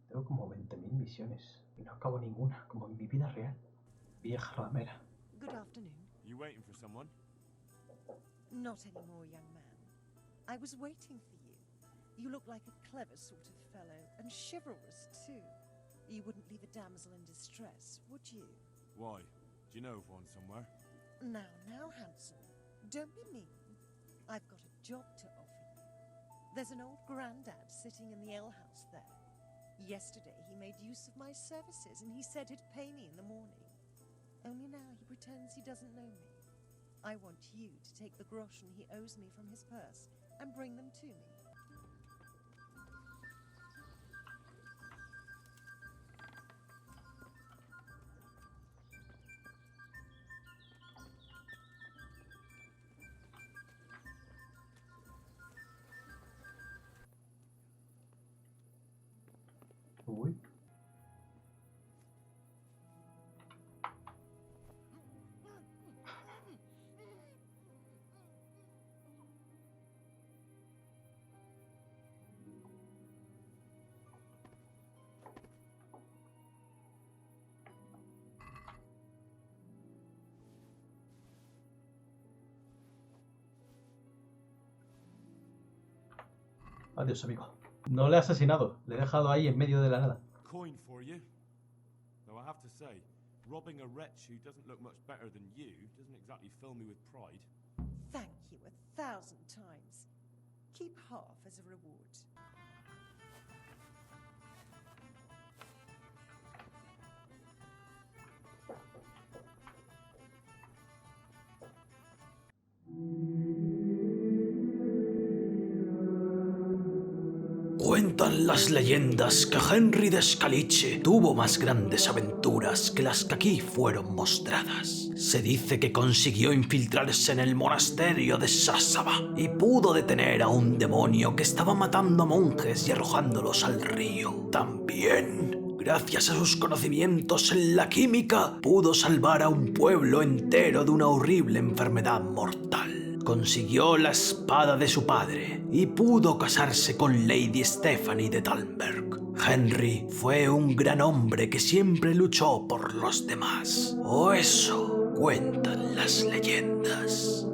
Tengo como 20.000 misiones y no acabo ninguna, como en mi vida real. Vieja ramera. Good afternoon. You waiting for someone? Not anymore, young man. I was waiting for you. You look like a clever sort of fellow, and chivalrous too. You wouldn't leave a damsel in distress, would you? Why? Do you know of one somewhere? Now, handsome. Don't be mean. I've got a job to offer you. There's an old grandad sitting in the alehouse there. Yesterday he made use of my services, and he said he'd pay me in the morning. Only now he pretends he doesn't know me. I want you to take the groschen he owes me from his purse and bring them to me. Uy. Adiós, amigo. No le he asesinado, le he dejado ahí en medio de la nada. Coin for you. Though I have to say, robbing a wretch who doesn't look much better than you doesn't exactly fill me with pride. Thank you 1,000 times. Keep half as a reward. Cuentan las leyendas que Henry de Skalice tuvo más grandes aventuras que las que aquí fueron mostradas. Se dice que consiguió infiltrarse en el monasterio de Sásaba y pudo detener a un demonio que estaba matando a monjes y arrojándolos al río. También, gracias a sus conocimientos en la química, pudo salvar a un pueblo entero de una horrible enfermedad mortal. Consiguió la espada de su padre y pudo casarse con Lady Stephanie de Talmberg. Henry fue un gran hombre que siempre luchó por los demás. O eso cuentan las leyendas.